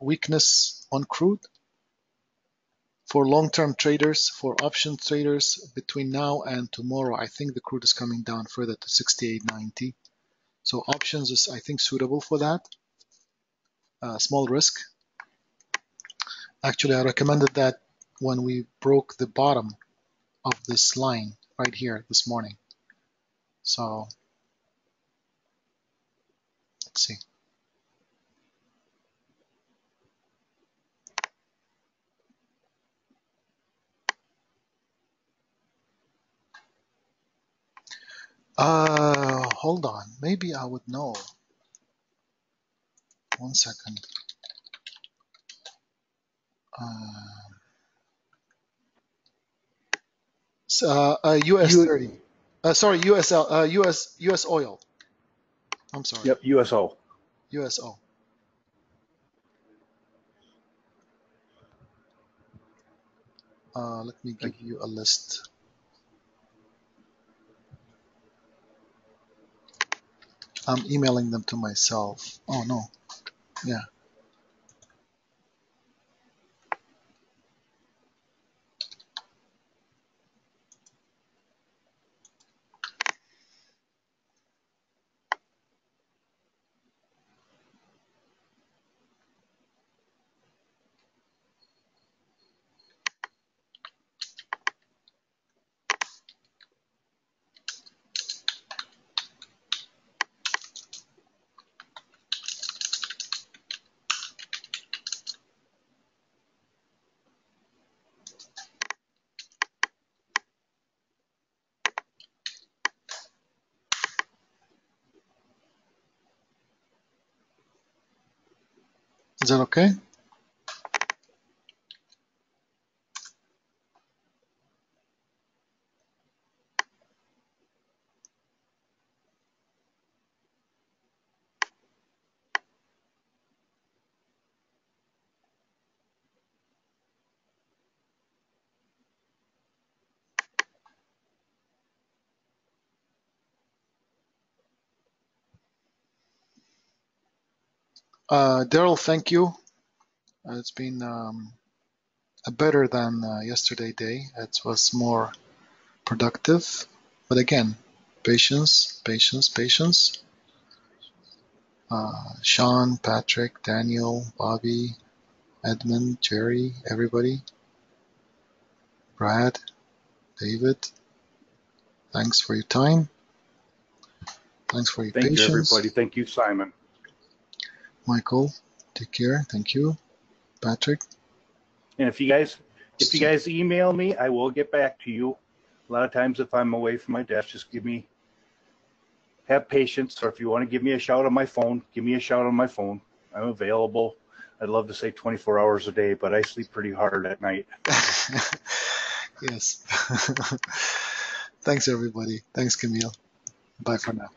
weakness on crude. For long-term traders, for option traders, between now and tomorrow, I think the crude is coming down further to 68.90. So options is, I think, suitable for that. Small risk. Actually, I recommended that when we broke the bottom of this line right here this morning. So let's see. Hold on. Maybe I would know. 1 second. US 30. Sorry, US oil. I'm sorry. Yep, USO. USO. Let me give you a list. I'm emailing them to myself. Oh no. Yeah. Is that okay? Daryl, thank you. It's been better than yesterday day. It was more productive. But again, patience, patience, patience. Sean, Patrick, Daniel, Bobby, Edmund, Jerry, everybody. Brad, David, thanks for your time. Thanks for your Thank you, patience. everybody. Thank you, Simon. Michael, take care. Thank you. Patrick. And if you guys email me, I will get back to you. A lot of times if I'm away from my desk, just have patience. Or if you want to give me a shout on my phone, give me a shout on my phone. I'm available. I'd love to say 24 hours a day, but I sleep pretty hard at night. Yes. Thanks, everybody. Thanks, Camille. Bye for now.